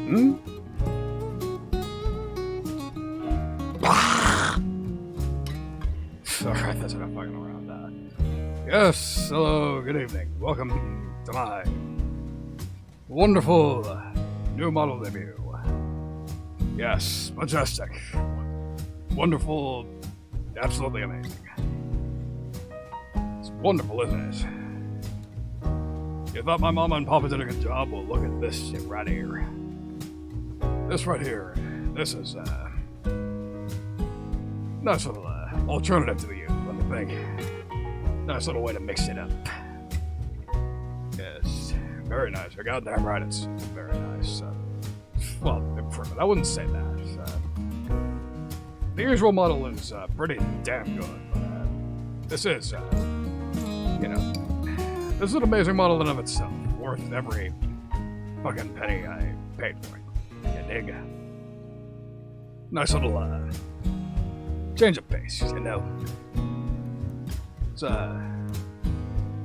Hmm? Alright, that's enough fucking around. Yes, hello, good evening. Welcome to my wonderful new model debut. Yes, majestic. Wonderful, absolutely amazing. It's wonderful, isn't it? You thought my mama and papa did a good job? Well, look at this shit right here. This right here. This is, nice little, alternative to the youth, let me think. Nice little way to mix it up. Yes, very nice. You're goddamn right, it's very nice. Well, improvement. I wouldn't say that. The usual model is pretty damn good, but this is, you know, this is an amazing model in and of itself, worth every fucking penny I paid for it. You dig? Nice little change of pace, you know. It's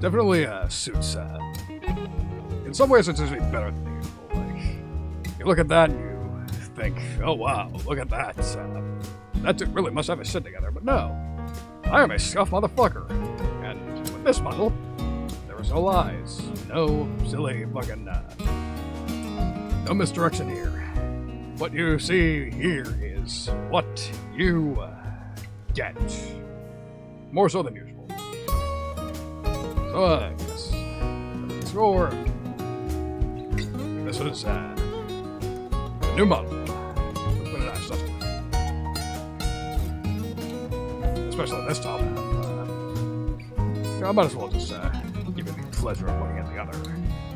definitely suits. In some ways, it's usually better than the usual. Like, you look at that and you think, oh wow, look at that. That dude really must have his shit together. But no, I am a scuff motherfucker. And with this model, there was no lies, no silly fucking, no misdirection here. What you see here is what you get. More so than usual. So, yes. Let's go over. This is, a new model. Let's put it on stuff. Especially this top half. I might as well just, give it the pleasure of looking at the other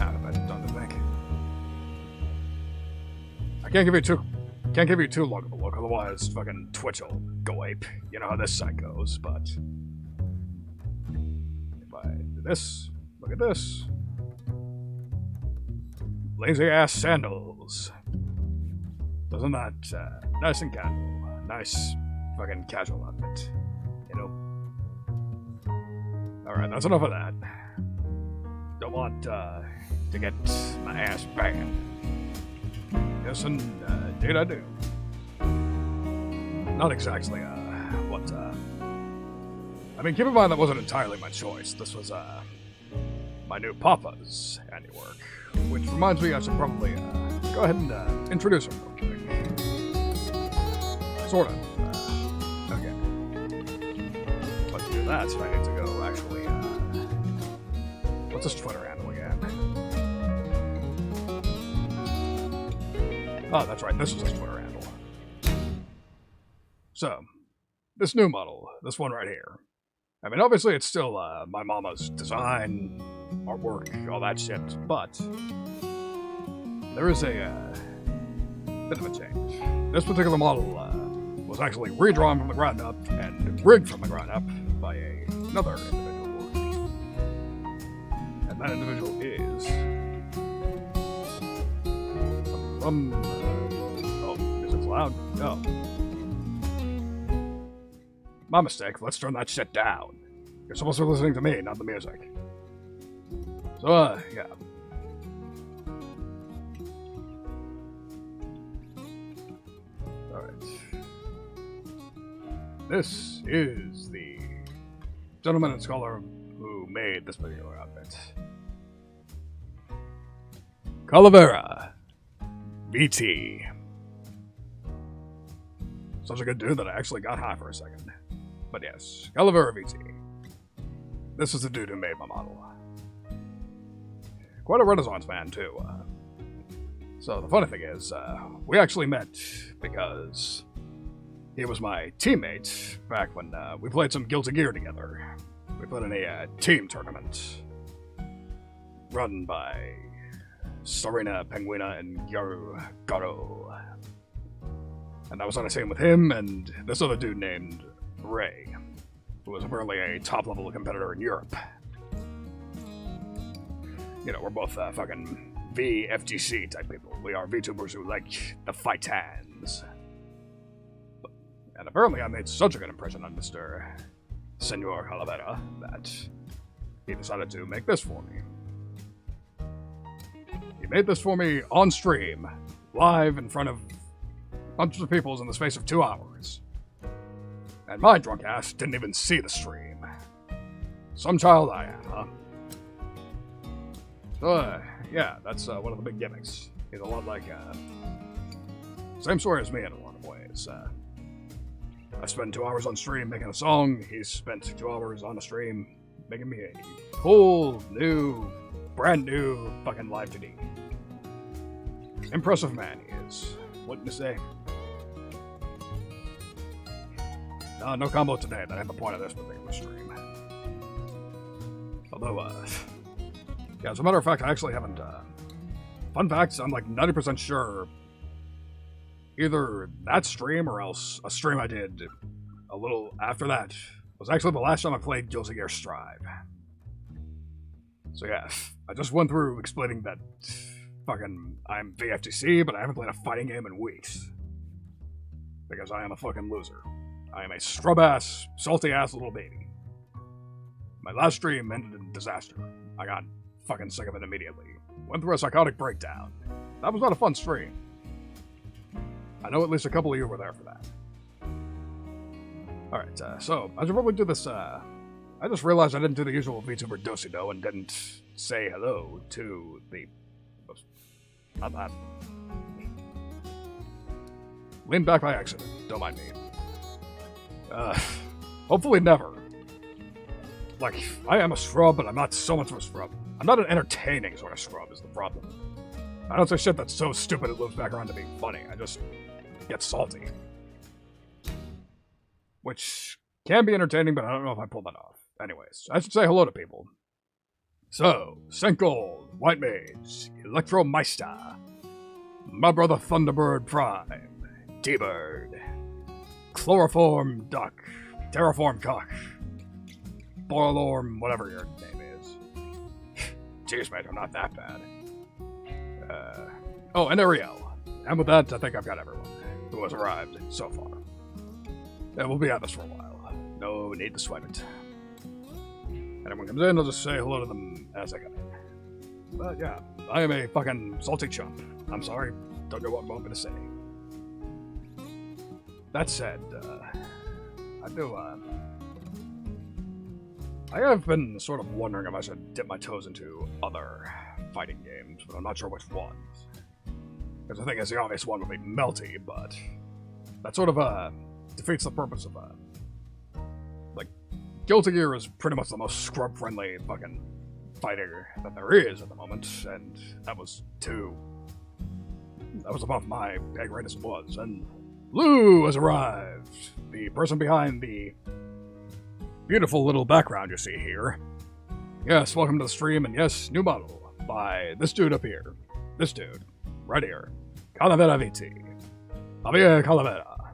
half of it, don't you think? I can't give you too long of a look, otherwise fucking Twitch will go ape. You know how this site goes, but if I do this, look at this. Lazy ass sandals. Isn't that nice and casual? Nice fucking casual outfit, you know? Alright, that's enough of that. Don't want to get my ass banged. Yes, indeed I do. Not exactly, what, I mean, keep in mind that wasn't entirely my choice. This was, my new papa's handiwork. Which reminds me I should probably, go ahead and, introduce him real quick. Sort of, okay. But to do that, I need to go, actually, what's his Twitter handle again? Oh, that's right, this is his Twitter handle. So, this new model, this one right here. I mean, obviously it's still, my mama's design, artwork, all that shit, but there is a, bit of a change. This particular model, was actually redrawn from the ground up and rigged from the ground up by another individual. And that individual is oh, is it loud? No. My mistake. Let's turn that shit down. You're supposed to be listening to me, not the music. So, yeah. Alright. This is the gentleman and scholar who made this particular outfit. Calavera. VT. Such a good dude that I actually got high for a second. But yes, Calavera VT. This is the dude who made my model. Quite a Renaissance man, too. So the funny thing is, we actually met because he was my teammate back when we played some Guilty Gear together. We played in a team tournament run by Serena, Penguina, and Garo. And I was on a team with him and this other dude named Ray, who was apparently a top-level competitor in Europe. You know, we're both fucking VFGC type people. We are VTubers who like the fight hands. And apparently I made such a good impression on Mr. Senor Calavera that he decided to make this for me. He made this for me on stream, live in front of hundreds of people in the space of 2 hours. And my drunk ass didn't even see the stream. Some child I am, huh? So, yeah, that's one of the big gimmicks. He's a lot like, same story as me in a lot of ways. I spent 2 hours on stream making a song. He spent 2 hours on a stream making me a whole new, brand new fucking live 2D. Impressive man he is. What to say? No combo today. That ain't the point of this particular stream. Although, yeah, as a matter of fact, I actually haven't, fun facts, I'm like 90% sure either that stream or else a stream I did a little after that was actually the last time I played Guilty Gear Strive. So yeah, I just went through explaining that fucking I'm VFTC, but I haven't played a fighting game in weeks. Because I am a fucking loser. I am a scrub-ass, salty-ass little baby. My last stream ended in disaster. I got fucking sick of it immediately. Went through a psychotic breakdown. That was not a fun stream. I know at least a couple of you were there for that. Alright, so, as I probably do this, I just realized I didn't do the usual VTuber Dosido and didn't say hello to the... Not that. Lean back by accident, don't mind me. Hopefully never. Like, I am a scrub, but I'm not so much of a scrub. I'm not an entertaining sort of scrub is the problem. I don't say shit that's so stupid it loops back around to being funny. I just get salty. Which can be entertaining, but I don't know if I pull that off. Anyways, I should say hello to people. So, Senkold, White Mage, Electromeister, my brother Thunderbird Prime, T-Bird, Chloroform Duck, Terraform Cock, Boilorm, whatever your name is. Jeez, mate, I'm not that bad. Oh, and Ariel. And with that, I think I've got everyone who has arrived so far. Yeah, we'll be at this for a while. No need to sweat it. And everyone comes in, I'll just say hello to them as I come in. But yeah, I am a fucking salty chump. I'm sorry, don't know what I'm going to say. That said, I have been sort of wondering if I should dip my toes into other fighting games, but I'm not sure which ones. Because I think the obvious one would be Melty, but that sort of defeats the purpose of like, Guilty Gear is pretty much the most scrub-friendly fucking fighter that there is at the moment, and that was above my pay grade as it was, and Lou has arrived! The person behind the beautiful little background you see here. Yes, welcome to the stream, and yes, new model by this dude up here. This dude, right here. Calavera VT. Javier Calavera.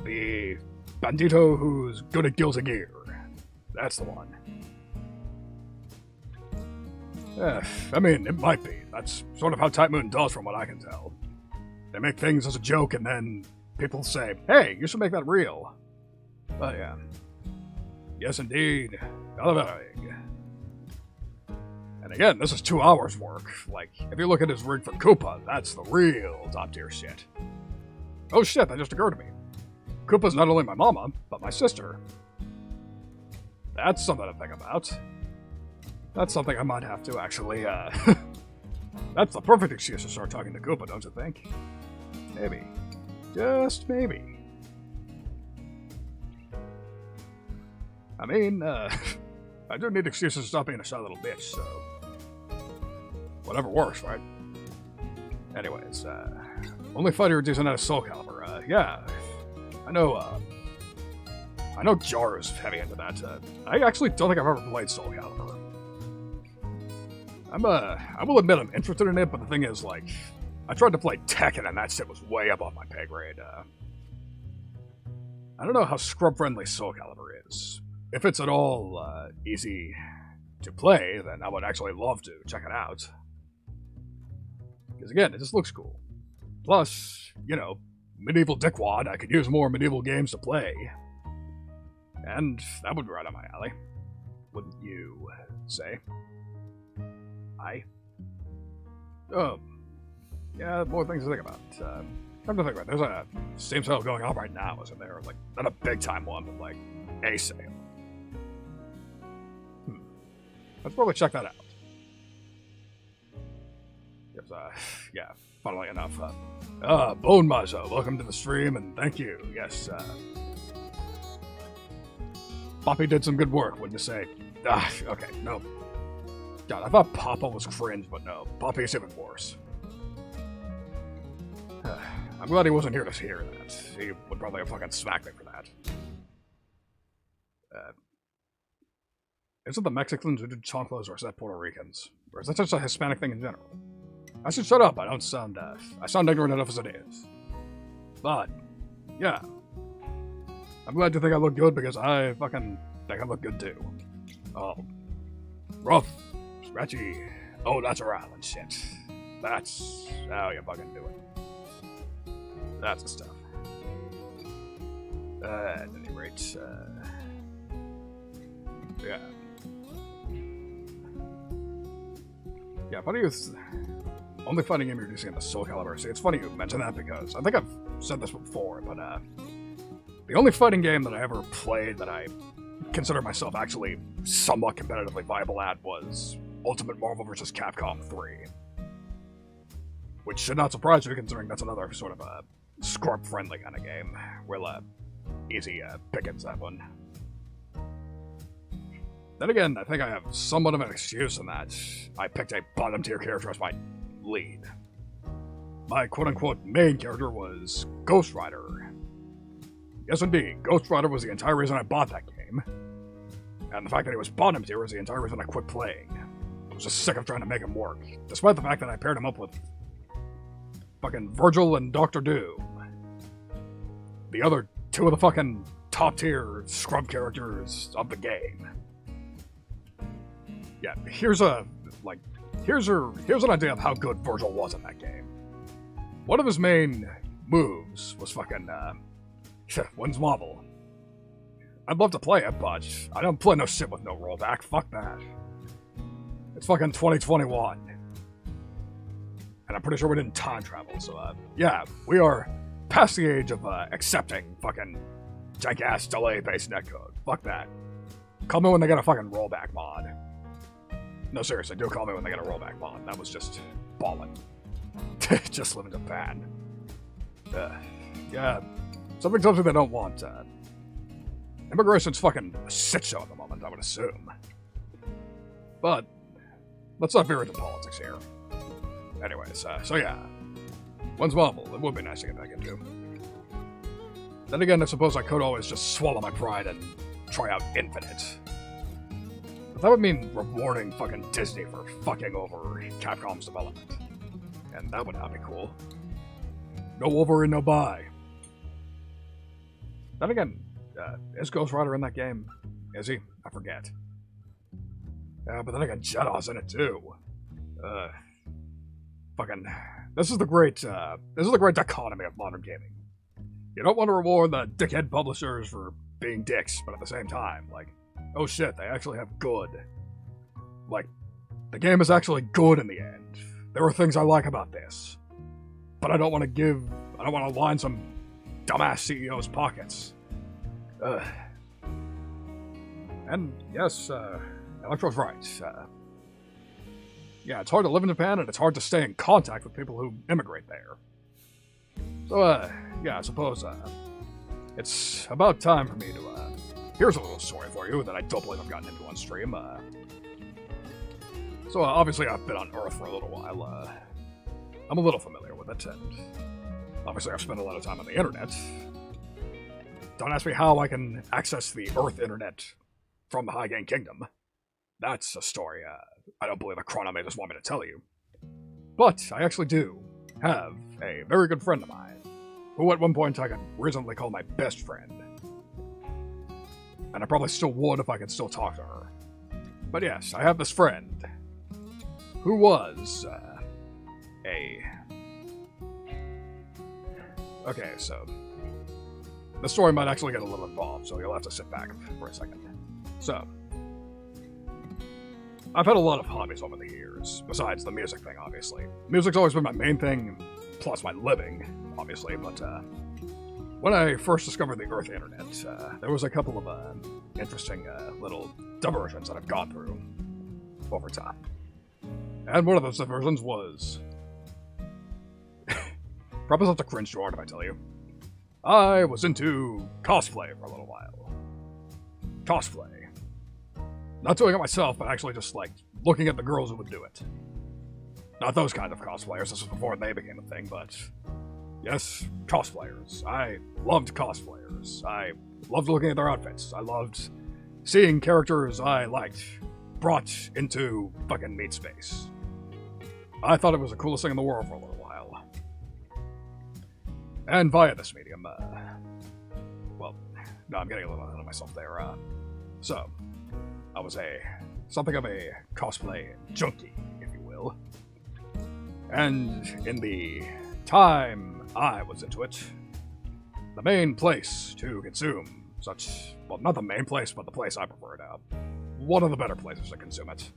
The bandito who's good at Guilty Gear. That's the one. I mean, it might be. That's sort of how Type Moon does from what I can tell. They make things as a joke and then people say, hey, you should make that real. But yeah. Yes, indeed. Calavera. And again, this is 2 hours work. Like, if you look at his rig for Koopa, that's the real top tier shit. Oh shit, that just occurred to me. Koopa's not only my mama, but my sister. That's something to think about. That's something I might have to actually, That's the perfect excuse to start talking to Koopa, don't you think? Maybe. Just maybe. I mean, I do need excuses to stop being a shy little bitch, so... whatever works, right? Anyways, only fighter decent at Soul Calibur, yeah. I know Jar's heavy into that. I actually don't think I've ever played Soul Calibur. I will admit I'm interested in it, but the thing is, like, I tried to play Tekken and that shit was way up on my pay grade. I don't know how scrub-friendly Soul Calibur is. If it's at all, easy to play, then I would actually love to check it out. Because again, it just looks cool. Plus, you know, medieval dickwad, I could use more medieval games to play. And that would be right on my alley. Wouldn't you say? Yeah, more things to think about. Come to think about it, there's a Steam sale going on right now, isn't there? Like, not a big time one, but like a sale. Let's probably check that out. Because, yeah, funnily enough, Bone Mazo, welcome to the stream, and thank you. Yes, Poppy did some good work, wouldn't you say? Okay, no. God, I thought Papa was cringe, but no, Poppy's even worse. I'm glad he wasn't here to hear that. He would probably have fucking smacked me for that. Is it the Mexicans who did chanclas, or is that Puerto Ricans? Or is that just a Hispanic thing in general? I should shut up, I sound ignorant enough as it is. But, yeah. I'm glad you think I look good, because I fucking think I look good too. Oh. Rough, scratchy, oh, that's around and shit. That's how you fucking do it. That's the stuff. At any rate, yeah. Yeah, funny is only fighting game you're using in the Soul Calibur. See, it's funny you mention that because I think I've said this before, but the only fighting game that I ever played that I consider myself actually somewhat competitively viable at was Ultimate Marvel vs. Capcom 3. Which should not surprise you, considering that's another sort of a scrub-friendly kind of game. Real easy pickings, that one. Then again, I think I have somewhat of an excuse in that I picked a bottom-tier character as my lead. My quote-unquote main character was Ghost Rider. Yes, indeed, Ghost Rider was the entire reason I bought that game. And the fact that he was bottom tier was the entire reason I quit playing. I was just sick of trying to make him work, despite the fact that I paired him up with fucking Virgil and Dr. Doom. The other two of the fucking top-tier scrub characters of the game. Yeah, here's an idea of how good Virgil was in that game. One of his main moves was fucking, wins Marvel. I'd love to play it, but I don't play no shit with no rollback. Fuck that. It's fucking 2021. And I'm pretty sure we didn't time travel, so, yeah, we are past the age of, accepting fucking jank-ass delay-based netcode. Fuck that. Call me when they get a fucking rollback mod. No, seriously, do call me when they get a rollback mod. That was just ballin'. Just living in Japan. Yeah, something tells me they don't want, immigration's fucking a shit show at the moment, I would assume. But, let's not veer into politics here. Anyways, so yeah. When's Marvel? It would be nice to get back into. Then again, I suppose I could always just swallow my pride and try out Infinite. But that would mean rewarding fucking Disney for fucking over Capcom's development. And that would not be cool. No Wolverine, no buy. Then again, is Ghost Rider in that game? Is he? I forget. But then again, Jedha's in it too. Fucking, this is the great dichotomy of modern gaming. You don't want to reward the dickhead publishers for being dicks, but at the same time, like, oh shit, they actually have good. Like, the game is actually good in the end. There are things I like about this. But I don't want to line some dumbass CEO's pockets. And yes, Electro's right. Yeah, it's hard to live in Japan, and it's hard to stay in contact with people who immigrate there. So, yeah, I suppose, it's about time for me to, here's a little story for you that I don't believe I've gotten into on stream. So, obviously I've been on Earth for a little while, I'm a little familiar with it, and obviously I've spent a lot of time on the internet. Don't ask me how I can access the Earth internet from the High Gain Kingdom. That's a story, I don't believe a Chrono may just want me to tell you. But I actually do have a very good friend of mine, who at one point I could reasonably call my best friend. And I probably still would if I could still talk to her. But yes, I have this friend, who was, Okay, so the story might actually get a little involved, so you'll have to sit back for a second. So, I've had a lot of hobbies over the years, besides the music thing, obviously. Music's always been my main thing. plus my living, obviously, but when I first discovered the Earth Internet, there was a couple of interesting little diversions that I've gone through over time. And one of those diversions was... probably such a cringe drawing if I tell you. I was into cosplay for a little while. Cosplay. Not doing it myself, but actually just, like, looking at the girls who would do it. Not those kind of cosplayers, this was before they became a thing, but... yes, cosplayers. I loved cosplayers. I loved looking at their outfits. I loved seeing characters I liked brought into fucking meat space. I thought it was the coolest thing in the world for a little while. And via this medium, well, no, I'm getting a little ahead of myself there. So, I was something of a cosplay junkie, if you will. And in the time I was into it, the main place to consume such, well, not the main place, but the place I preferred, one of the better places to consume it,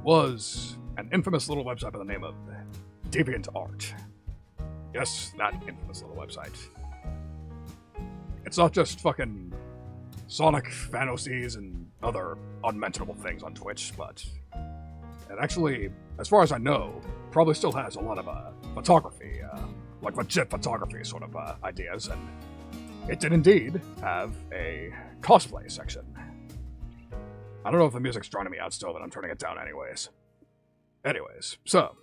was an infamous little website by the name of DeviantArt. Yes, that infamous little website. It's not just fucking Sonic fantasies and other unmentionable things on Twitch, but it actually, as far as I know, probably still has a lot of photography, like legit photography sort of ideas, and it did indeed have a cosplay section. I don't know if the music's drowning me out still, but I'm turning it down anyways. So,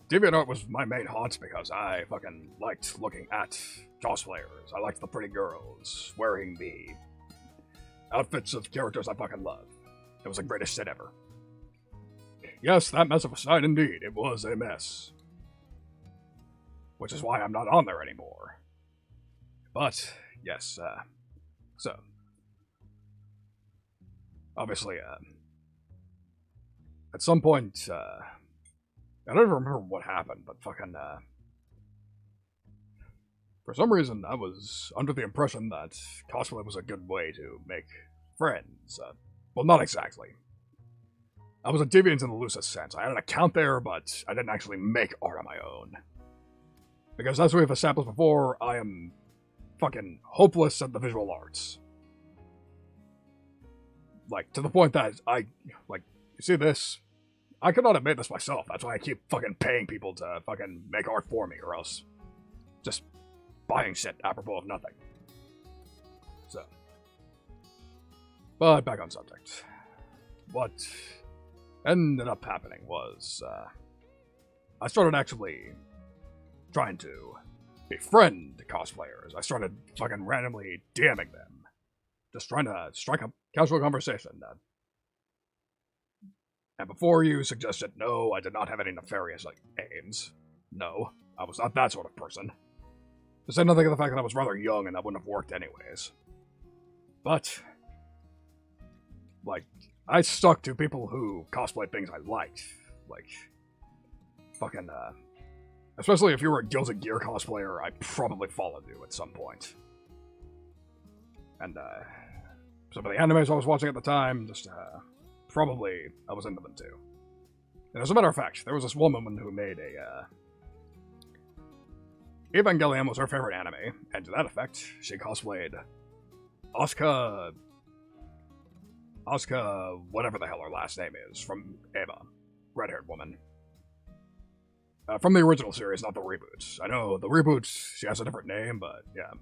DeviantArt was my main haunt because I fucking liked looking at cosplayers. I liked the pretty girls wearing the outfits of characters I fucking love. It was the greatest shit ever. Yes, that mess of a site indeed. It was a mess. Which is why I'm not on there anymore. But, yes, so. Obviously, at some point, I don't even remember what happened, but fucking, for some reason, I was under the impression that cosplay was a good way to make friends. Well, not exactly. I was a deviant in the loosest sense. I had an account there, but I didn't actually make art on my own. Because as we've established before, I am fucking hopeless at the visual arts. Like, to the point that you see this? I could not have made this myself. That's why I keep fucking paying people to fucking make art for me, or else just buying shit apropos of nothing. So. But back on subject. What ended up happening was, I started actually trying to befriend cosplayers. I started fucking randomly DMing them. Just trying to strike up casual conversation. And before you suggested, no, I did not have any nefarious, aims. No, I was not that sort of person. To say nothing of the fact that I was rather young and that wouldn't have worked anyways. But, I stuck to people who cosplayed things I liked. Fucking, especially if you were a Guilds of Gear cosplayer, I probably followed you at some point. And, some of the animes I was watching at the time, just, probably I was into them too. And as a matter of fact, there was this one woman who made Evangelion was her favorite anime, and to that effect, she cosplayed Asuka, whatever the hell her last name is, from Eva. Red-haired woman. From the original series, not the reboots. I know, the reboots, she has a different name, but yeah.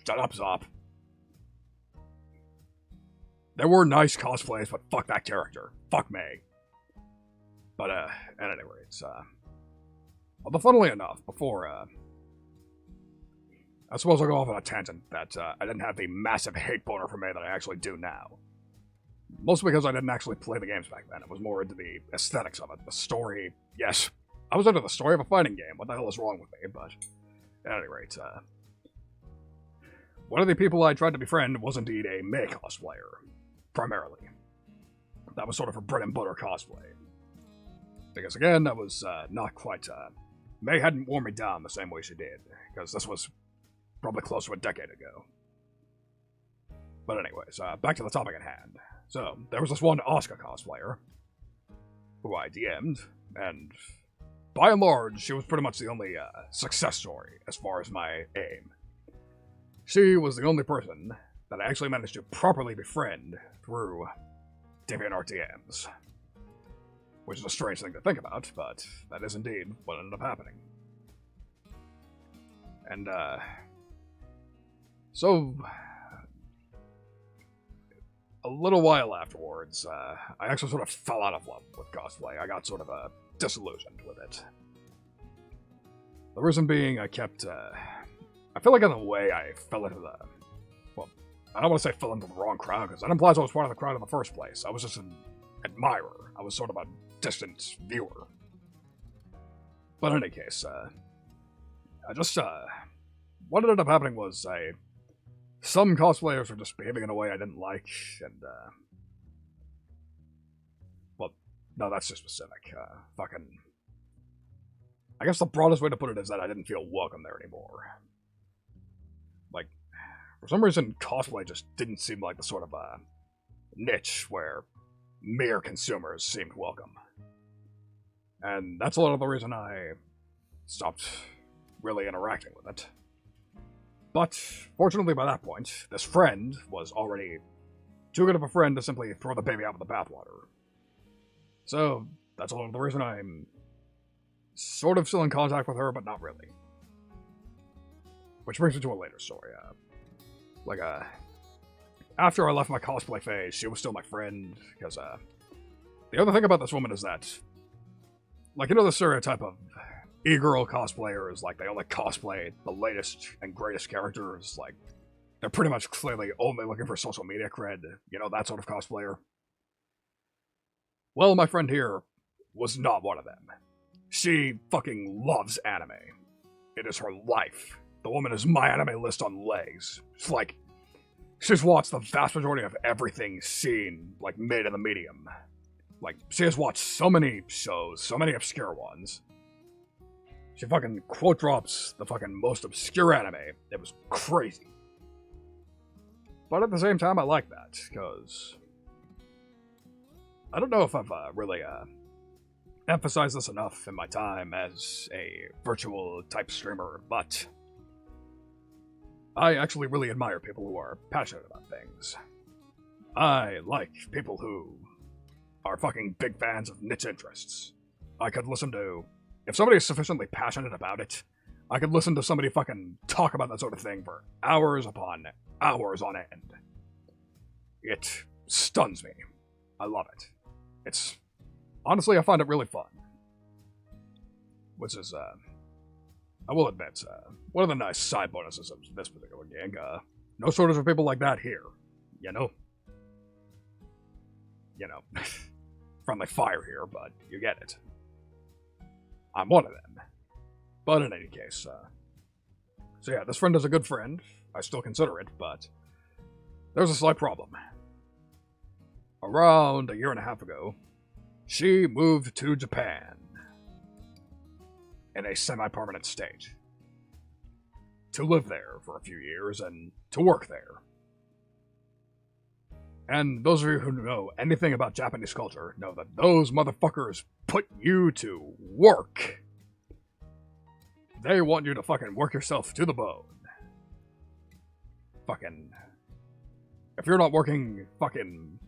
Shut up, Zop. There were nice cosplays, but fuck that character. Fuck May. But, at any rate, although funnily enough, before, I suppose I'll go off on a tangent that, I didn't have the massive hate boner for May that I actually do now. Mostly because I didn't actually play the games back then. I was more into the aesthetics of it. The story, yes. I was into the story of a fighting game. What the hell is wrong with me? But, at any rate, one of the people I tried to befriend was indeed a May cosplayer. Primarily. That was sort of her bread and butter cosplay. Because again, that was not quite, May hadn't worn me down the same way she did, because this was probably close to a decade ago. But anyways, back to the topic at hand. So, there was this one Asuka cosplayer. who I DM'd, and by and large, she was pretty much the only success story as far as my aim. She was the only person that I actually managed to properly befriend through DeviantArt DMs. Which is a strange thing to think about, but that is indeed what ended up happening. And, so, a little while afterwards, I actually sort of fell out of love with cosplay. I got sort of disillusioned with it. The reason being, I kept, I feel like in a way I fell into the, well, I don't want to say fell into the wrong crowd, because that implies I was part of the crowd in the first place. I was just an admirer. I was sort of a distant viewer. But in any case, I just, what ended up happening was some cosplayers were just behaving in a way I didn't like, and, well, no, that's just specific. I guess the broadest way to put it is that I didn't feel welcome there anymore. Like, for some reason, cosplay just didn't seem like the sort of, niche where mere consumers seemed welcome. And that's a lot of the reason I stopped really interacting with it. But, fortunately by that point, this friend was already too good of a friend to simply throw the baby out with the bathwater. So, that's a lot of the reason I'm sort of still in contact with her, but not really. Which brings me to a later story. After I left my cosplay phase, she was still my friend, because, the other thing about this woman is that, like, you know the stereotype of e-girl cosplayers, like, they only cosplay the latest and greatest characters, like, they're pretty much clearly only looking for social media cred, you know, that sort of cosplayer. Well, my friend here was not one of them. She fucking loves anime. It is her life. The woman is my anime list on legs. It's like, she's watched the vast majority of everything seen, like, made in the medium. Like, she has watched so many shows, so many obscure ones. She fucking quote drops the fucking most obscure anime. It was crazy. But at the same time, I like that, because I don't know if I've really emphasized this enough in my time as a virtual type streamer, but I actually really admire people who are passionate about things. I like people who are fucking big fans of niche interests. I could listen to, if somebody is sufficiently passionate about it, I could listen to somebody fucking talk about that sort of thing for hours upon hours on end. It stuns me. I love it. It's, honestly, I find it really fun. Which is, I will admit, one of the nice side bonuses of this particular gig, no shortage of people like that here, you know? You know, friendly fire here, but you get it. I'm one of them. But in any case, so yeah, this friend is a good friend. I still consider it, but there's a slight problem. Around a year and a half ago, she moved to Japan in a semi-permanent state to live there for a few years and to work there. And those of you who know anything about Japanese culture know that those motherfuckers put you to work. They want you to fucking work yourself to the bone. Fucking, if you're not working fucking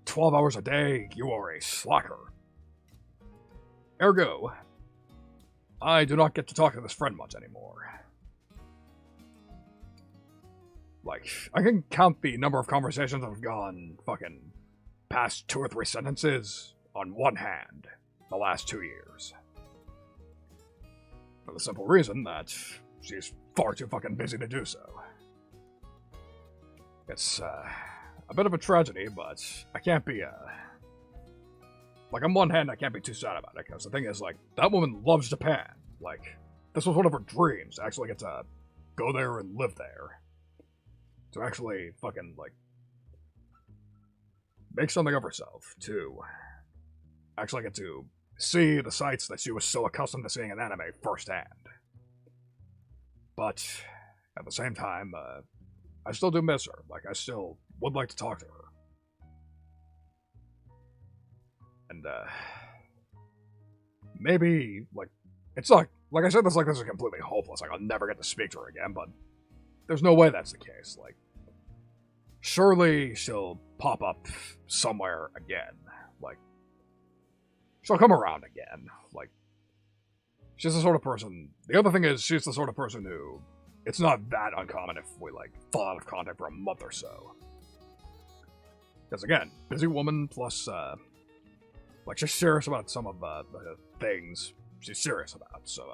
12 hours a day, you are a slacker. Ergo, I do not get to talk to this friend much anymore. Like, I can count the number of conversations that have gone fucking past 2 or 3 sentences on one hand the last 2 years. For the simple reason that she's far too fucking busy to do so. It's, a bit of a tragedy, but I can't be, like, on one hand, I can't be too sad about it, because the thing is, like, that woman loves Japan. Like, this was one of her dreams, to actually get to go there and live there. To actually fucking, like, make something of herself, to actually get to see the sights that she was so accustomed to seeing in anime firsthand. But, at the same time, I still do miss her. Like, I still would like to talk to her. And, maybe, like, it's not, like I said, this is completely hopeless. Like, I'll never get to speak to her again, but there's no way that's the case. Like, surely she'll pop up somewhere again. Like, she'll come around again. Like, she's the sort of person. The other thing is, she's the sort of person who, it's not that uncommon if we, like, fall out of contact for a month or so. Because, again, busy woman plus, like, she's serious about some of the things she's serious about, so,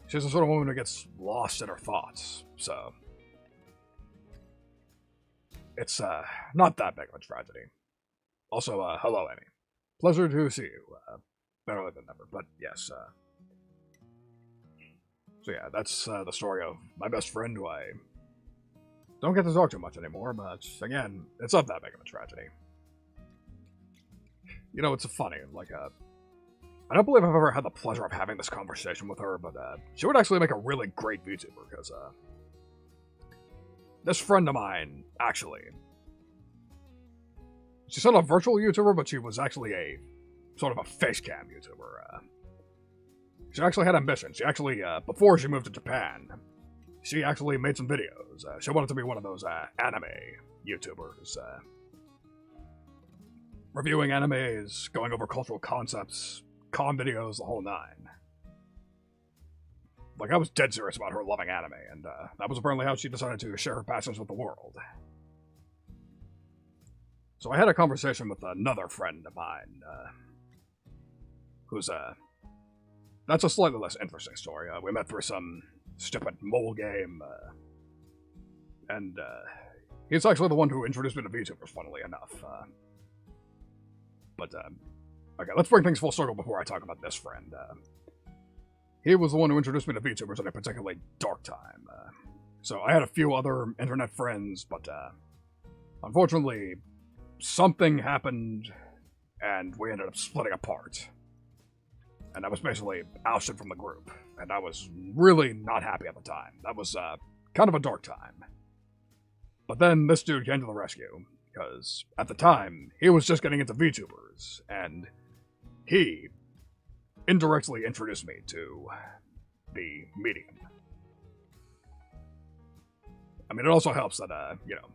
she's the sort of woman who gets lost in her thoughts, so. It's, not that big of a tragedy. Also, hello, Amy. Pleasure to see you, better than ever, but yes, so yeah, that's, the story of my best friend who I don't get to talk to much anymore, but, again, it's not that big of a tragedy. You know, it's funny, like, I don't believe I've ever had the pleasure of having this conversation with her, but, she would actually make a really great VTuber, because, this friend of mine, actually, she's not a virtual YouTuber, but she was actually a, sort of a face cam YouTuber, she actually had ambition. She actually, before she moved to Japan, she actually made some videos. She wanted to be one of those, anime YouTubers, reviewing animes, going over cultural concepts, con videos, the whole nine. Like, I was dead serious about her loving anime, and, that was apparently how she decided to share her passions with the world. So I had a conversation with another friend of mine, who's, that's a slightly less interesting story. We met through some stupid mole game, and, he's actually the one who introduced me to VTubers, funnily enough. But, okay, let's bring things full circle before I talk about this friend. He was the one who introduced me to VTubers at a particularly dark time. So I had a few other internet friends, but, unfortunately, something happened, and we ended up splitting apart. And I was basically ousted from the group, and I was really not happy at the time. That was, kind of a dark time. But then this dude came to the rescue, because at the time, he was just getting into VTubers, and he indirectly introduced me to the medium. I mean, it also helps that, you know,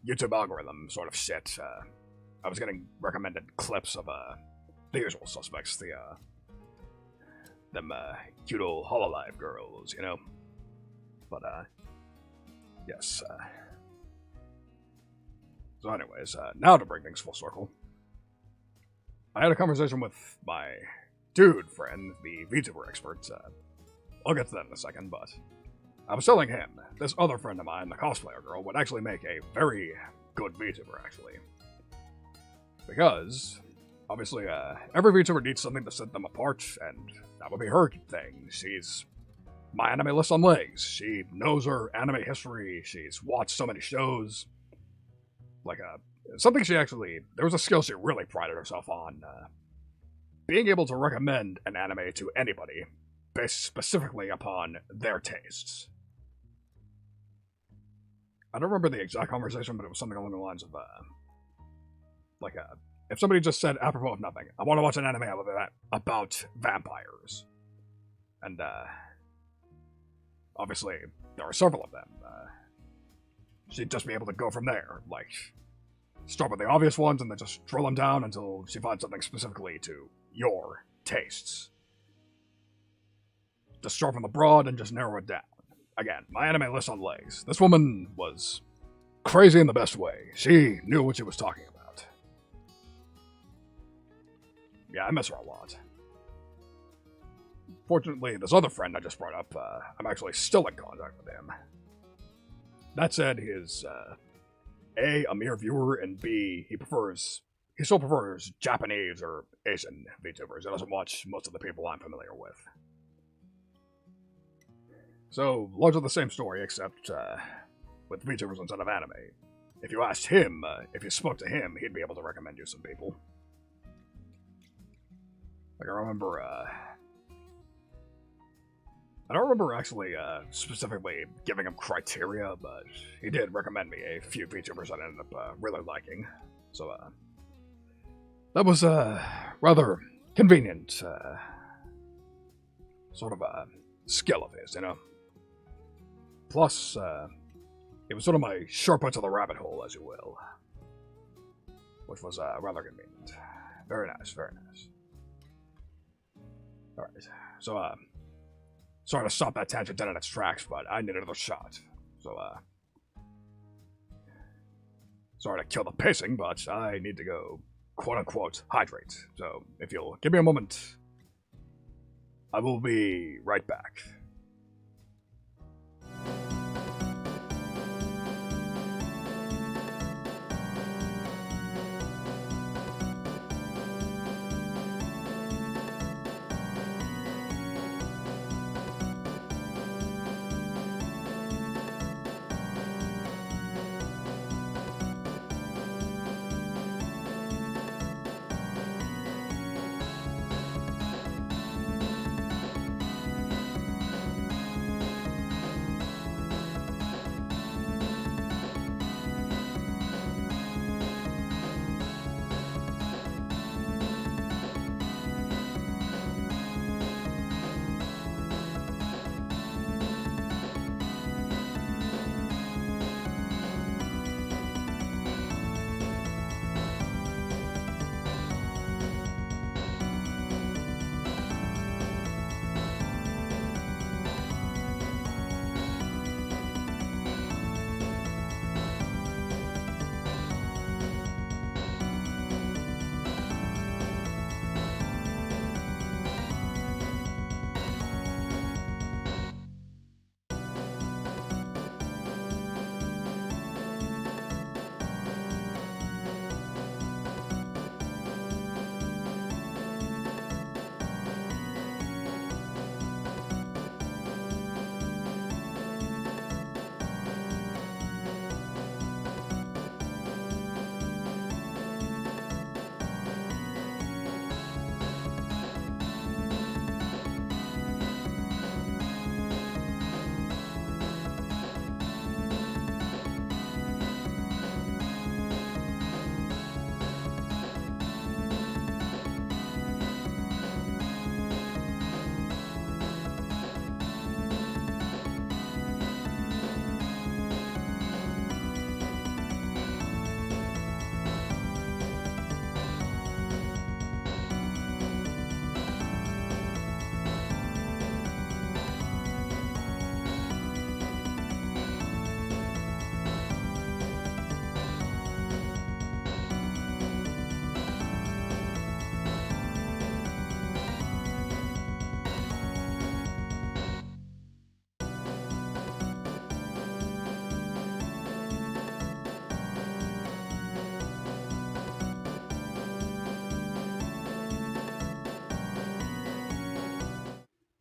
YouTube algorithm sort of shit. I was getting recommended clips of, the usual suspects, them, cute old Hololive girls, you know? But, yes, So anyways, now to bring things full circle. I had a conversation with my dude friend, the VTuber expert. I'll get to that in a second, but I was telling him, this other friend of mine, the cosplayer girl, would actually make a very good VTuber, actually. Because, obviously, every VTuber needs something to set them apart, and that would be her thing. She's my anime list on legs. She knows her anime history. She's watched so many shows. Like, something she actually, there was a skill she really prided herself on. Being able to recommend an anime to anybody, based specifically upon their tastes. I don't remember the exact conversation, but it was something along the lines of, like, if somebody just said, apropos of nothing, I want to watch an anime about vampires. And, obviously, there are several of them. She'd just be able to go from there, like, start with the obvious ones and then just drill them down until she finds something specifically to your tastes. Just start from the broad and just narrow it down. Again, my anime list on legs. This woman was crazy in the best way. She knew what she was talking about. Yeah, I miss her a lot. Fortunately, this other friend I just brought up, I'm actually still in contact with him. That said, he is, A, a mere viewer, and B, he still prefers Japanese or Asian VTubers. He doesn't watch most of the people I'm familiar with. So, largely the same story, except, with VTubers instead of anime. If you asked him, if you spoke to him, he'd be able to recommend you some people. Like, I don't remember actually specifically giving him criteria, but he did recommend me a few VTubers I ended up really liking. So that was rather convenient, sort of a skill of his, you know? Plus, it was sort of my shortcut to the rabbit hole, as you will. Which was, rather convenient. Very nice, very nice. Alright, so, sorry to stop that tangent dead in its tracks, but I need another shot. So, sorry to kill the pacing, but I need to go, quote-unquote, hydrate. So, if you'll give me a moment, I will be right back.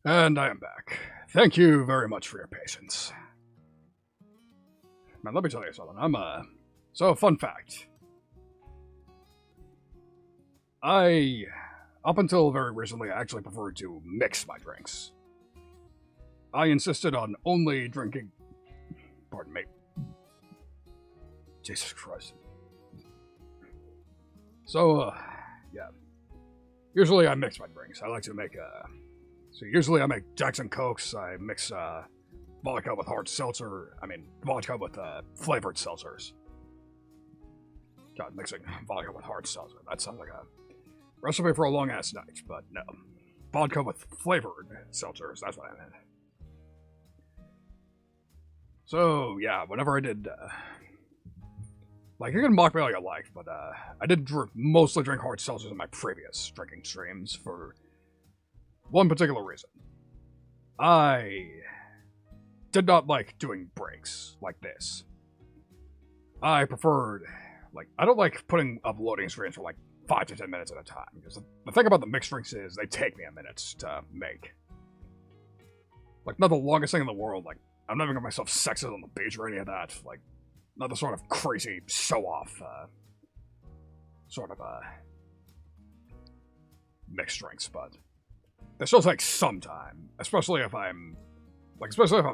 And I am back. Thank you very much for your patience. Man, let me tell you something. So, fun fact. Up until very recently, I actually preferred to mix my drinks. I insisted on only drinking... Pardon me. Jesus Christ. So, yeah. Usually I mix my drinks. I like to make, So usually I make Jacks and Cokes. I mix, vodka with hard seltzer. I mean, vodka with, flavored seltzers. God, mixing vodka with hard seltzer. That sounds like a recipe for a long-ass night, but no. Vodka with flavored seltzers, that's what I meant. So, yeah, whenever I did, like, you can mock me all you like, but, I did mostly drink hard seltzers in my previous drinking streams for one particular reason. I did not like doing breaks like this. I preferred, like, I don't like putting up loading screens for, like, 5 to 10 minutes at a time, because the thing about the mixed drinks is they take me a minute to make. Like, not the longest thing in the world, like, I'm not even getting myself sexist on the beach or any of that, like, not the sort of crazy show-off, sort of, mixed drinks, but it still takes some time, especially if I've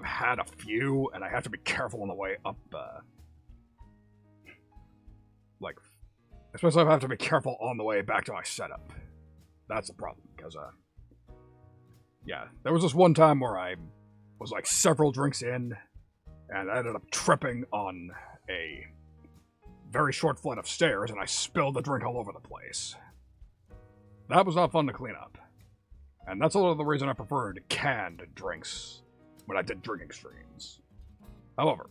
had a few, and I have to be careful on the way up, especially if I have to be careful on the way back to my setup. That's the problem, because, yeah, there was this one time where I was like several drinks in, and I ended up tripping on a very short flight of stairs, and I spilled the drink all over the place. That was not fun to clean up. And that's a lot of the reason I preferred canned drinks when I did drinking streams. However,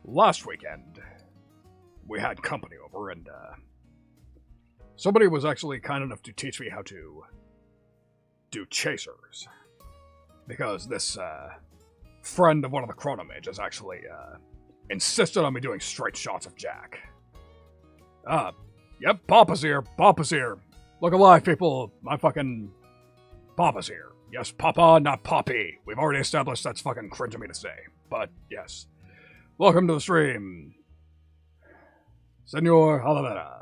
last weekend, we had company over, and somebody was actually kind enough to teach me how to do chasers. Because this friend of one of the chrono mages actually insisted on me doing straight shots of Jack. Yep, Papa's here, Papa's here. Look alive, people, my fucking Papa's here. Yes, Papa, not Poppy. We've already established that's fucking cringe of me to say. But, yes. Welcome to the stream, Senor Calavera.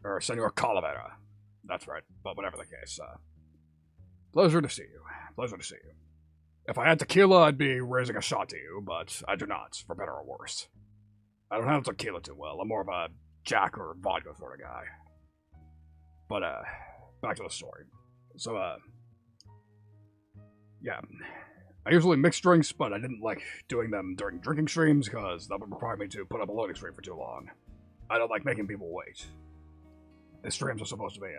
Or Senor Calavera. That's right, but whatever the case. Pleasure to see you. Pleasure to see you. If I had tequila, I'd be raising a shot to you, but I do not, for better or worse. I don't handle tequila too well. I'm more of a Jack or vodka sort of guy. But, back to the story. So, yeah. I usually mix drinks, but I didn't like doing them during drinking streams, because that would require me to put up a loading screen for too long. I don't like making people wait. The streams are supposed to be,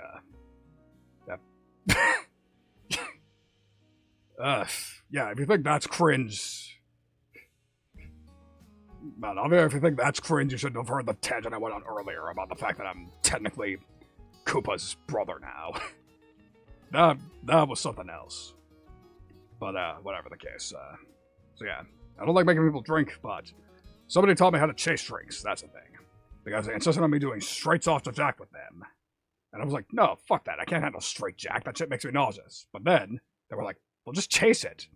yeah, if you think that's cringe... Man, if you think that's cringe, you should have heard the tangent I went on earlier about the fact that I'm technically Koopa's brother now. that was something else. But, whatever the case. So yeah, I don't like making people drink, but somebody taught me how to chase drinks, that's the thing. Because they insisted on me doing straight off to Jack with them. And I was like, no, fuck that, I can't handle straight Jack, that shit makes me nauseous. But then, they were like, well, just chase it.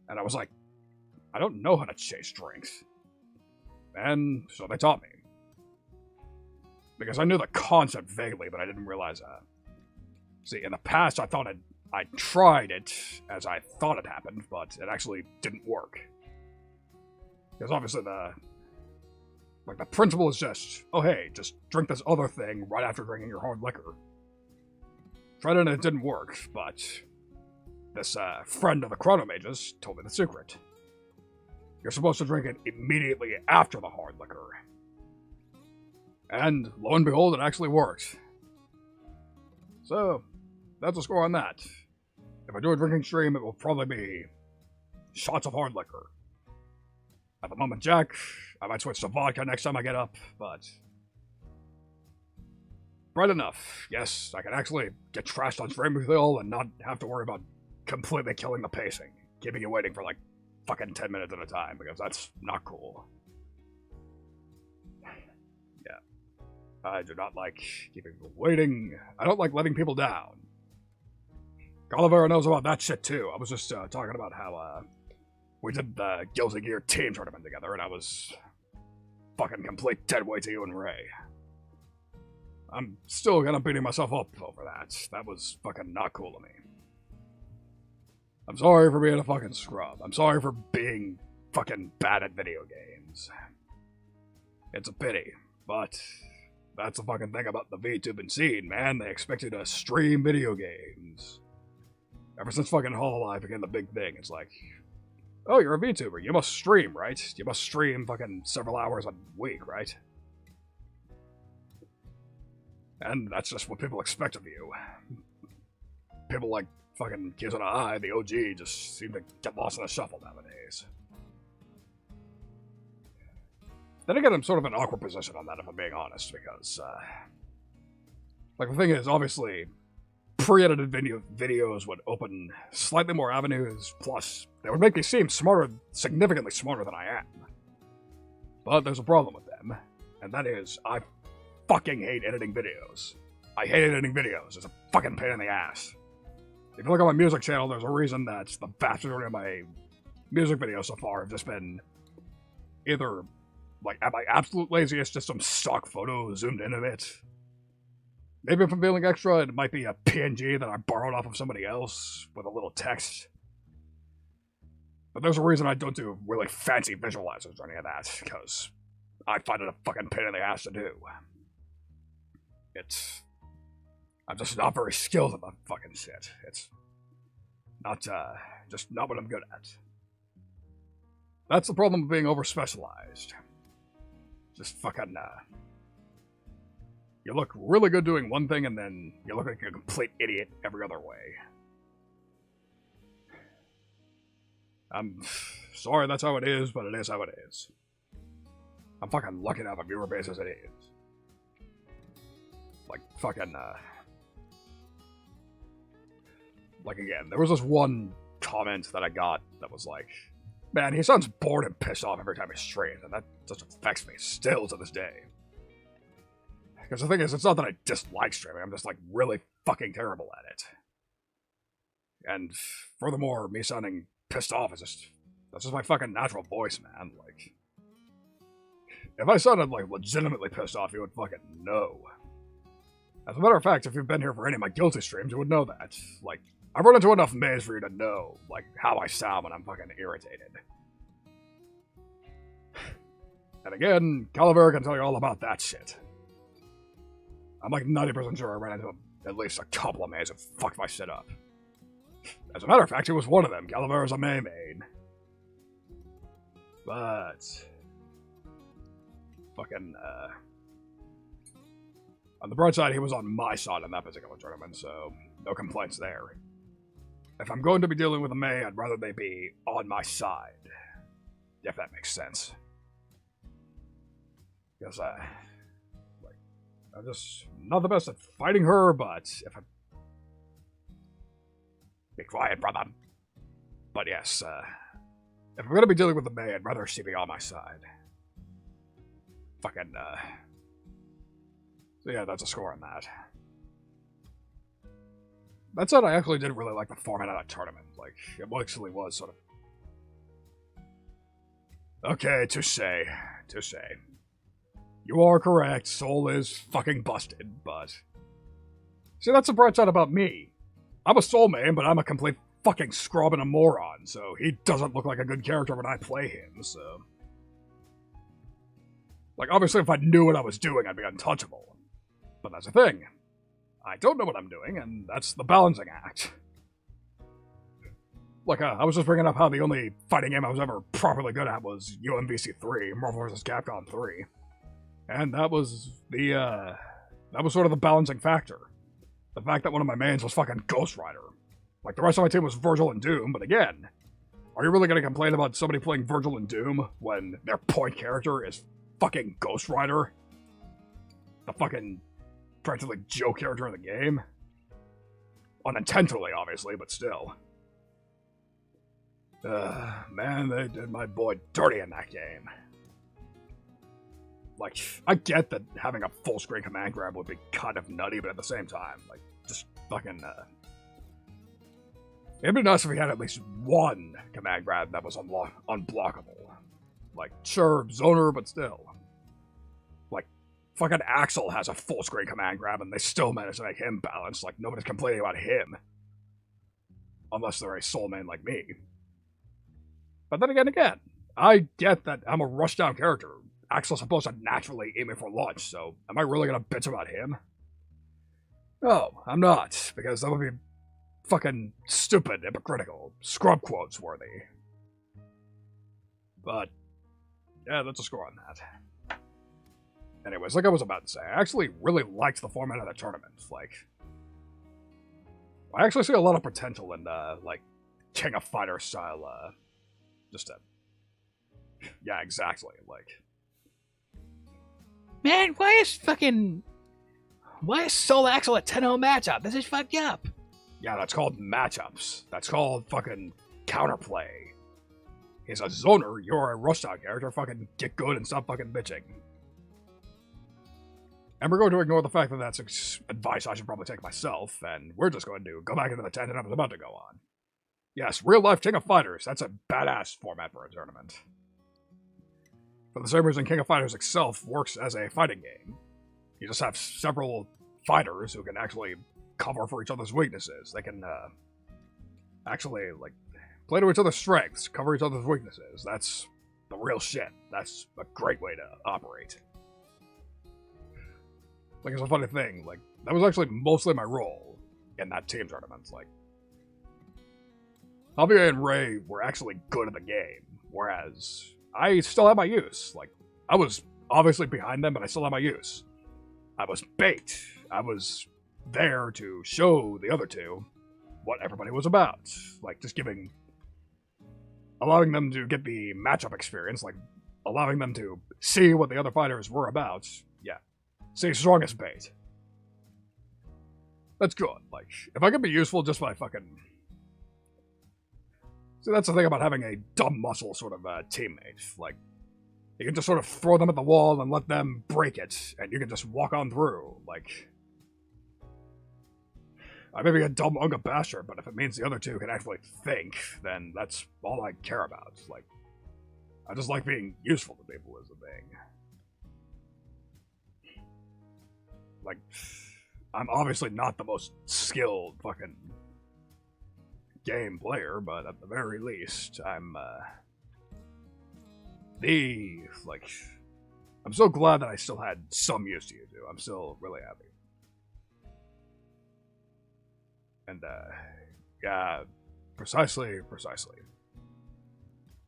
And I was like, I don't know how to chase drinks. And so they taught me. Because I knew the concept vaguely, but I didn't realize that. See, in the past, I thought I tried it as I thought it happened, but it actually didn't work. Because obviously the principle is just, oh hey, just drink this other thing right after drinking your hard liquor. Tried it and it didn't work, but this friend of the chrono mages told me the secret. You're supposed to drink it immediately after the hard liquor. And lo and behold, it actually worked. So, that's a score on that. If I do a drinking stream, it will probably be shots of hard liquor. At the moment, Jack, I might switch to vodka next time I get up, but... Bright enough. Yes, I can actually get trashed on stream with all and not have to worry about completely killing the pacing. Keeping you waiting for like fucking 10 minutes at a time, because that's not cool. Yeah. I do not like keeping people waiting. I don't like letting people down. Calavera knows about that shit too. I was just talking about how we did the Guilty Gear team tournament together, and I was fucking complete dead weight to you and Ray. I'm still gonna beating myself up over that. That was fucking not cool of me. I'm sorry for being a fucking scrub. I'm sorry for being fucking bad at video games. It's a pity, but that's the fucking thing about the VTubing scene, man. They expect you to stream video games. Ever since fucking Hololive became the big thing, it's like, oh, you're a VTuber. You must stream, right? You must stream fucking several hours a week, right? And that's just what people expect of you. People like fucking Kizuna Eye, the OG, just seem to get lost in the shuffle nowadays. Then again, I'm sort of in an awkward position on that, if I'm being honest, because, like, the thing is, obviously, pre-edited videos would open slightly more avenues, plus, they would make me seem smarter, significantly smarter than I am. But there's a problem with them, and that is, I fucking hate editing videos. I hate editing videos. It's a fucking pain in the ass. If you look at my music channel, there's a reason that the vast majority of my music videos so far have just been either, like, at my absolute laziest, just some stock photo zoomed in a bit. Maybe if I'm feeling extra, it might be a PNG that I borrowed off of somebody else with a little text. But there's a reason I don't do really fancy visualizers or any of that, because I find it a fucking pain in the ass to do. It's I'm just not very skilled at that fucking shit. It's not, just not what I'm good at. That's the problem with being over-specialized. Just fucking, you look really good doing one thing, and then you look like a complete idiot every other way. I'm sorry that's how it is, but it is how it is. I'm fucking lucky to have a viewer base as it is. Like, fucking, like, again, there was this one comment that I got that was like, man, he sounds bored and pissed off every time he streams, and that just affects me still to this day. Because the thing is, it's not that I dislike streaming, I'm just, like, really fucking terrible at it. And furthermore, me sounding pissed off is just, that's just my fucking natural voice, man. Like, if I sounded, like, legitimately pissed off, you would fucking know. As a matter of fact, if you've been here for any of my guilty streams, you would know that. Like, I've run into enough maze for you to know, like, how I sound when I'm fucking irritated. And again, Calavera can tell you all about that shit. I'm like 90% sure I ran into at least a couple of mazes and fucked my shit up. As a matter of fact, it was one of them. Calavera's a main. But fucking, on the bright side, he was on my side in that particular tournament, so no complaints there. If I'm going to be dealing with a May, I'd rather they be on my side. If that makes sense. Because, like, I'm just not the best at fighting her, but if I... Be quiet, brother. But yes, if I'm going to be dealing with the May, I'd rather she be on my side. Fucking, so yeah, that's a score on that. That said, I actually did really like the format of that tournament. Like, it actually was sort of... Okay, touche. You are correct, Soul is fucking busted, but... See, that's the bright side about me. I'm a Soul main, but I'm a complete fucking scrub and a moron, so he doesn't look like a good character when I play him, so... Like, obviously, if I knew what I was doing, I'd be untouchable. But that's the thing. I don't know what I'm doing, and that's the balancing act. Like, I was just bringing up how the only fighting game I was ever properly good at was UMVC 3, Marvel vs. Capcom 3. And that was the, that was sort of the balancing factor. The fact that one of my mains was fucking Ghost Rider. Like, the rest of my team was Virgil and Doom, but again, are you really gonna complain about somebody playing Virgil and Doom when their point character is fucking Ghost Rider? The fucking practically joke character in the game? Unintentionally, obviously, but still. Man, they did my boy dirty in that game. Like, I get that having a full-screen command grab would be kind of nutty, but at the same time, like, just fucking, it'd be nice if we had at least one command grab that was unblockable. Like, sure, zoner, but still. Like, fucking Axel has a full-screen command grab, and they still manage to make him balanced. Like, nobody's complaining about him. Unless they're a soul main like me. But then again, I get that I'm a rushdown character. Axel's supposed to naturally aim me for launch, so am I really gonna bitch about him? No, I'm not, because that would be fucking stupid, hypocritical, scrub quotes worthy. But, yeah, that's a score on that. Anyways, like I was about to say, I actually really liked the format of the tournament. Like, I actually see a lot of potential in, like, King of Fighters style, yeah, exactly, like... Man, why is Soul Axel a 10-0 matchup? This is fucked up. Yeah, that's called matchups. That's called fucking counterplay. He's a zoner, you're a rushdown character, fucking get good and stop fucking bitching. And we're going to ignore the fact that that's advice I should probably take myself, and we're just going to go back into the tangent I was about to go on. Yes, real-life King of Fighters, that's a badass format for a tournament. For the same reason King of Fighters itself works as a fighting game. You just have several fighters who can actually cover for each other's weaknesses. They can, actually, like, play to each other's strengths, cover each other's weaknesses. That's the real shit. That's a great way to operate. Like, it's a funny thing, like, that was actually mostly my role in that team tournament. Like, Javier and Ray were actually good at the game, whereas I still had my use. Like, I was obviously behind them, but I still had my use. I was bait. I was there to show the other two what everybody was about. Like, just allowing them to get the matchup experience, like, allowing them to see what the other fighters were about. Yeah. Stay strong as bait. That's good. Like, if I could be useful just by fucking... See, that's the thing about having a dumb muscle sort of teammate. Like, you can just sort of throw them at the wall and let them break it, and you can just walk on through. Like, I may be a dumb Unga bastard, but if it means the other two can actually think, then that's all I care about. Like, I just like being useful to people as a thing. Like, I'm obviously not the most skilled fucking game player, but at the very least, I'm I'm so glad that I still had some use to you two. I'm still really happy. And, yeah, precisely.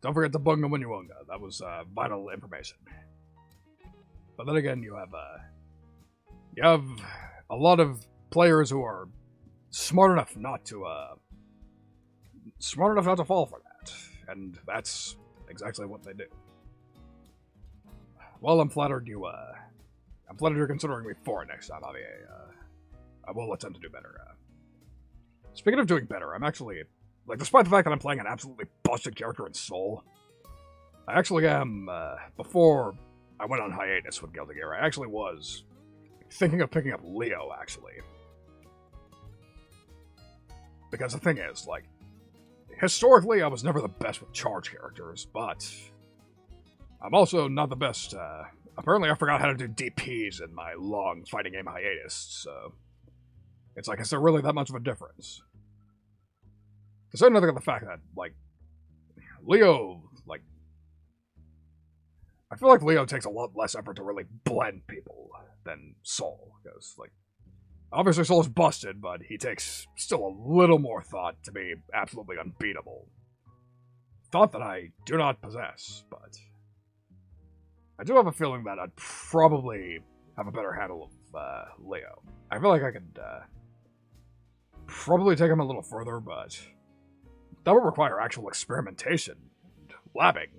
Don't forget to bunga when you wunga. That was, vital information. But then again, you have a lot of players who are smart enough not to fall for that. And that's exactly what they do. Well, I'm flattered you're considering me for it next time, Javier. I will attempt to do better. Speaking of doing better, I'm actually, like, despite the fact that I'm playing an absolutely busted character in Soul, I actually am, before I went on hiatus with Guilty Gear, I actually was thinking of picking up Leo, actually. Because the thing is, like, historically, I was never the best with charge characters, but I'm also not the best, apparently I forgot how to do DPs in my long fighting game hiatus, so it's like, is there really that much of a difference? To say nothing of the fact that, like, Leo, like, I feel like Leo takes a lot less effort to really blend people than Soul, because, like, obviously Soul is busted, but he takes still a little more thought to be absolutely unbeatable. Thought that I do not possess, but I do have a feeling that I'd probably have a better handle of Leo. I feel like I could probably take him a little further, but that would require actual experimentation and labbing,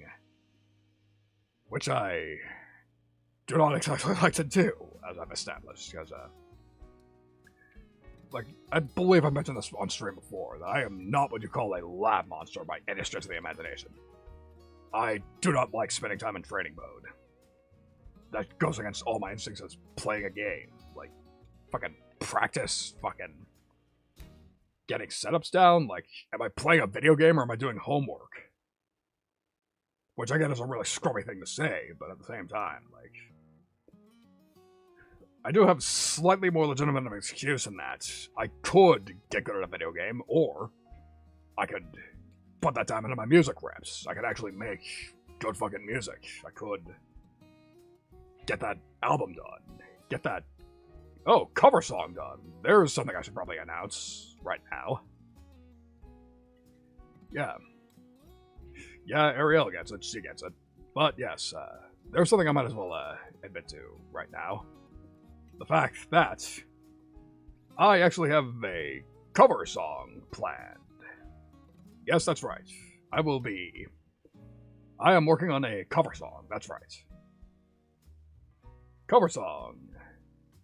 which I do not exactly like to do, as I've established, because, like, I believe I mentioned this on stream before, that I am not what you call a lab monster by any stretch of the imagination. I do not like spending time in training mode. That goes against all my instincts as playing a game. Like, fucking practice, fucking getting setups down. Like, am I playing a video game or am I doing homework? Which I get is a really scrubby thing to say, but at the same time, like, I do have slightly more legitimate of an excuse in that I could get good at a video game, or I could put that time into my music reps. I could actually make good fucking music. I could get that album done. Get that, cover song done. There's something I should probably announce right now. Yeah. Yeah, Ariel gets it. She gets it. But yes, there's something I might as well admit to right now. The fact that I actually have a cover song planned. Yes, that's right. I am working on a cover song. That's right. Cover song.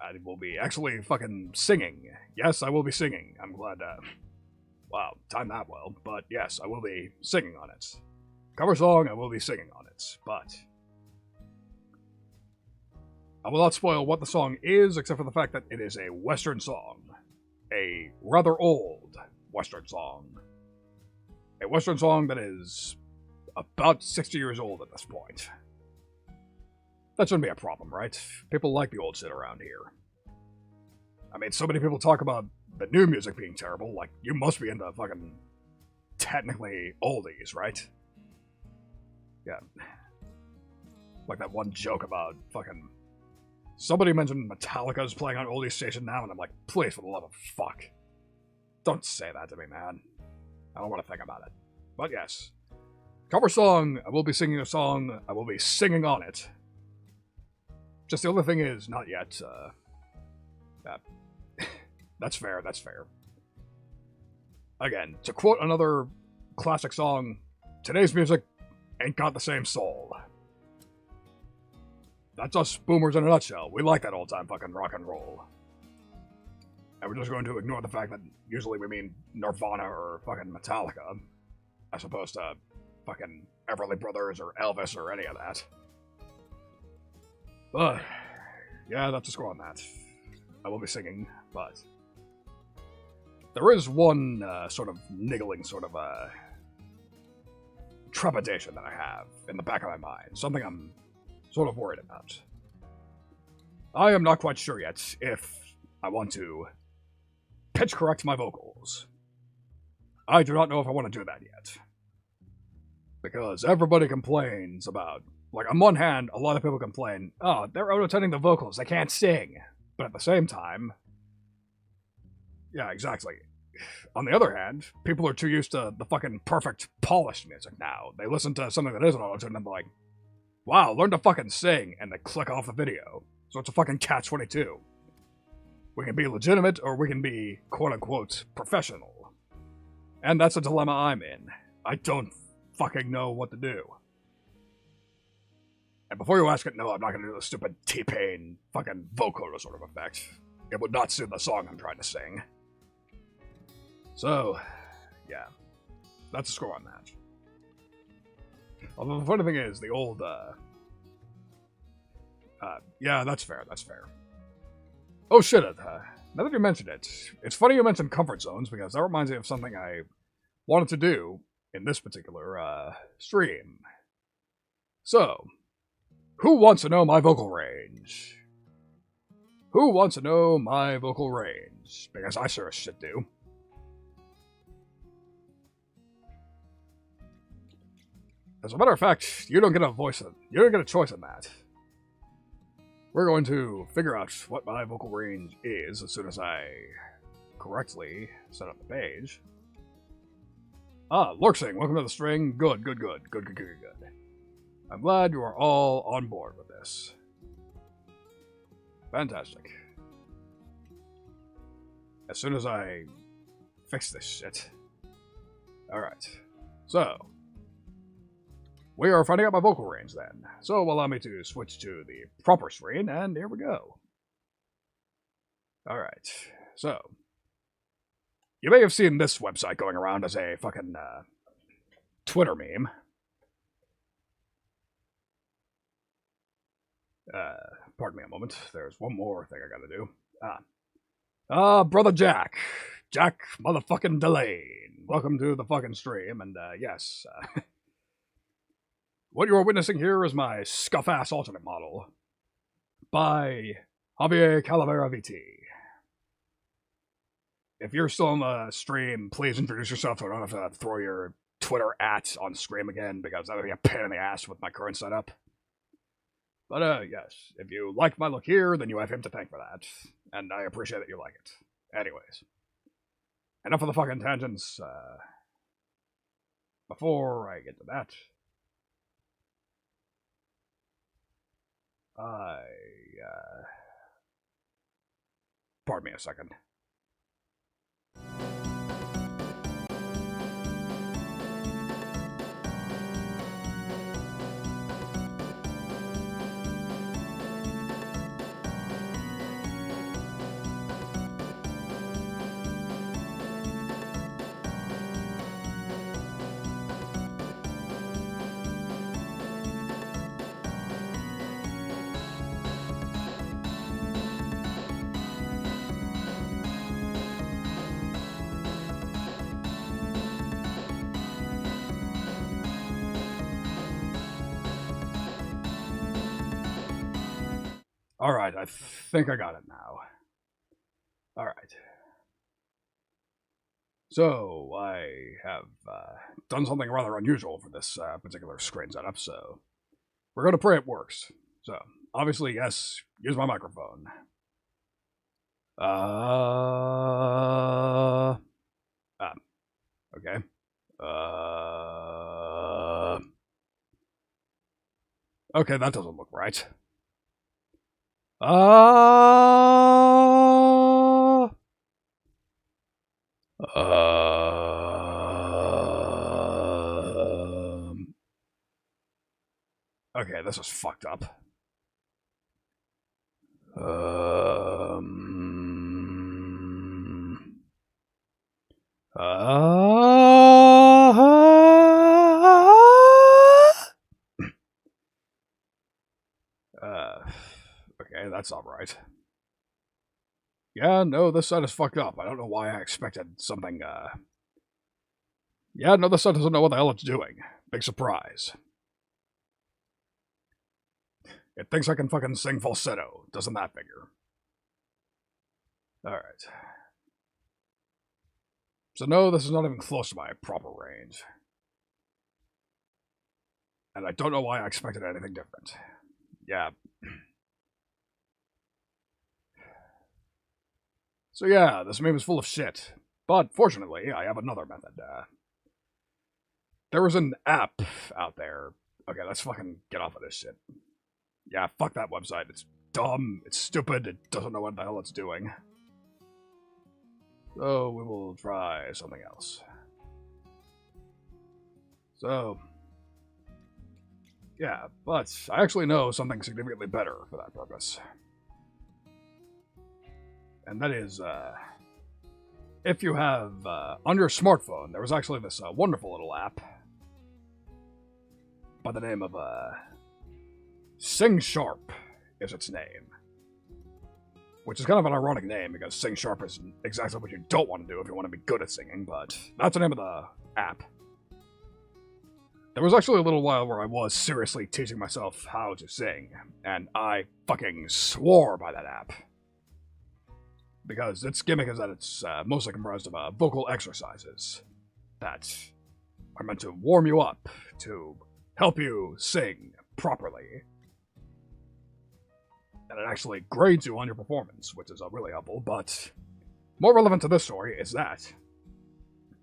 I will be actually fucking singing. Yes, I will be singing. I'm glad, wow, timed that well. But yes, I will be singing on it. Cover song, I will be singing on it. But I will not spoil what the song is, except for the fact that it is a Western song. A rather old Western song. A Western song that is about 60 years old at this point. That shouldn't be a problem, right? People like the old shit around here. I mean, so many people talk about the new music being terrible, like, you must be into fucking technically oldies, right? Yeah. Like that one joke about fucking somebody mentioned Metallica's playing on Oldie Station now, and I'm like, please, for the love of fuck. Don't say that to me, man. I don't want to think about it. But yes. Cover song, I will be singing a song, I will be singing on it. Just the other thing is, not yet, that's fair, that's fair. Again, to quote another classic song, today's music ain't got the same soul. That's us boomers in a nutshell. We like that old-time fucking rock and roll. And we're just going to ignore the fact that usually we mean Nirvana or fucking Metallica, as opposed to fucking Everly Brothers or Elvis or any of that. But, yeah, that's a score on that. I will be singing, but there is one sort of niggling sort of trepidation that I have in the back of my mind. Something I'm sort of worried about. I am not quite sure yet if I want to pitch correct my vocals. I do not know if I want to do that yet. Because everybody complains about, like, on one hand, a lot of people complain, oh, they're auto-tuning the vocals, they can't sing. But at the same time, yeah, exactly. On the other hand, people are too used to the fucking perfect, polished music now. They listen to something that isn't auto-tuned and they're like, wow, learn to fucking sing, and they click off the video. So it's a fucking catch-22. We can be legitimate, or we can be, quote-unquote, professional. And that's a dilemma I'm in. I don't fucking know what to do. And before you ask it, no, I'm not gonna do the stupid T-Pain fucking vocoder sort of effect. It would not suit the song I'm trying to sing. So, yeah. That's a score on that. Although the funny thing is, the old, yeah, that's fair, that's fair. Oh shit, now that you mentioned it, it's funny you mentioned comfort zones, because that reminds me of something I wanted to do in this particular, stream. So, who wants to know my vocal range? Who wants to know my vocal range? Because I sure as shit do. As a matter of fact, you don't get a voice in, you don't get a choice in that. We're going to figure out what my vocal range is as soon as I correctly set up the page. Ah, Lurksing, welcome to the string. Good. I'm glad you are all on board with this. Fantastic. As soon as I fix this shit. Alright. So, we are finding out my vocal range then. So allow me to switch to the proper screen, and here we go. Alright, so. You may have seen this website going around as a fucking, Twitter meme. Pardon me a moment. There's one more thing I gotta do. Brother Jack. Jack motherfucking Delane. Welcome to the fucking stream, and, yes, what you are witnessing here is my scuff-ass alternate model by Javier Calavera VT. If you're still on the stream, please introduce yourself so I don't have to throw your Twitter @ on screen again, because that would be a pain in the ass with my current setup. But, yes, if you like my look here, then you have him to thank for that, and I appreciate that you like it. Anyways, enough of the fucking tangents. Before I get to that, pardon me a second. Alright, I think I got it now. Alright. So, I have done something rather unusual for this particular screen setup, so we're going to pray it works. So, obviously, yes, use my microphone. Okay. Okay, that doesn't look right. Okay, this is fucked up. Okay, that's not right. Yeah, no, this side is fucked up. I don't know why I expected something, Yeah, no, this side doesn't know what the hell it's doing. Big surprise. It thinks I can fucking sing falsetto. Doesn't that figure? Alright. So no, this is not even close to my proper range. And I don't know why I expected anything different. Yeah. So yeah, this meme is full of shit. But fortunately, I have another method. There was an app out there. Okay, let's fucking get off of this shit. Yeah, fuck that website. It's dumb, it's stupid, it doesn't know what the hell it's doing. So we will try something else. So, yeah, but I actually know something significantly better for that purpose. And that is, if you have, on your smartphone, there was actually this wonderful little app by the name of, Sing Sharp is its name. Which is kind of an ironic name, because Sing Sharp is exactly what you don't want to do if you want to be good at singing, but that's the name of the app. There was actually a little while where I was seriously teaching myself how to sing, and I fucking swore by that app. Because its gimmick is that it's mostly comprised of vocal exercises that are meant to warm you up, to help you sing properly. And it actually grades you on your performance, which is really helpful, but more relevant to this story is that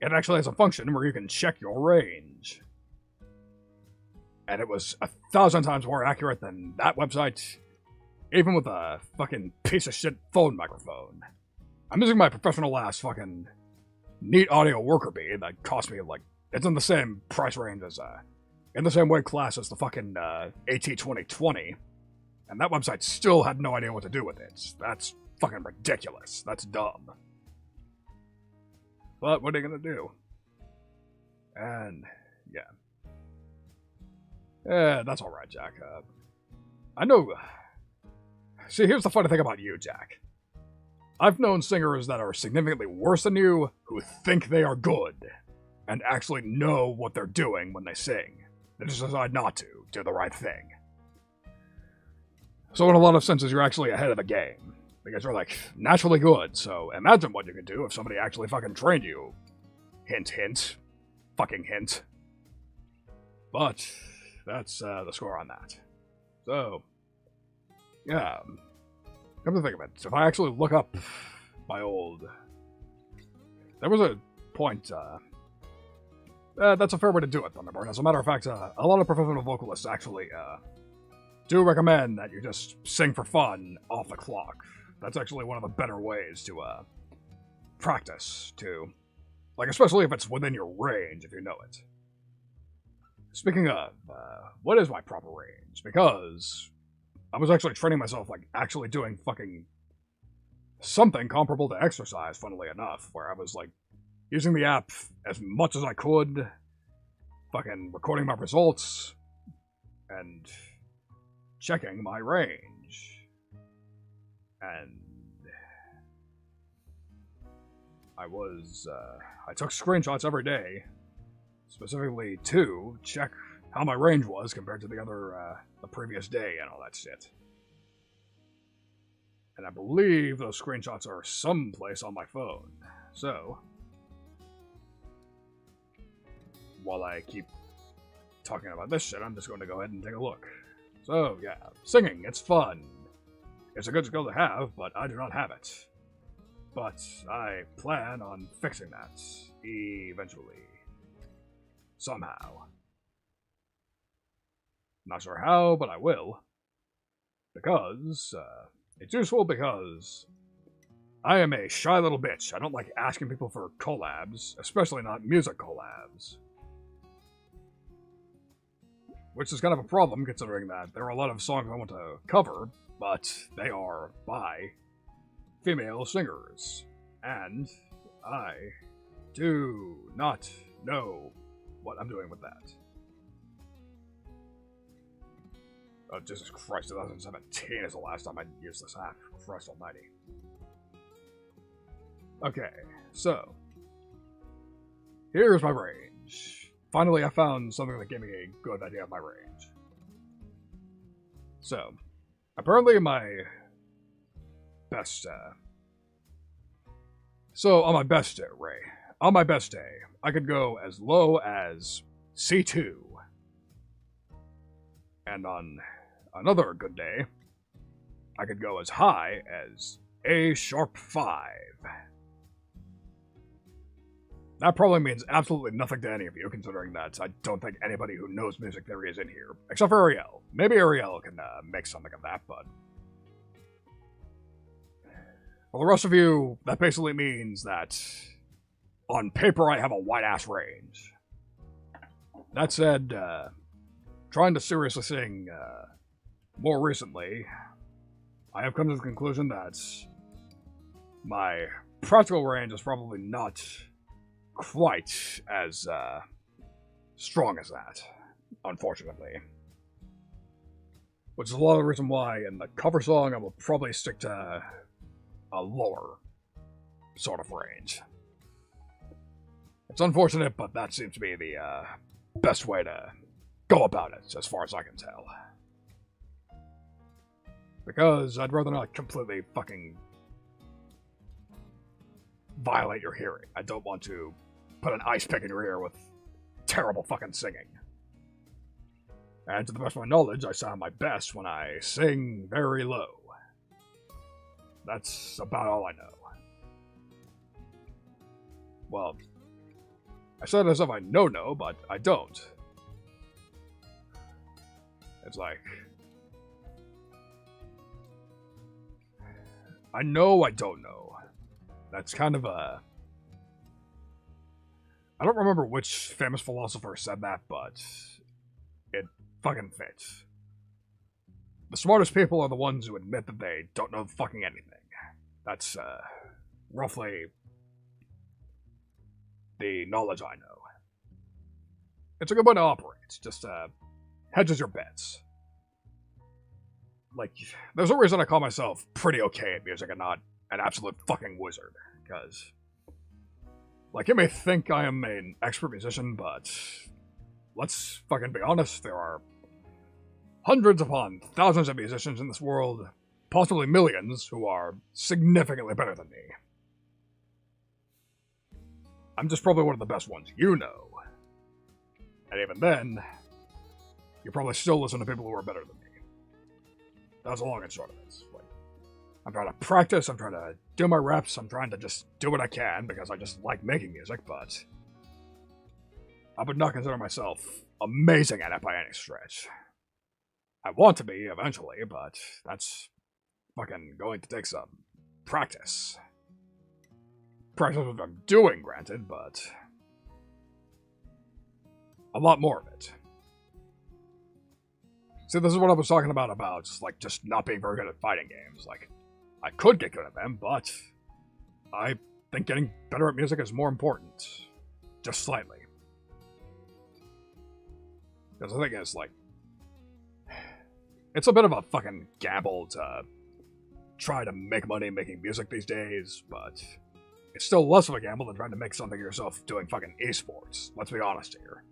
it actually has a function where you can check your range. And it was 1,000 times more accurate than that website, even with a fucking piece of shit phone microphone. I'm using my professional ass fucking Neat Audio Worker Bee that cost me like, it's in the same price range as, in the same weight class as the fucking AT2020. And that website still had no idea what to do with it. That's fucking ridiculous. That's dumb. But what are you gonna do? And, yeah. Yeah, that's alright, Jack. I know... See, here's the funny thing about you, Jack. I've known singers that are significantly worse than you who think they are good and actually know what they're doing when they sing. They just decide not to do the right thing. So in a lot of senses, you're actually ahead of the game. Because you're, like, naturally good, so imagine what you could do if somebody actually fucking trained you. Hint, hint. Fucking hint. But, that's the score on that. So, yeah. Come to think of it, if I actually look up my old... There was a point, that's a fair way to do it, Thunderbird. As a matter of fact, a lot of professional vocalists actually, do recommend that you just sing for fun off the clock. That's actually one of the better ways to, practice, to... Like, especially if it's within your range, if you know it. Speaking of, what is my proper range? Because I was actually training myself, like, actually doing fucking something comparable to exercise, funnily enough, where I was, like, using the app as much as I could, fucking recording my results, and checking my range. And I took screenshots every day, specifically to check how my range was compared to the previous day and all that shit. And I believe those screenshots are someplace on my phone. So, while I keep talking about this shit, I'm just going to go ahead and take a look. So, yeah, singing, it's fun. It's a good skill to have, but I do not have it. But I plan on fixing that eventually. Somehow. Not sure how, but I will. Because, it's useful because I am a shy little bitch. I don't like asking people for collabs, especially not music collabs. Which is kind of a problem, considering that there are a lot of songs I want to cover, but they are by female singers. And I do not know what I'm doing with that. Oh, Jesus Christ, 2017 is the last time I used this app. Christ almighty. Okay, so here's my range. Finally, I found something that gave me a good idea of my range. So, apparently my best, so on my best day, Ray, on my best day, I could go as low as C2. And on another good day, I could go as high as A#5. That probably means absolutely nothing to any of you, considering that I don't think anybody who knows music theory is in here. Except for Ariel. Maybe Ariel can make something of that, but... For the rest of you, that basically means that on paper I have a wide-ass range. That said, trying to seriously sing more recently, I have come to the conclusion that my practical range is probably not quite as strong as that, unfortunately. Which is a lot of the reason why in the cover song I will probably stick to a lower sort of range. It's unfortunate, but that seems to be the best way to go about it, as far as I can tell. Because I'd rather not completely fucking violate your hearing. I don't want to put an ice pick in your ear with terrible fucking singing. And to the best of my knowledge, I sound my best when I sing very low. That's about all I know. Well, I said as if I know, but I don't. It's like... I know I don't know. That's kind of a... I don't remember which famous philosopher said that, but it fucking fits. The smartest people are the ones who admit that they don't know fucking anything. That's, roughly the knowledge I know. It's a good way to operate. Just, hedges your bets. Like, there's a reason I call myself pretty okay at music and not an absolute fucking wizard, because... Like, you may think I am an expert musician, but let's fucking be honest, there are hundreds upon thousands of musicians in this world, possibly millions, who are significantly better than me. I'm just probably one of the best ones you know. And even then, you probably still listen to people who are better than me. That's the long and short of it. Like, I'm trying to practice, I'm trying to do my reps, I'm trying to just do what I can because I just like making music, but I would not consider myself amazing at it by any stretch. I want to be eventually, but that's fucking going to take some practice. Practice what I'm doing, granted, but a lot more of it. See, this is what I was talking about, like, just not being very good at fighting games. Like, I could get good at them, but I think getting better at music is more important. Just slightly. Because the thing is, like, it's a bit of a fucking gamble to try to make money making music these days, but it's still less of a gamble than trying to make something yourself doing fucking esports. Let's be honest here.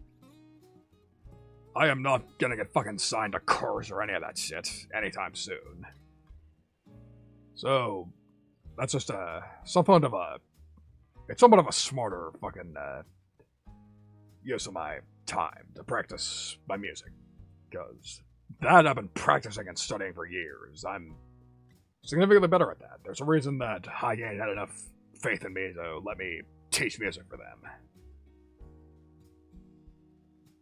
I am not gonna get fucking signed to Curse or any of that shit anytime soon. So, that's just somewhat of a smarter fucking use of my time to practice my music. Because That I've been practicing and studying for years. I'm significantly better at that. There's a reason that High Gain had enough faith in me to let me teach music for them.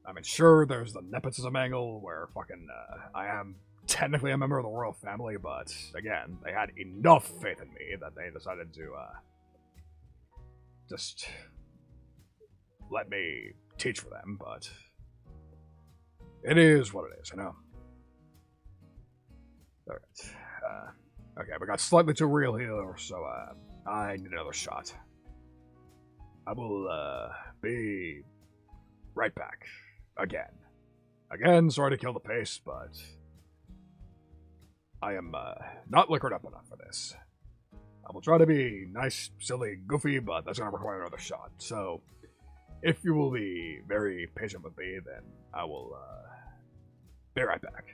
I mean, sure, there's the nepotism angle where fucking I am technically a member of the royal family, but again, they had enough faith in me that they decided to just let me teach for them, but it is what it is, you know? Alright. Okay, we got slightly too real here, so I need another shot. I will be right back. Again, sorry to kill the pace, but I am not liquored up enough for this. I will try to be nice, silly, goofy, but that's going to require another shot. So, if you will be very patient with me, then I will be right back.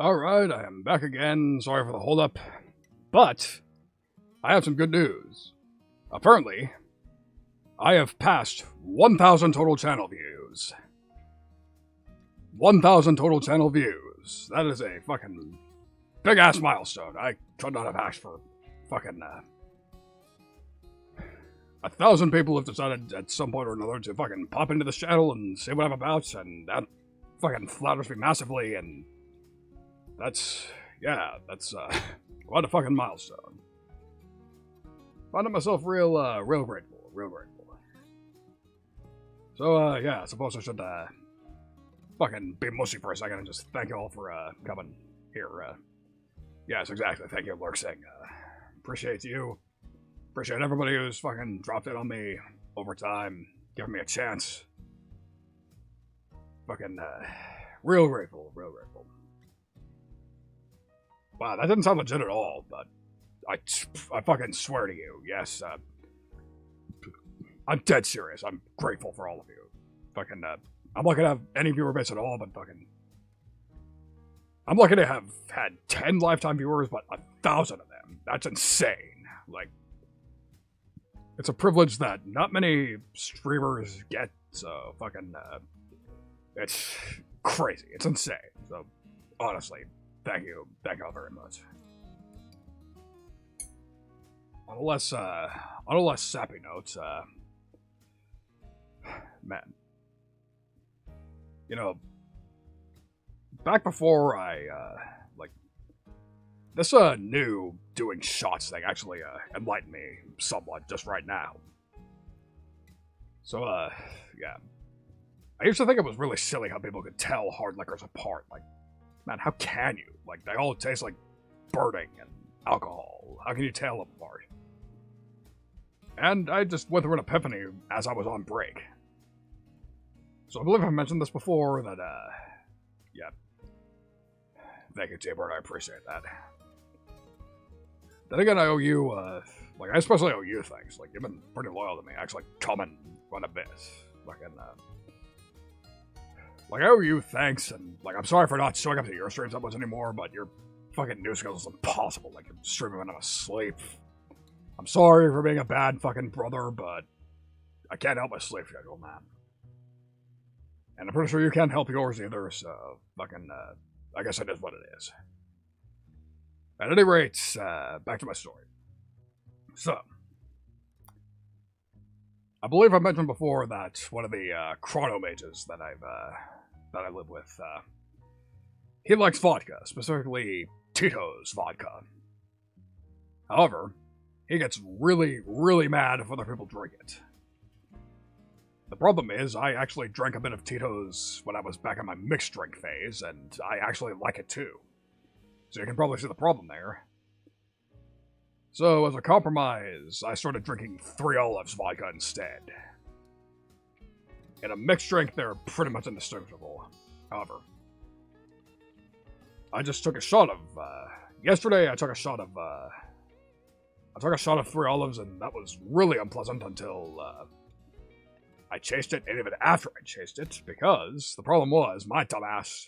Alright, I am back again. Sorry for the holdup. But, I have some good news. Apparently, I have passed 1,000 total channel views. 1,000 total channel views. That is a fucking big-ass milestone. I could not have asked for fucking 1,000 people have decided at some point or another to fucking pop into this channel and see what I'm about, and that fucking flatters me massively, and that's quite a fucking milestone. Finding myself real grateful. So, yeah, I suppose I should, fucking be mushy for a second and just thank you all for, coming here. Yes, exactly. Thank you, Lurksing. Appreciate you. Appreciate everybody who's fucking dropped in on me over time, giving me a chance. Fucking, real grateful, real grateful. Wow, that didn't sound legit at all, but I fucking swear to you, yes, I'm dead serious. I'm grateful for all of you. Fucking, I'm lucky to have any viewer base at all, but fucking, I'm lucky to have had 10 lifetime viewers, but 1,000 of them. That's insane. Like, it's a privilege that not many streamers get, so fucking, it's crazy. It's insane. So, honestly, thank you all very much. On a less sappy note, man, you know, back before I, this, new doing shots thing actually, enlightened me somewhat just right now. So, yeah. I used to think it was really silly how people could tell hard liquors apart. Like, man, how can you? Like, they all taste like burning and alcohol. How can you tell them apart? And I just went through an epiphany as I was on break. So I believe I mentioned this before, that, yeah. Thank you, Debutt, I appreciate that. Then again, I owe you, like, I especially owe you things. Like, you've been pretty loyal to me, actually coming quite a bit. Fucking, like, I owe you thanks, and, like, I'm sorry for not showing up to your streams that much anymore, but your fucking news skills is impossible. Like, you're streaming when I'm asleep. I'm sorry for being a bad fucking brother, but I can't help my sleep schedule, man. And I'm pretty sure you can't help yours either, so fucking, I guess it is what it is. At any rate, back to my story. So, I believe I mentioned before that one of the chrono mages that I live with, he likes vodka, specifically Tito's vodka. However, he gets really, really mad if other people drink it. The problem is, I actually drank a bit of Tito's when I was back in my mixed drink phase, and I actually like it too. So you can probably see the problem there. So, as a compromise, I started drinking 3 Olives vodka instead. In a mixed drink, they're pretty much indistinguishable. However, I just took a shot of, yesterday I took a shot of 3 Olives, and that was really unpleasant until, I chased it, and even after I chased it, because the problem was my dumbass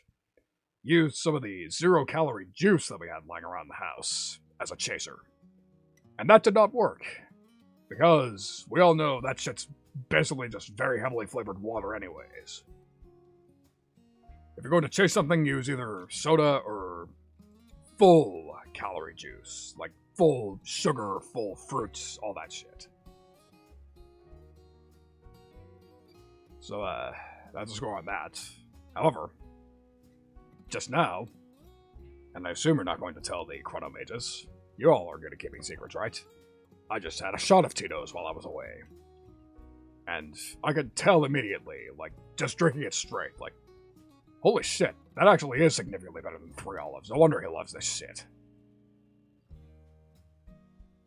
used some of the 0-calorie juice that we had lying around the house as a chaser. And that did not work, because we all know that shit's basically just very heavily flavored water anyways. If you're going to chase something, use either soda or full calorie juice, like full sugar, full fruits, all that shit. So, that's a score on that. However, just now, and I assume you're not going to tell the Chrono Mages, you all are good at keeping secrets, right? I just had a shot of Tito's while I was away. And I could tell immediately, like, just drinking it straight, like, holy shit, that actually is significantly better than 3 Olives. No wonder he loves this shit.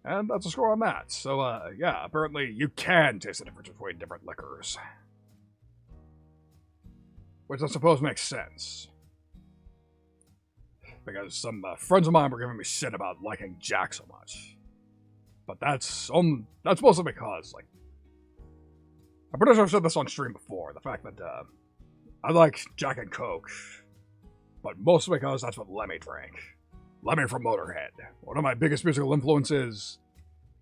And that's a score on that. So, yeah, apparently you can taste the difference between different liquors. Which I suppose makes sense. Because some friends of mine were giving me shit about liking Jack so much. But that's mostly because, like, I'm pretty sure I've said this on stream before, the fact that, I like Jack and Coke, but mostly because that's what Lemmy drank. Lemmy from Motorhead. One of my biggest musical influences,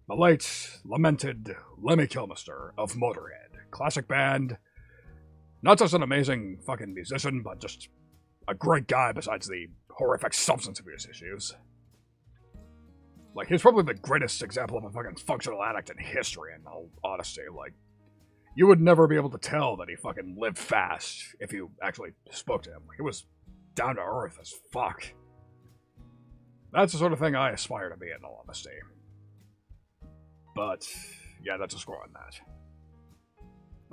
the late, lamented Lemmy Kilmister of Motorhead. Classic band. Not just an amazing fucking musician, but just a great guy besides the horrific substance abuse issues. Like, he's probably the greatest example of a fucking functional addict in history, in all honesty. Like, you would never be able to tell that he fucking lived fast if you actually spoke to him. Like, it was down to earth as fuck. That's the sort of thing I aspire to be, in all honesty. But, yeah, that's a score on that.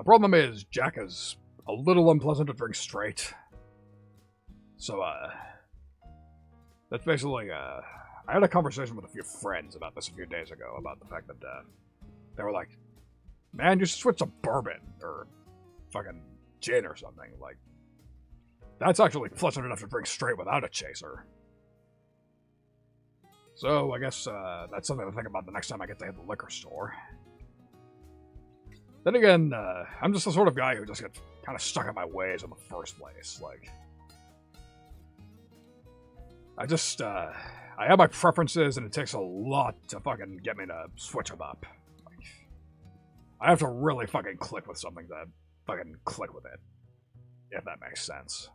The problem is, Jack is a little unpleasant to drink straight. So, that's basically, I had a conversation with a few friends about this a few days ago, about the fact that, they were like, man, you should switch to bourbon, or fucking gin or something. Like, that's actually pleasant enough to drink straight without a chaser. So, I guess, that's something to think about the next time I get to hit the liquor store. Then again, I'm just the sort of guy who just gets kind of stuck in my ways in the first place. Like, I have my preferences, and it takes a lot to fucking get me to switch them up. Like, I have to really fucking click with something to fucking click with it, if that makes sense.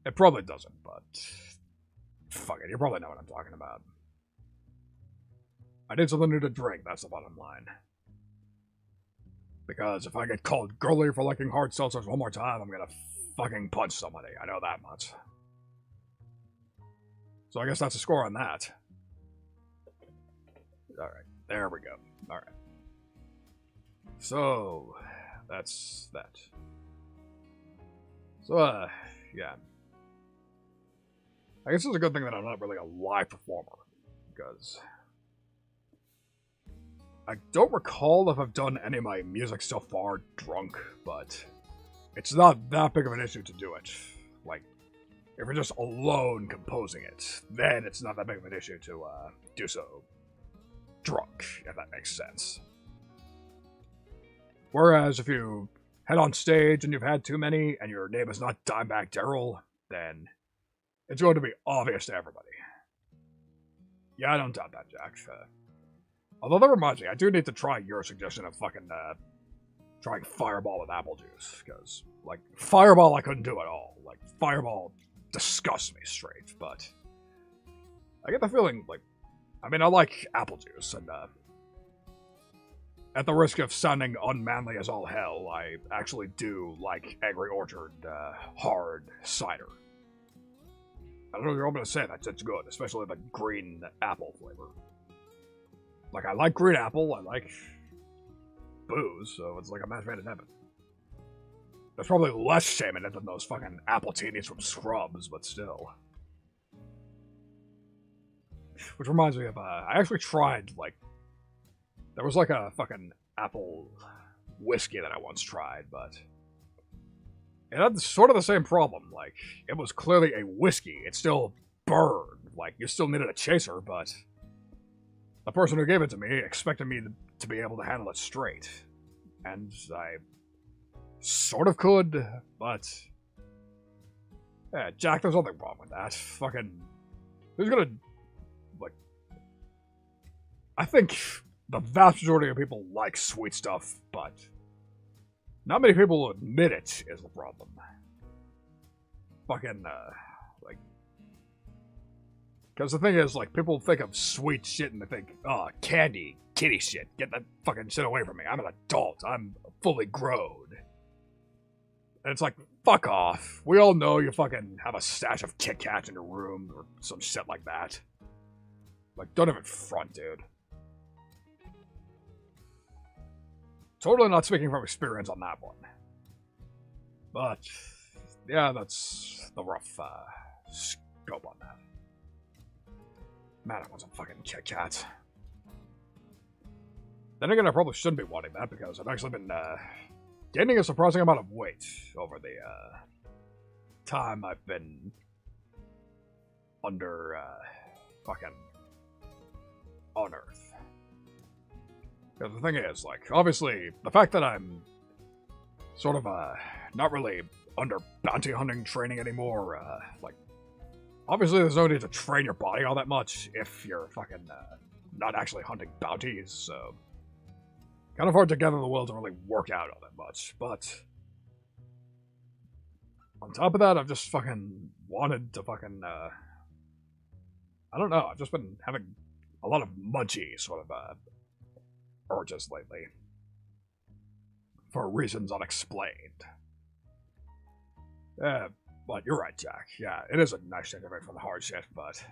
It probably doesn't, but fuck it, you probably know what I'm talking about. I need something new to drink, that's the bottom line. Because if I get called girly for liking hard seltzers one more time, I'm gonna fucking punch somebody, I know that much. So I guess that's a score on that. Alright, there we go. Alright. So, that's that. So, yeah. I guess it's a good thing that I'm not really a live performer, because I don't recall if I've done any of my music so far drunk, but it's not that big of an issue to do it. Like, if you're just alone composing it, then it's not that big of an issue to do so drunk, if that makes sense. Whereas if you head on stage and you've had too many and your name is not Dimebag Daryl, then it's going to be obvious to everybody. Yeah, I don't doubt that, Jack. Although that reminds me, I do need to try your suggestion of fucking trying Fireball with apple juice, because, like, Fireball I couldn't do at all. Like, Fireball disgusts me straight, but I get the feeling, like, I mean, I like apple juice, and at the risk of sounding unmanly as all hell, I actually do like Angry Orchard hard cider. I don't know if you're all going to say that, it's good, especially the green apple flavor. Like, I like green apple, I like booze, so it's like a match made in heaven. There's probably less shame in it than those fucking apple teenies from Scrubs, but still. Which reminds me of, I actually tried, like, there was like a fucking apple whiskey that I once tried, but it had sort of the same problem. Like, it was clearly a whiskey. It still burned. Like, you still needed a chaser, but the person who gave it to me expected me to be able to handle it straight. And I sort of could, but yeah, Jack, there's nothing wrong with that. Fucking, who's gonna, like, I think the vast majority of people like sweet stuff, but not many people admit it is the problem. Fucking, like, because the thing is, like, people think of sweet shit and they think, oh, candy, kitty shit, get that fucking shit away from me. I'm an adult, I'm fully grown. And it's like, fuck off. We all know you fucking have a stash of Kit Kats in your room or some shit like that. Like, don't even front, dude. Totally not speaking from experience on that one. But, yeah, that's the rough scope on that. Man, I want some fucking Kit Kats. Then again, I probably shouldn't be wanting that because I've actually been gaining a surprising amount of weight over the time I've been under fucking on Earth. Because the thing is, like, obviously, the fact that I'm sort of not really under bounty hunting training anymore, like, obviously there's no need to train your body all that much if you're fucking not actually hunting bounties, so kind of hard to gather the will to really work out all that much, but on top of that, I've just fucking wanted to fucking, I don't know, I've just been having a lot of munchy sort of urges lately, for reasons unexplained. But you're right, Jack. Yeah, it is a nice change away from the hard shit, but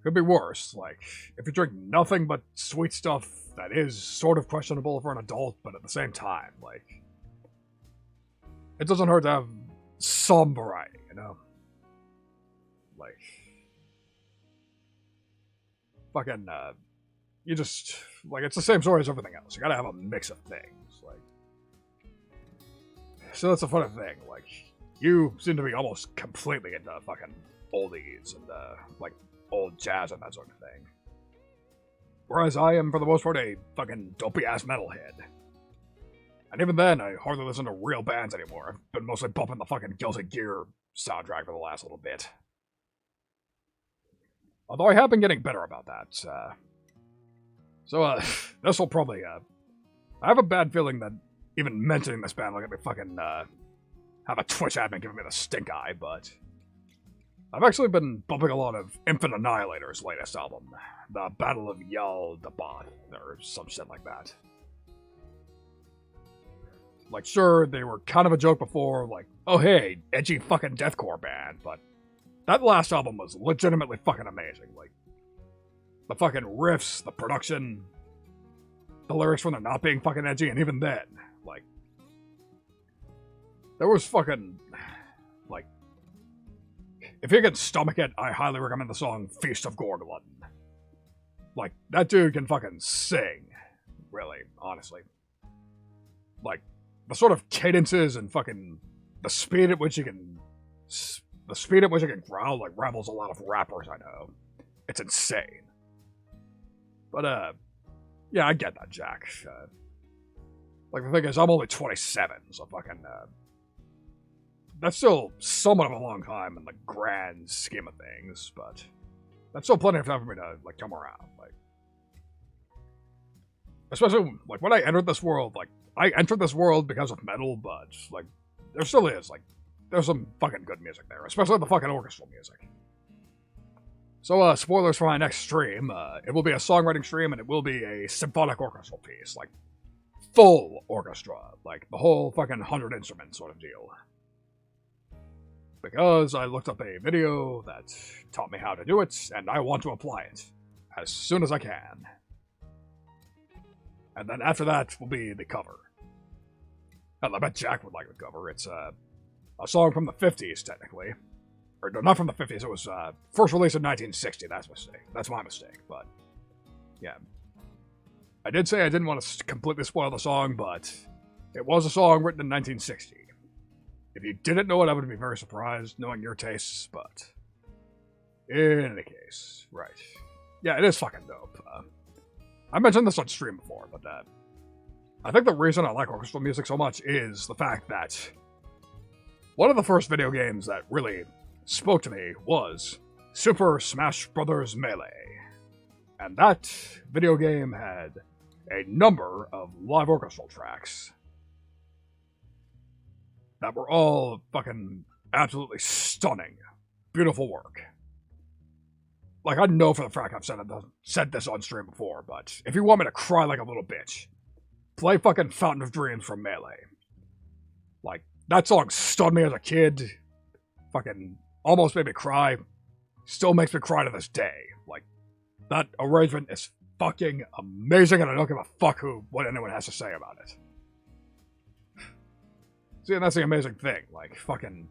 Could be worse. Like, if you drink nothing but sweet stuff that is sort of questionable for an adult, but at the same time, like, it doesn't hurt to have some variety, you know? Like, fucking, you just, like, it's the same story as everything else. You gotta have a mix of things, like. So that's a funny thing, like, you seem to be almost completely into fucking oldies and, like, old jazz and that sort of thing. Whereas I am, for the most part, a fucking dopey-ass metalhead. And even then, I hardly listen to real bands anymore. I've been mostly bumping the fucking Guilty Gear soundtrack for the last little bit. Although I have been getting better about that, So, this will probably, I have a bad feeling that even mentioning this band will get me fucking, have a Twitch admin giving me the stink eye, but I've actually been bumping a lot of Infant Annihilator's latest album, The Battle of Debutt, or some shit like that. Like, sure, they were kind of a joke before, like, oh hey, edgy fucking deathcore band, but that last album was legitimately fucking amazing. Like, the fucking riffs, the production, the lyrics when they're not being fucking edgy, and even then, like, there was fucking, like, if you can stomach it, I highly recommend the song Feast of Gorglun. Like, that dude can fucking sing, really, honestly. Like, the sort of cadences and fucking the speed at which he can growl, like, rivals a lot of rappers I know. It's insane. But, yeah, I get that, Jack. Like, the thing is, I'm only 27, so fucking, that's still somewhat of a long time in the grand scheme of things, but that's still plenty of time for me to, like, come around, like. Especially, like, when I entered this world, like, I entered this world because of metal, but, like, there still is, like, there's some fucking good music there, especially the fucking orchestral music. So, spoilers for my next stream, it will be a songwriting stream, and it will be a symphonic orchestral piece, like, full orchestra, like, the whole fucking 100 instrument sort of deal. Because I looked up a video that taught me how to do it, and I want to apply it as soon as I can. And then after that will be the cover. Hell, I bet Jack would like the cover. It's a song from the 50s, technically. Or no, not from the 50s. It was first released in 1960. That's a mistake. That's my mistake. But yeah, I did say I didn't want to completely spoil the song, but it was a song written in 1960. If you didn't know it, I would be very surprised, knowing your tastes. But in any case, right? Yeah, it is fucking dope. I mentioned this on stream before, but I think the reason I like orchestral music so much is the fact that one of the first video games that really spoke to me was Super Smash Bros. Melee. And that video game had a number of live orchestral tracks that were all fucking absolutely stunning, beautiful work. Like, I know for the fact I've said this on stream before, but if you want me to cry like a little bitch, play fucking Fountain of Dreams from Melee. Like, that song stunned me as a kid, fucking almost made me cry, still makes me cry to this day. Like, that arrangement is fucking amazing, and I don't give a fuck what anyone has to say about it. See, and that's the amazing thing, like, fucking,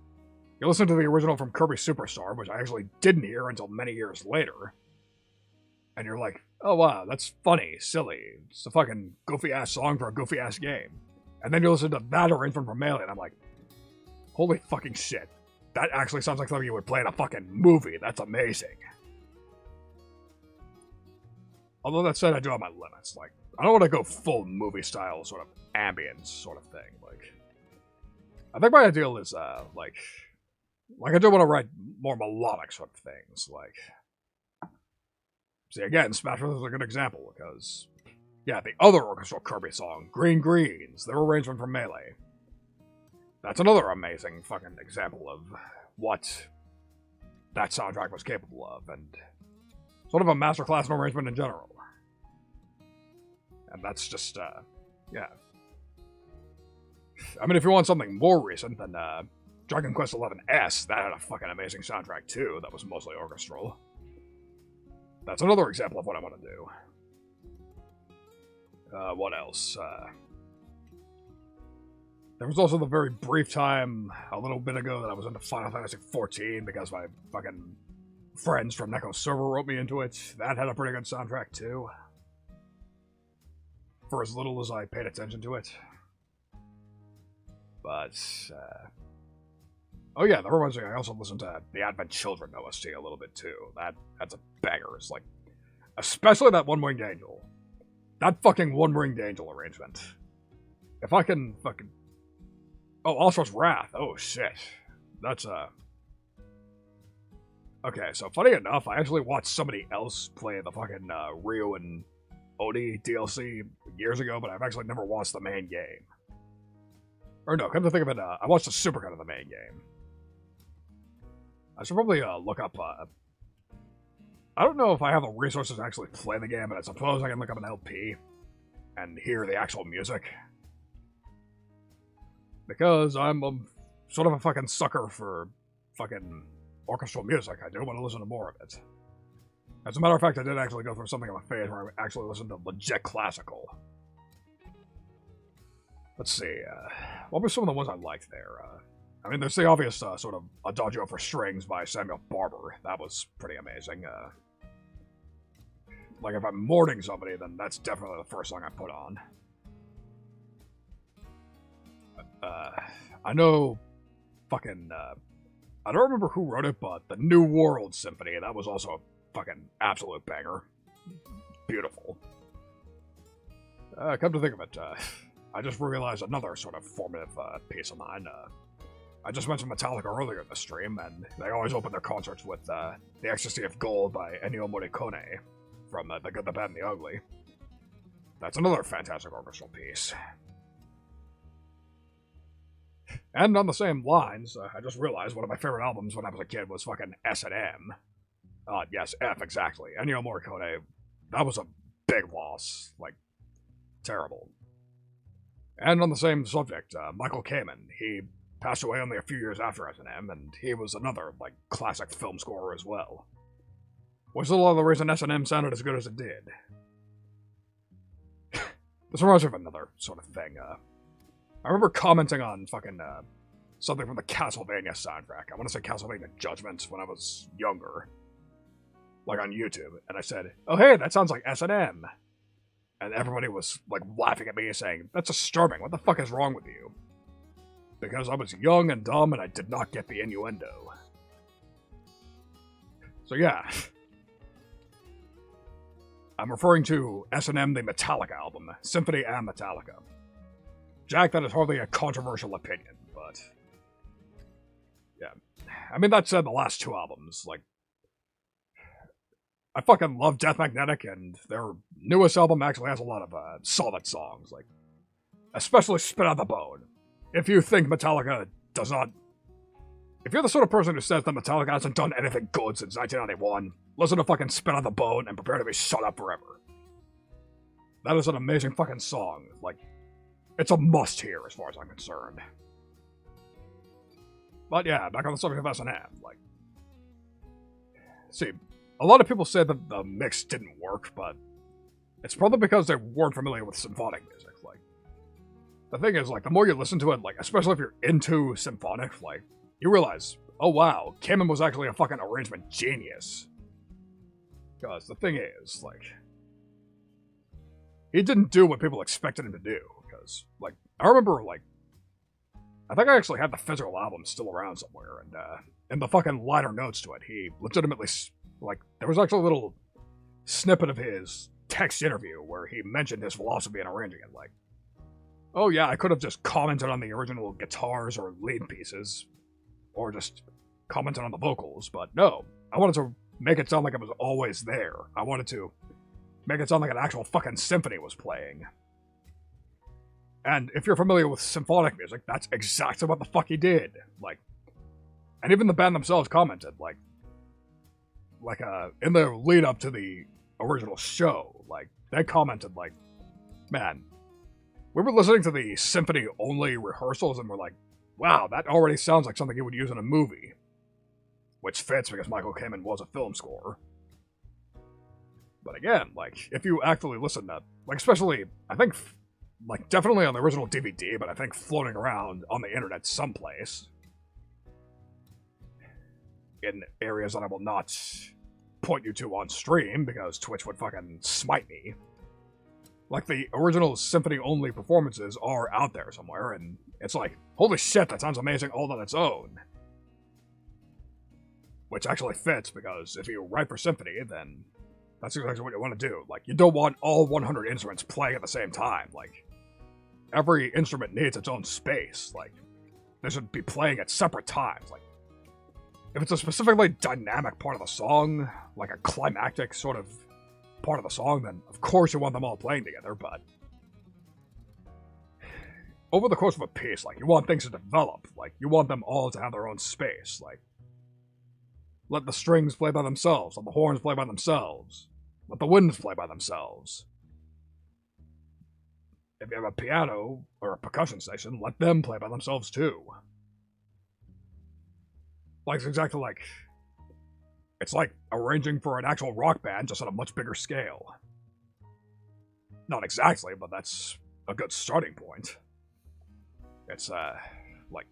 you listen to the original from Kirby Superstar, which I actually didn't hear until many years later, and you're like, oh wow, that's funny, silly, it's a fucking goofy-ass song for a goofy-ass game. And then you listen to that arrangement from Melee, and I'm like, holy fucking shit, that actually sounds like something you would play in a fucking movie, that's amazing. Although that said, I do have my limits, like, I don't want to go full movie-style sort of ambience sort of thing, like, I think my ideal is, like I do want to write more melodic sort of things, like, see, again, Smash Bros. Is a good example, because, yeah, the other orchestral Kirby song, Green Greens, their arrangement from Melee, that's another amazing fucking example of what that soundtrack was capable of, and sort of a masterclass in arrangement in general. And that's just, yeah. I mean, if you want something more recent than Dragon Quest XI S, that had a fucking amazing soundtrack too, that was mostly orchestral. that's another example of what I want to do. What else? There was also the very brief time a little bit ago that I was into Final Fantasy XIV because my fucking friends from Neko server wrote me into it. That had a pretty good soundtrack too. For as little as I paid attention to it. But, oh yeah, that reminds me, I also listened to the Advent Children OST a little bit too. That's a banger. It's like, especially that One Winged Angel. That fucking One Winged Angel arrangement. If I can fucking... Oh, Alstra's Wrath. Oh, shit. That's, Okay, so funny enough, I actually watched somebody else play the fucking, Ryu and Oni DLC years ago, but I've actually never watched the main game. Or no, come to think of it, I watched the supercut of the main game. I should probably, look up, I don't know if I have the resources to actually play the game, but I suppose I can look up an LP and hear the actual music. Because I'm sort of a fucking sucker for fucking orchestral music. I do want to listen to more of it. As a matter of fact, I did actually go through something in my phase where I actually listened to legit classical. Let's see, what were some of the ones I liked there? I mean, there's the obvious sort of Adagio for Strings by Samuel Barber. That was pretty amazing. Like, if I'm mourning somebody, then that's definitely the first song I put on. I know fucking, I don't remember who wrote it, but the New World Symphony, that was also a fucking absolute banger. Beautiful. Come to think of it, I just realized another sort of formative piece of mine. I just mentioned Metallica earlier in the stream, and they always open their concerts with The Ecstasy of Gold by Ennio Morricone from The Good, the Bad, and the Ugly. That's another fantastic orchestral piece. And on the same lines, I just realized one of my favorite albums when I was a kid was fucking S&M. Yes, F, exactly. Ennio Morricone, that was a big loss. Like, terrible. And on the same subject, Michael Kamen, he passed away only a few years after S&M, and he was another, like, classic film scorer as well. Which is a lot of the reason S&M sounded as good as it did. This reminds me of another sort of thing, I remember commenting on fucking, something from the Castlevania soundtrack. I want to say Castlevania Judgment when I was younger. Like on YouTube. And I said, oh hey, that sounds like S&M. And everybody was, like, laughing at me saying, that's disturbing, what the fuck is wrong with you? Because I was young and dumb and I did not get the innuendo. So yeah. I'm referring to S&M the Metallica album, Symphony and Metallica. Jack, that is hardly a controversial opinion, but... yeah. I mean, that said, the last two albums, like... I fucking love Death Magnetic, and their newest album actually has a lot of solid songs, like... especially Spit Out the Bone. If you think Metallica does not... if you're the sort of person who says that Metallica hasn't done anything good since 1991, listen to fucking Spit Out the Bone and prepare to be shut up forever. That is an amazing fucking song, like... it's a must-hear as far as I'm concerned. But yeah, back on the subject of S&M, like... see, a lot of people say that the mix didn't work, but... it's probably because they weren't familiar with symphonic music, like... the thing is, like, the more you listen to it, like, especially if you're into symphonic, like, you realize, oh wow, Kamen was actually a fucking arrangement genius. Because the thing is, like... he didn't do what people expected him to do. Like, I remember, like, I think I actually had the physical album still around somewhere, and, in the fucking liner notes to it, he legitimately, like, there was actually a little snippet of his text interview where he mentioned his philosophy in arranging it, like, oh yeah, I could have just commented on the original guitars or lead pieces, or just commented on the vocals, but no, I wanted to make it sound like it was always there. I wanted to make it sound like an actual fucking symphony was playing. And if you're familiar with symphonic music, that's exactly what the fuck he did. Like, and even the band themselves commented, like, in the lead up to the original show, like, they commented, like, man, we were listening to the symphony-only rehearsals and we're like, wow, that already sounds like something you would use in a movie. Which fits because Michael Kamen was a film scorer. But again, like, if you actually listen to, like, especially, I think, like, definitely on the original DVD, but I think floating around on the internet someplace, in areas that I will not point you to on stream, because Twitch would fucking smite me. Like, the original symphony-only performances are out there somewhere, and it's like, holy shit, that sounds amazing all on its own. Which actually fits, because if you write for symphony, then that's exactly what you want to do. Like, you don't want all 100 instruments playing at the same time. Like, every instrument needs its own space. Like, they should be playing at separate times. Like, if it's a specifically dynamic part of the song, like a climactic sort of part of the song, then of course you want them all playing together, but over the course of a piece, like, you want things to develop. Like, you want them all to have their own space. Like, let the strings play by themselves, let the horns play by themselves, let the winds play by themselves. If you have a piano or a percussion section, let them play by themselves too. Like, it's exactly like, it's like arranging for an actual rock band, just on a much bigger scale. Not exactly, but that's a good starting point. It's, like...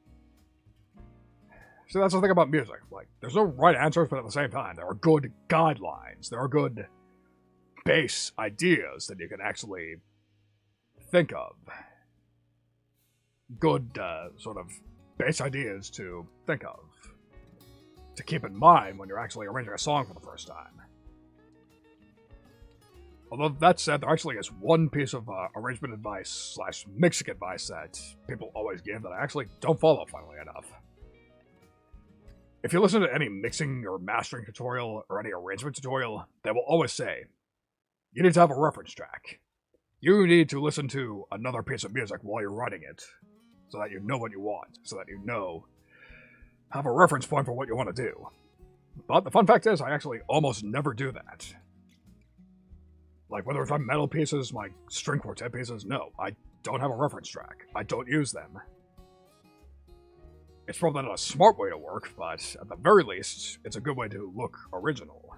See, that's the thing about music. Like, there's no right answers, but at the same time, there are good guidelines. There are good base ideas that you can actually think of. Good, sort of, base ideas to think of. To keep in mind when you're actually arranging a song for the first time. Although that said, there actually is one piece of arrangement advice / mixing advice that people always give that I actually don't follow, funnily enough. If you listen to any mixing or mastering tutorial or any arrangement tutorial, they will always say, you need to have a reference track. You need to listen to another piece of music while you're writing it, so that you know what you want, so that you know, have a reference point for what you want to do. But the fun fact is, I actually almost never do that. Like, whether it's my metal pieces, my string quartet pieces, no, I don't have a reference track. I don't use them. It's probably not a smart way to work, but at the very least, it's a good way to look original.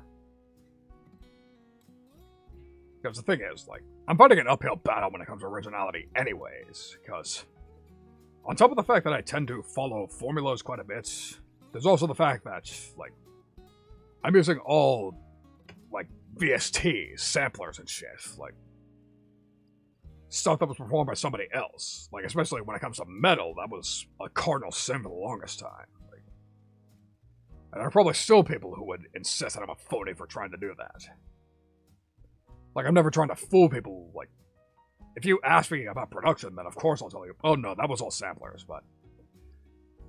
Because the thing is, like, I'm fighting an uphill battle when it comes to originality anyways, because on top of the fact that I tend to follow formulas quite a bit, there's also the fact that, like, I'm using all, like, VSTs, samplers and shit, like, stuff that was performed by somebody else. Like, especially when it comes to metal, that was a cardinal sin for the longest time. Like, and there are probably still people who would insist that I'm a phony for trying to do that. Like, I'm never trying to fool people. Like, if you ask me about production, then of course I'll tell you, oh no, that was all samplers, but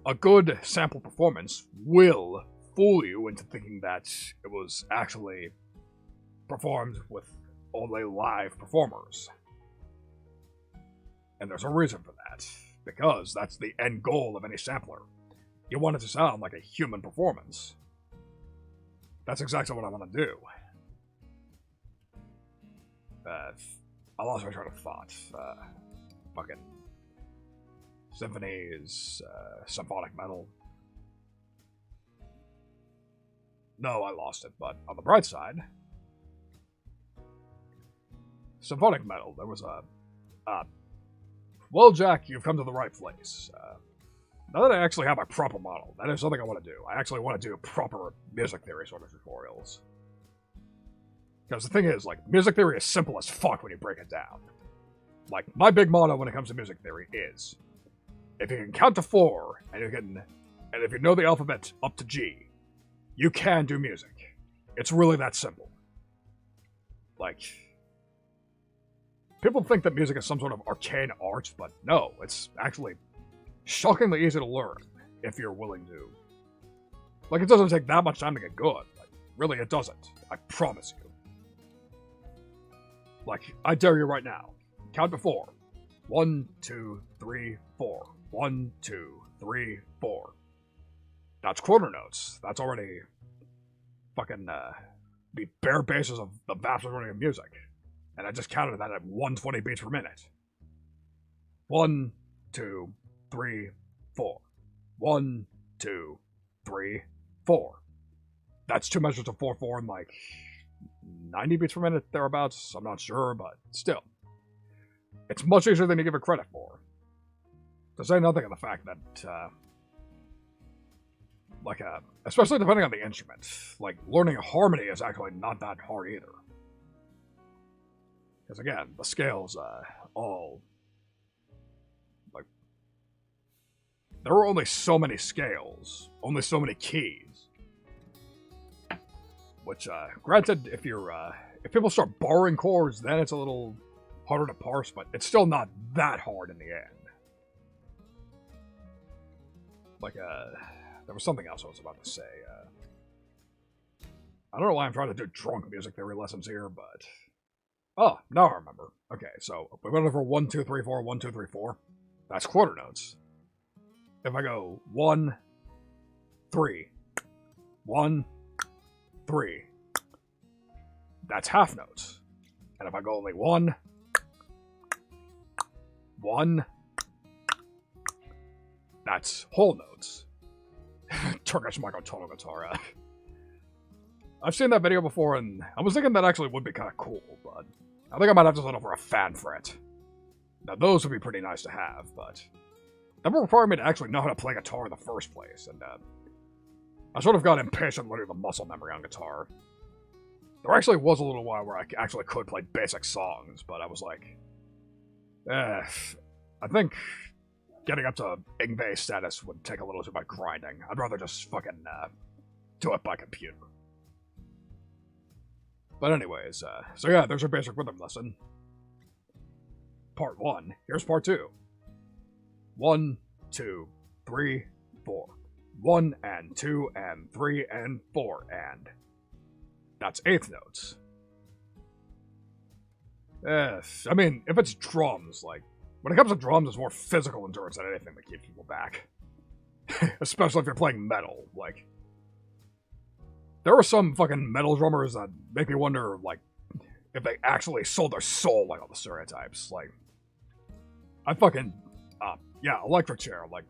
a good sample performance will fool you into thinking that it was actually performed with only live performers. And there's a reason for that, because that's the end goal of any sampler. You want it to sound like a human performance. That's exactly what I want to do. I lost my train of thought. Fucking symphonies, symphonic metal. No, I lost it, but on the bright side, symphonic metal, there was a well, Jack, you've come to the right place. Now that I actually have a proper model, that is something I want to do. I actually want to do proper music theory sort of tutorials. Because the thing is, like, music theory is simple as fuck when you break it down. Like, my big motto when it comes to music theory is, if you can count to 4, and if you know the alphabet up to G, you can do music. It's really that simple. Like, people think that music is some sort of arcane art, but no, it's actually shockingly easy to learn if you're willing to. Like, it doesn't take that much time to get good. Like, really, it doesn't. I promise you. Like, I dare you right now. Count to 4. 1, 2, 3, 4. 1, 2, 3, 4. That's quarter notes. That's already fucking the bare basis of the vast majority of music. And I just counted that at 120 beats per minute. 1, 2, 3, 4. 1, 2, 3, 4. That's 2 measures of 4/4 in like 90 beats per minute, thereabouts. I'm not sure, but still. It's much easier than you give it credit for. To say nothing of the fact that, especially depending on the instrument, like, learning harmony is actually not that hard either. Because again, the scales, all, like, there are only so many scales, only so many keys. Which, granted, if people start borrowing chords, then it's a little harder to parse, but it's still not that hard in the end. Like, there was something else I was about to say. I don't know why I'm trying to do drunk music theory lessons here, but... Oh, now I remember. Okay, so we went over 1, 2, 3, 4, 1, 2, 3, 4. That's quarter notes. If I go 1, 3, 1, 3, that's half notes. And if I go only 1, 1, that's whole notes. Turkish microtonal guitar. I've seen that video before, and I was thinking that actually would be kind of cool, but I think I might have to settle for a fan fret. Now, those would be pretty nice to have, but that would require me to actually know how to play guitar in the first place, and I sort of got impatient learning the muscle memory on guitar. There actually was a little while where I actually could play basic songs, but I was like, I think getting up to Ingve status would take a little too much grinding. I'd rather just fucking do it by computer. But anyways, so yeah, there's your basic rhythm lesson. Part 1. Here's part 2. 1, 2, 3, 4. 1 and 2 and 3 and 4 and... That's eighth notes. I mean, if it's drums, like, when it comes to drums, it's more physical endurance than anything that keeps people back. Especially if you're playing metal, like... There are some fucking metal drummers that make me wonder, like, if they actually sold their soul, like all the stereotypes. Like, I fucking, yeah, electric chair, like,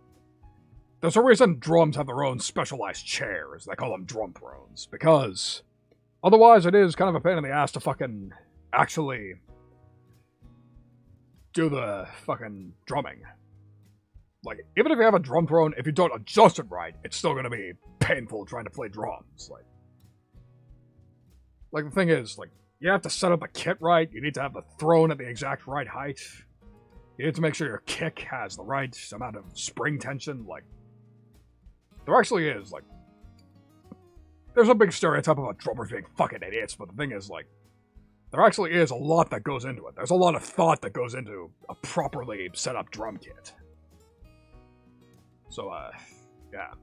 there's a reason drums have their own specialized chairs. They call them drum thrones, because otherwise it is kind of a pain in the ass to fucking actually do the fucking drumming. Like, even if you have a drum throne, if you don't adjust it right, it's still gonna be painful trying to play drums. Like, the thing is, like, you have to set up the kit right, you need to have the throne at the exact right height, you need to make sure your kick has the right amount of spring tension, like, there actually is, like, there's a big stereotype about drummers being fucking idiots, but the thing is, like, there actually is a lot that goes into it. There's a lot of thought that goes into a properly set up drum kit. So, yeah.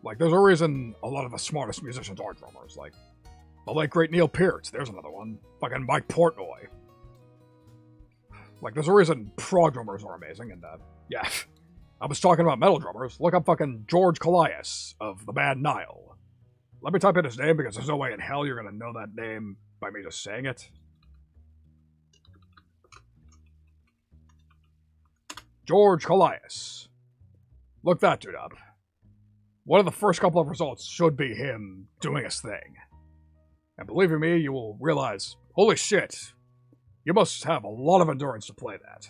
Like, there's a reason a lot of the smartest musicians are drummers. Like, the late great Neil Peart, there's another one. Fucking Mike Portnoy. Like, there's a reason prog drummers are amazing, and, yeah. I was talking about metal drummers. Look up fucking George Callias of the band Nile. Let me type in his name, because there's no way in hell you're gonna know that name by me just saying it. George Callias. Look that dude up. One of the first couple of results should be him doing his thing. And believe me, you will realize, holy shit, you must have a lot of endurance to play that.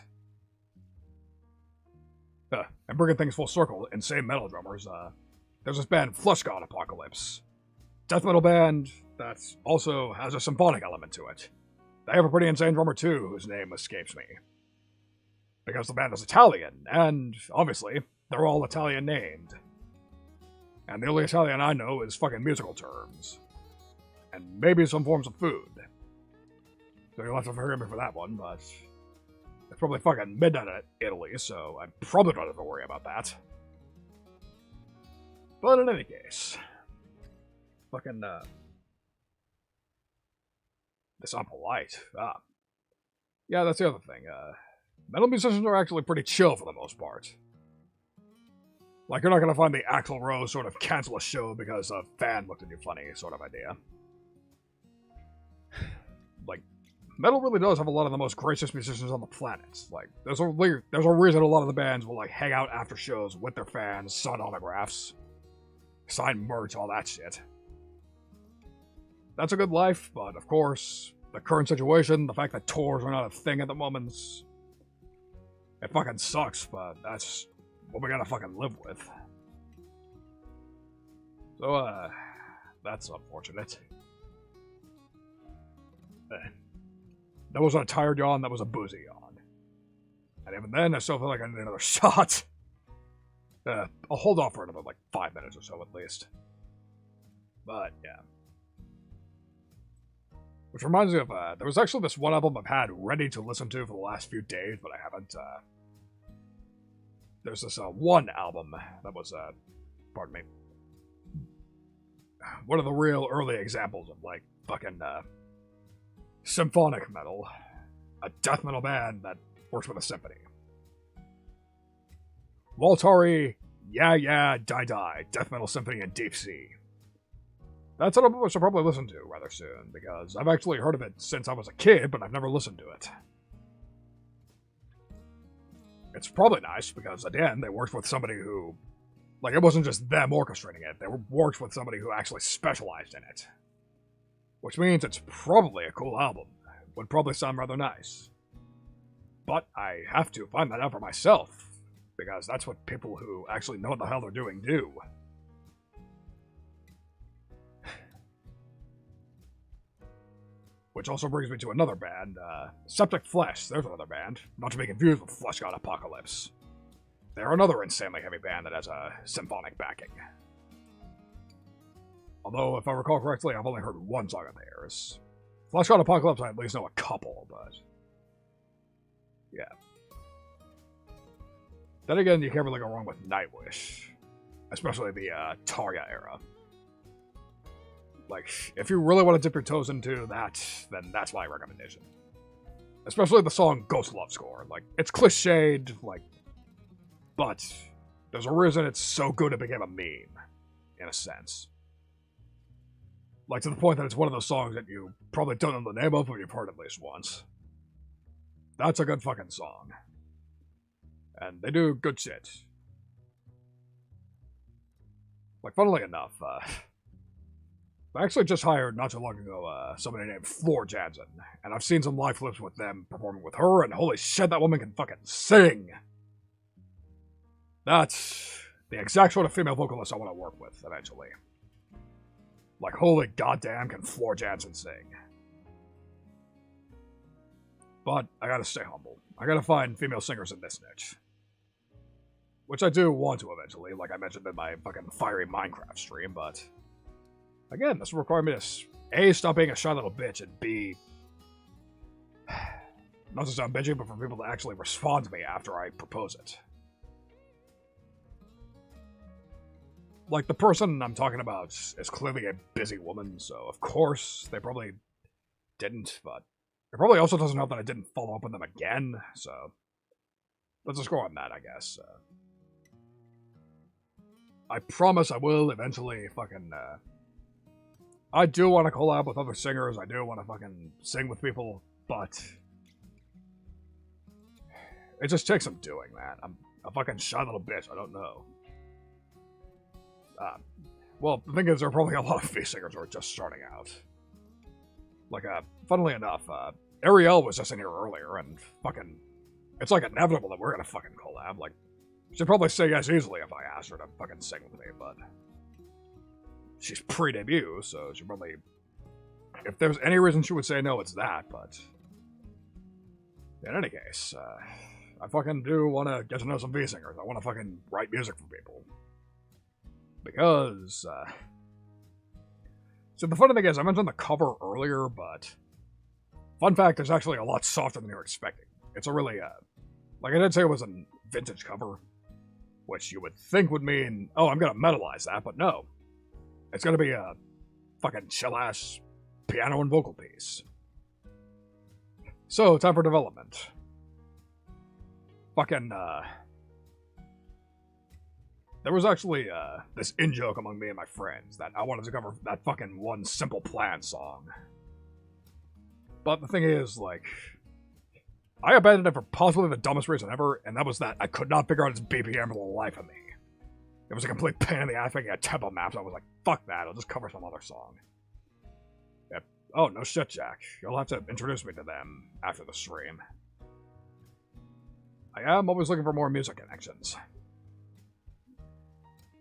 And bringing things full circle, insane metal drummers, there's this band Flush God Apocalypse. Death metal band that also has a symphonic element to it. They have a pretty insane drummer too, whose name escapes me. Because the band is Italian, and obviously, they're all Italian named. And the only Italian I know is fucking musical terms. And maybe some forms of food. So you'll have to forgive me for that one, but it's probably fucking midnight in Italy, so I probably don't have to worry about that. But in any case, fucking, it's not polite. Yeah, that's the other thing. Metal musicians are actually pretty chill for the most part. Like, you're not gonna find the Axl Rose sort of cancel a show because a fan looked at you funny sort of idea. Like, metal really does have a lot of the most gracious musicians on the planet. Like, there's a reason a lot of the bands will, like, hang out after shows with their fans, sign autographs, sign merch, all that shit. that's a good life, but of course, the current situation, the fact that tours are not a thing at the moment, it fucking sucks, but that's what we gotta fucking live with. So, that's unfortunate. That wasn't a tired yawn, that was a boozy yawn. And even then, I still feel like I need another shot. I'll hold off for another, like, 5 minutes or so at least. But, yeah. Which reminds me of, there was actually this one album I've had ready to listen to for the last few days, but I haven't, there's this, one album that was, pardon me, one of the real early examples of, like, fucking, symphonic metal. A death metal band that works with a symphony. Waltari, Yeah Yeah, Die Die, Death Metal Symphony in Deep Sea. That's an album I should probably listen to rather soon, because I've actually heard of it since I was a kid, but I've never listened to it. It's probably nice, because again, they worked with somebody who, like, it wasn't just them orchestrating it, they worked with somebody who actually specialized in it. Which means it's probably a cool album. It would probably sound rather nice. But I have to find that out for myself, because that's what people who actually know what the hell they're doing do. Which also brings me to another band, Septic Flesh. There's another band, not to be confused with Flesh God Apocalypse. They're another insanely heavy band that has a symphonic backing. Although, if I recall correctly, I've only heard one song of theirs. Flesh God Apocalypse, I at least know a couple, but... yeah. Then again, you can't really go wrong with Nightwish. Especially the, Tarja era. Like, if you really want to dip your toes into that, then that's my recommendation. Especially the song Ghost Love Score. Like, it's cliched, like... but there's a reason it's so good it became a meme. In a sense. Like, to the point that it's one of those songs that you probably don't know the name of, but you've heard at least once. That's a good fucking song. And they do good shit. Like, funnily enough, I actually just hired, not too long ago, somebody named Floor Jansen. And I've seen some live clips with them performing with her, and holy shit, that woman can fucking sing! That's the exact sort of female vocalist I want to work with, eventually. Like, holy goddamn, can Floor Jansen sing. But I gotta stay humble. I gotta find female singers in this niche. Which I do want to eventually, like I mentioned in my fucking fiery Minecraft stream, but... again, this will require me to, A, stop being a shy little bitch, and B... not to sound bitchy, but for people to actually respond to me after I propose it. Like, the person I'm talking about is clearly a busy woman, so of course they probably didn't, but it probably also doesn't help that I didn't follow up with them again, so let's just go on that, I guess. I promise I will eventually fucking, I do want to collab with other singers, I do want to fucking sing with people, but it just takes some doing, man. I'm a fucking shy little bitch, I don't know. Well, the thing is, there are probably a lot of face singers who are just starting out. Like, funnily enough, Ariel was just in here earlier, and fucking, it's like inevitable that we're gonna fucking collab. Like, she'd probably say yes easily if I asked her to fucking sing with me, but she's pre-debut, so she probably, if there's any reason she would say no, it's that, but in any case, I fucking do want to get to know some V-singers. I want to fucking write music for people. Because, so the funny thing is, I mentioned the cover earlier, but fun fact, it's actually a lot softer than you're expecting. It's a really, like I did say it was a vintage cover, which you would think would mean, oh, I'm gonna metalize that, but no. It's gonna be a fucking chill-ass piano and vocal piece. So, time for development. Fucking, there was actually, this in-joke among me and my friends that I wanted to cover that fucking one Simple Plan song. But the thing is, like, I abandoned it for possibly the dumbest reason ever, and that was that I could not figure out its BPM for the life of me. It was a complete pain in the ass making a tempo map, so I was like, fuck that, I'll just cover some other song. Oh, no shit, Jack. You'll have to introduce me to them after the stream. I am always looking for more music connections.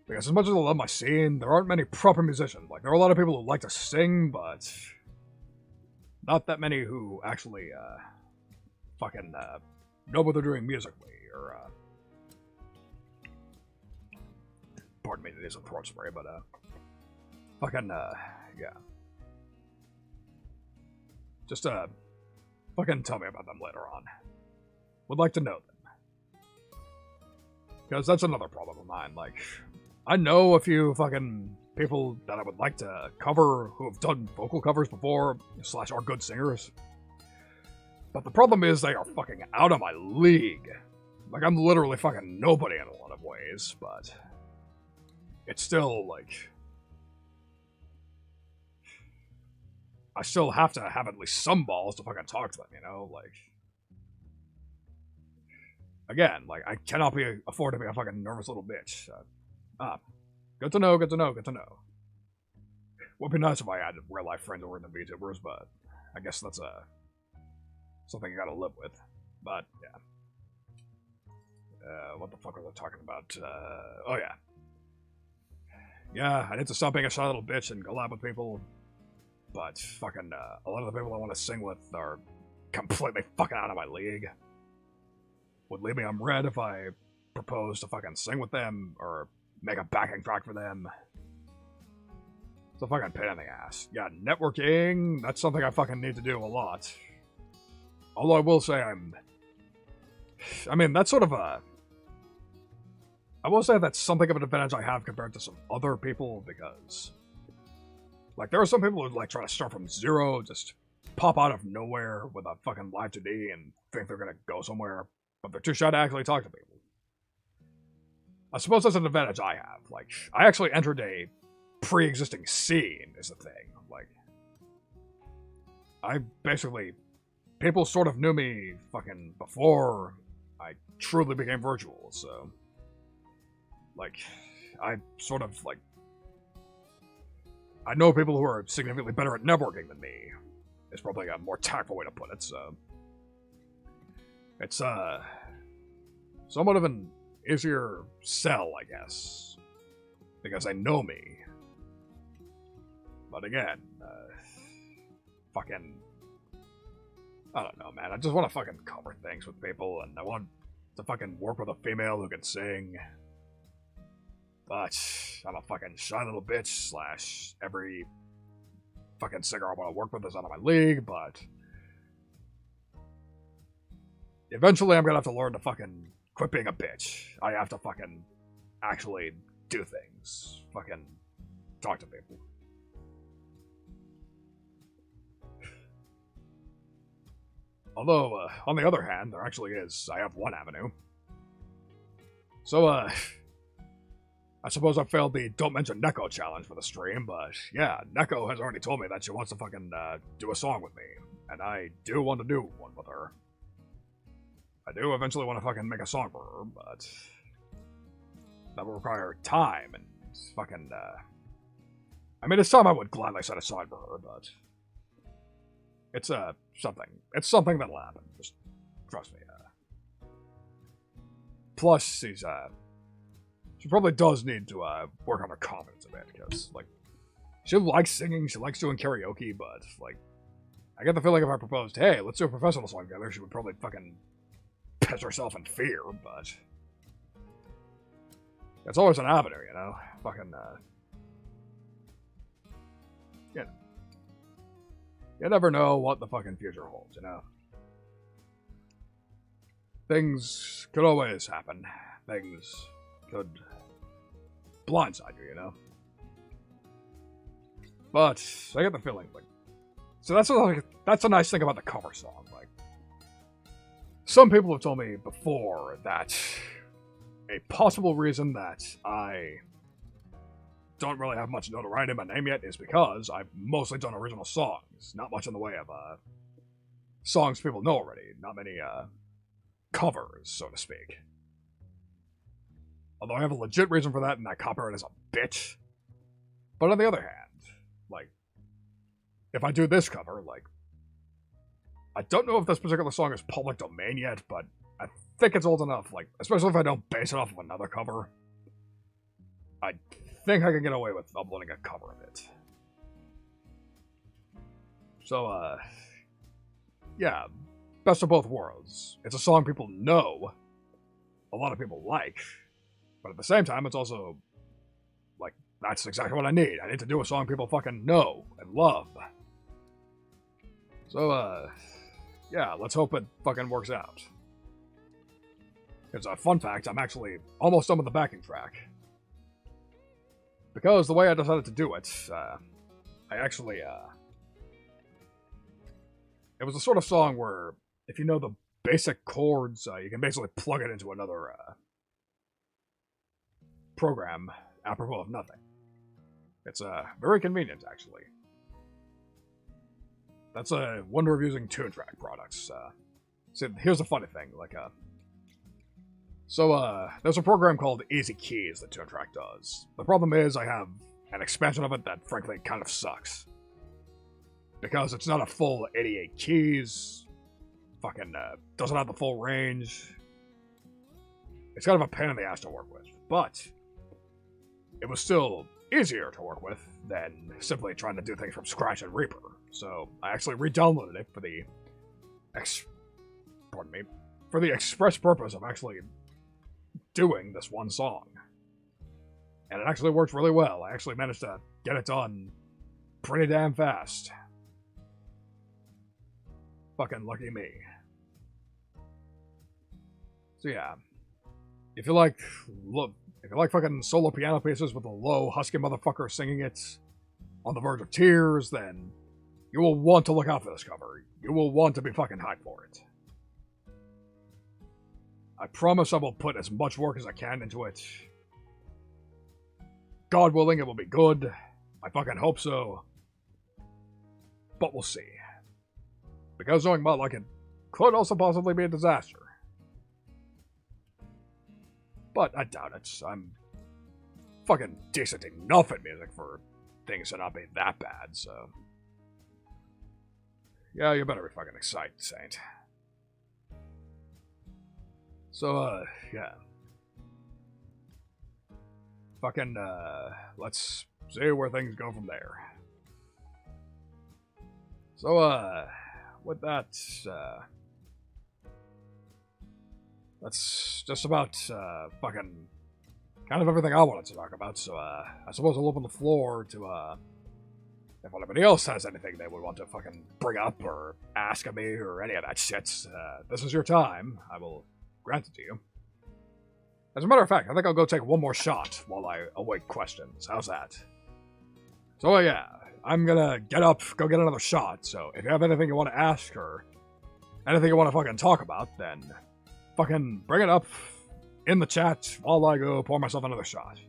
Because as much as I love my scene, there aren't many proper musicians. Like, there are a lot of people who like to sing, but not that many who actually, fucking, know what they're doing musically, or, pardon me, it is a throat spray, but, fucking, yeah. Just, fucking tell me about them later on. Would like to know them. Because that's another problem of mine, like, I know a few fucking people that I would like to cover who have done vocal covers before, / are good singers. But the problem is they are fucking out of my league. Like, I'm literally fucking nobody in a lot of ways, but it's still, like, I still have to have at least some balls to fucking talk to them, you know? Like, again, like, I cannot afford to be a fucking nervous little bitch. Good to know, good to know, good to know. Would be nice if I had real life friends who were in the VTubers, but I guess that's something you gotta live with. But yeah. What the fuck was I talking about? Oh yeah. Yeah, I need to stop being a shy little bitch and collab with people. But fucking a lot of the people I want to sing with are completely fucking out of my league. Would leave me on red if I propose to fucking sing with them or make a backing track for them. It's a fucking pain in the ass. Yeah, networking, that's something I fucking need to do a lot. Although I will say I mean, that's sort of I will say that's something of an advantage I have compared to some other people, because like, there are some people who like try to start from zero, just pop out of nowhere with a fucking live 2D and think they're gonna go somewhere, but they're too shy to actually talk to people. I suppose that's an advantage I have. Like, I actually entered a pre-existing scene, is the thing. Like, I basically, people sort of knew me fucking before I truly became virtual, so, like, I sort of, like, I know people who are significantly better at networking than me. It's probably a more tactful way to put it, so. It's, somewhat of an easier sell, I guess. Because they know me. But again, fucking, I don't know, man. I just want to fucking cover things with people, and I want to fucking work with a female who can sing. But I'm a fucking shy little bitch / every fucking singer I want to work with is out of my league, but eventually I'm gonna have to learn to fucking quit being a bitch. I have to fucking actually do things. Fucking talk to people. Although, on the other hand, there actually is. I have one avenue. So, I suppose I failed the Don't Mention Neko challenge for the stream, but yeah, Neko has already told me that she wants to fucking do a song with me, and I do want to do one with her. I do eventually want to fucking make a song for her, but that will require time and fucking, I mean, it's time I would gladly set aside for her, but it's, something. It's something that'll happen. Just trust me. Plus, she probably does need to, work on her confidence a bit, because, like, she likes singing, she likes doing karaoke, but, like, I get the feeling if I proposed, hey, let's do a professional song together, she would probably fucking piss herself in fear, but it's always an avenue, you know? Fucking, you know. You never know what the fucking future holds, you know? Things could always happen. Things could blindside you, you know? But I get the feeling, like, so that's a nice thing about the cover song, like, some people have told me before that a possible reason that I don't really have much notoriety in my name yet is because I've mostly done original songs. Not much in the way of songs people know already. Not many covers, so to speak. Although I have a legit reason for that, and that copyright is a bitch. But on the other hand, like, if I do this cover, like, I don't know if this particular song is public domain yet, but I think it's old enough, like, especially if I don't base it off of another cover. I think I can get away with uploading a cover of it. So, yeah, best of both worlds. It's a song people know, a lot of people like, but at the same time, it's also, like, that's exactly what I need. I need to do a song people fucking know and love. So, yeah, let's hope it fucking works out. It's a fun fact, I'm actually almost done with the backing track. Because the way I decided to do it, I actually, it was the sort of song where, if you know the basic chords, you can basically plug it into another, program, apropos of nothing. It's, very convenient, actually. That's a wonder of using tune track products. See, here's the funny thing, like, there's a program called Easy Keys that Tune Track does. The problem is I have an expansion of it that, frankly, kind of sucks. Because it's not a full 88 keys, fucking, doesn't have the full range. It's kind of a pain in the ass to work with, but it was still easier to work with than simply trying to do things from scratch in Reaper. So I actually re-downloaded it for the for the express purpose of actually doing this one song. And it actually worked really well. I actually managed to get it done pretty damn fast. Fucking lucky me. So yeah, if you like fucking solo piano pieces with a low, husky motherfucker singing it on the verge of tears, then you will want to look out for this cover. You will want to be fucking hyped for it. I promise I will put as much work as I can into it. God willing, it will be good. I fucking hope so. But we'll see. Because knowing my luck, it could also possibly be a disaster. But I doubt it. I'm fucking decent enough at music for things to not be that bad, so... Yeah, you better be fucking excited, Saint. So, yeah. Fucking, let's see where things go from there. So, with that, that's just about, fucking kind of everything I wanted to talk about, so, I suppose I'll open the floor to, if anybody else has anything they would want to fucking bring up or ask of me or any of that shit, this is your time. I will grant it to you. As a matter of fact, I think I'll go take one more shot while I await questions. How's that? So, yeah, I'm gonna get up, go get another shot, so if you have anything you want to ask or anything you want to fucking talk about, then fucking bring it up in the chat while I go pour myself another shot.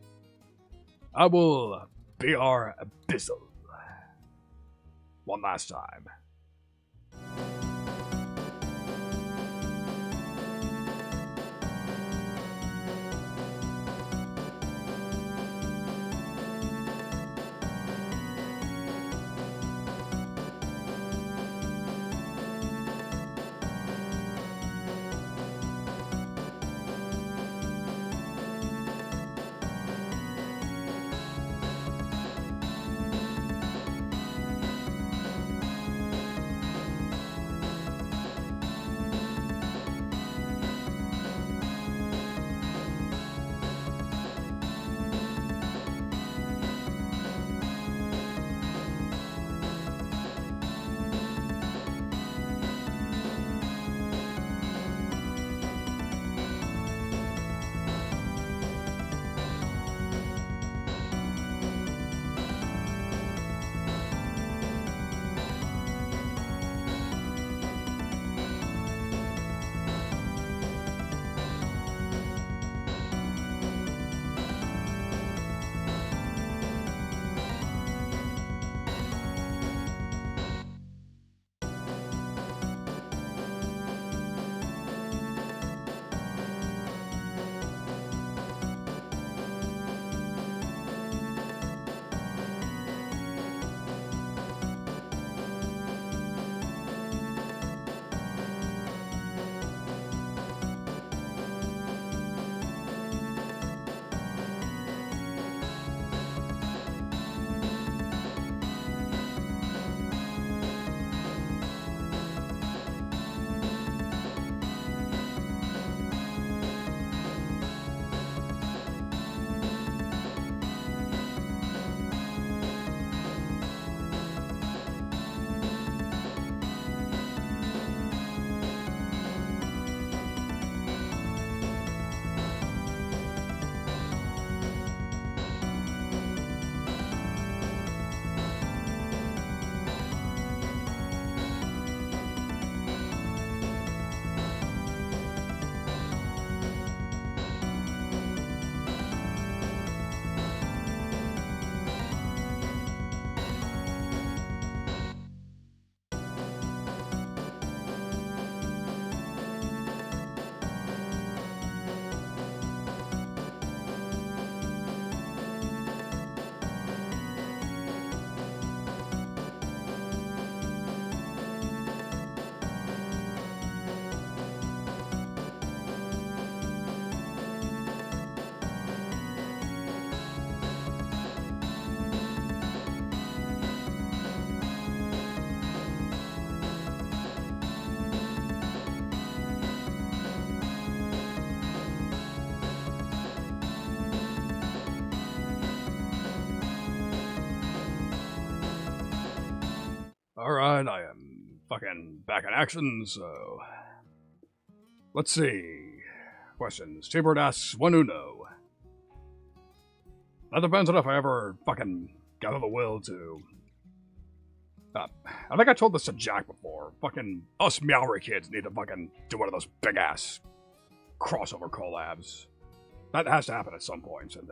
I will be our abyssal. One last time. Alright, I am fucking back in action, so... Let's see. Questions. T-Bird asks, when uno? That depends on if I ever fucking gather the will to... I think I told this to Jack before. Fucking us Meowry kids need to fucking do one of those big-ass crossover collabs. That has to happen at some point, and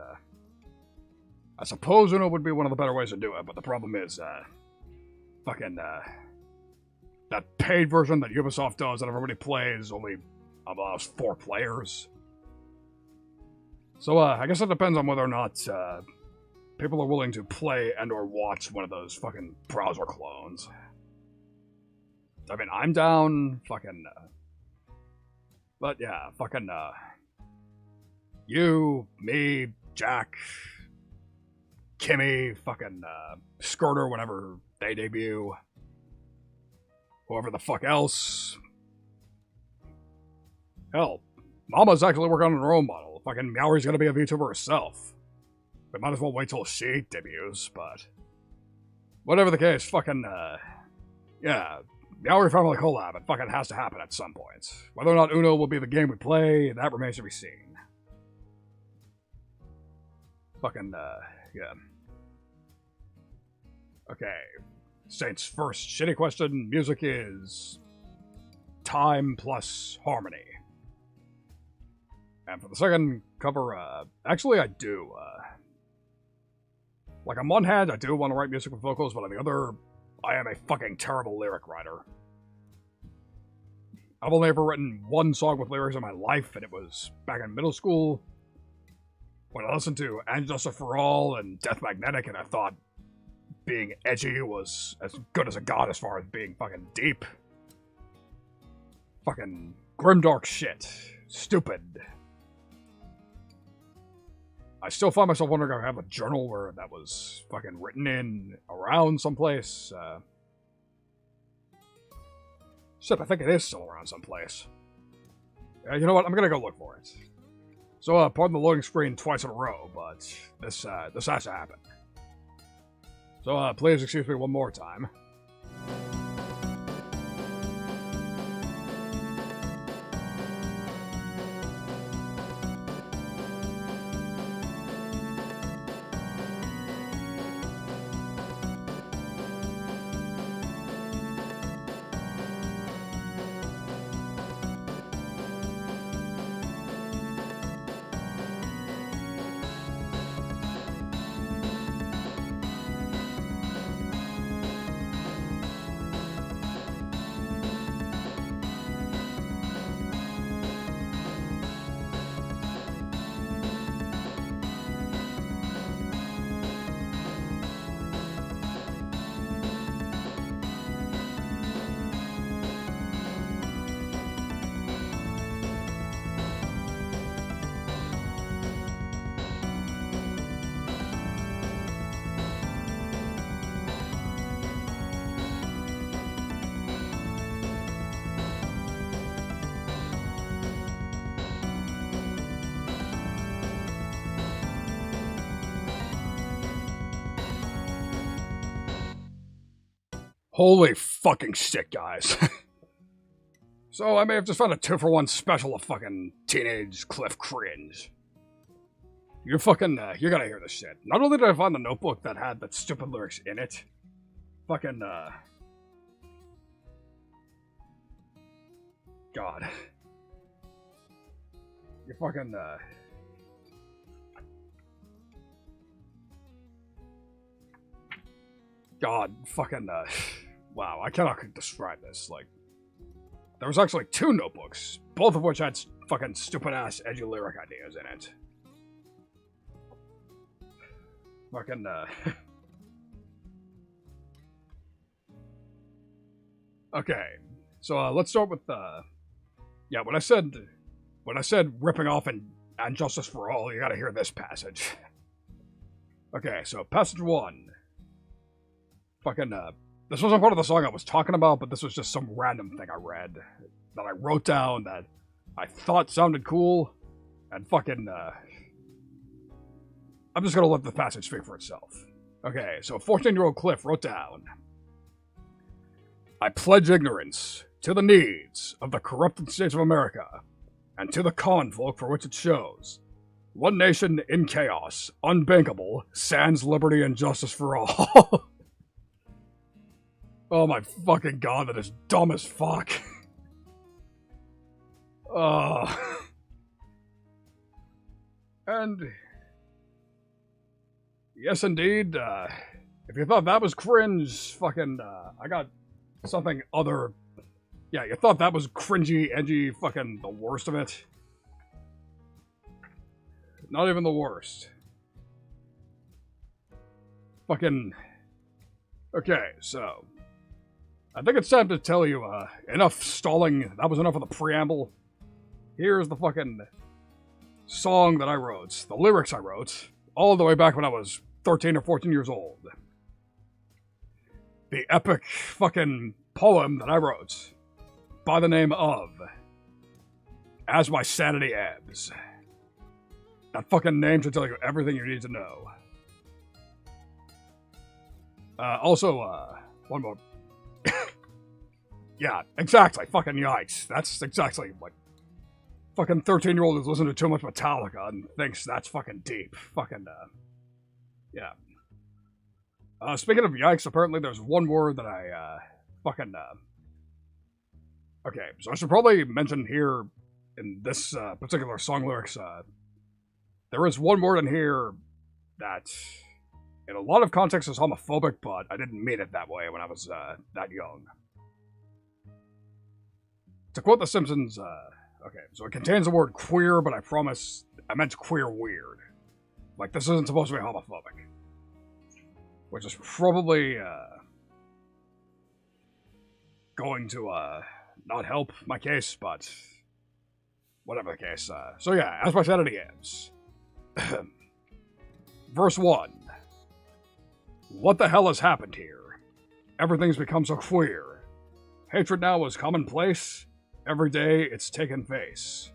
I suppose Uno would be one of the better ways to do it, but the problem is, fucking, that paid version that Ubisoft does that everybody plays only allows 4 players. So, I guess it depends on whether or not, people are willing to play and or watch one of those fucking browser clones. I mean, I'm down, fucking, but yeah, fucking, you, me, Jack, Kimmy, fucking, Skirter whenever they debut, whoever the fuck else. Hell, Mama's actually working on her own model. Fucking Meowry's gonna be a VTuber herself. We might as well wait till she debuts, but... Whatever the case, fucking, yeah, Meowry Family collab, it fucking has to happen at some point. Whether or not Uno will be the game we play, that remains to be seen. Fucking, yeah. Okay. Saint's first shitty question, music is... time plus harmony. And for the second cover, actually I do, like, on one hand, I do want to write music with vocals, but on the other, I am a fucking terrible lyric writer. I've only ever written one song with lyrics in my life, and it was back in middle school, when I listened to And Justice for All and Death Magnetic, and I thought being edgy was as good as it got as far as being fucking deep. Fucking grimdark shit. Stupid. I still find myself wondering if I have a journal where that was fucking written in around someplace. Shit, I think it is still around someplace. You know what? I'm gonna go look for it. So, pardon the loading screen twice in a row, but this has to happen. So, please excuse me one more time. Holy fucking shit, guys. So I may have just found a 2-for-1 special of fucking teenage Cliff cringe. You're fucking, you're gonna hear this shit. Not only did I find the notebook that had that stupid lyrics in it, fucking, God. You fucking, God, fucking, wow, I cannot describe this, like, there was actually 2 notebooks, both of which had fucking stupid-ass edgy lyric ideas in it. Fucking, Okay, so, let's start with, yeah, when I said ripping off and Justice for All, you gotta hear this passage. Okay, so, passage 1. Fucking, this wasn't part of the song I was talking about, but this was just some random thing I read that I wrote down that I thought sounded cool, and fucking, I'm just gonna let the passage speak for itself. Okay, so 14-year-old Cliff wrote down, I pledge ignorance to the needs of the corrupted states of America, and to the common folk for which it shows. One nation in chaos, unbankable, sans liberty and justice for all. Oh my fucking god, that is dumb as fuck. And yes, indeed. If you thought that was cringe, fucking, I got something other. Yeah, you thought that was cringy, edgy, fucking the worst of it. Not even the worst. Fucking. Okay, so. I think it's time to tell you, enough stalling. That was enough of the preamble. Here's the fucking song that I wrote. The lyrics I wrote. All the way back when I was 13 or 14 years old. The epic fucking poem that I wrote. By the name of As My Sanity Ebbs. That fucking name should tell you everything you need to know. Also, one more. Yeah, exactly. Fucking yikes. That's exactly what fucking 13-year-old who's listening to too much Metallica and thinks that's fucking deep. Fucking, yeah. Speaking of yikes, apparently there's one word that I, okay, so I should probably mention here in this, particular song lyrics, there is one word in here that, in a lot of contexts, is homophobic, but I didn't mean it that way when I was, that young. To quote The Simpsons, okay, so it contains the word queer, but I promise I meant queer weird. Like, this isn't supposed to be homophobic. Which is probably, going to, not help my case, but whatever the case. So yeah, As My Sanity Ebbs. Verse 1. What the hell has happened here? Everything's become so queer. Hatred now is commonplace. Every day it's taken face.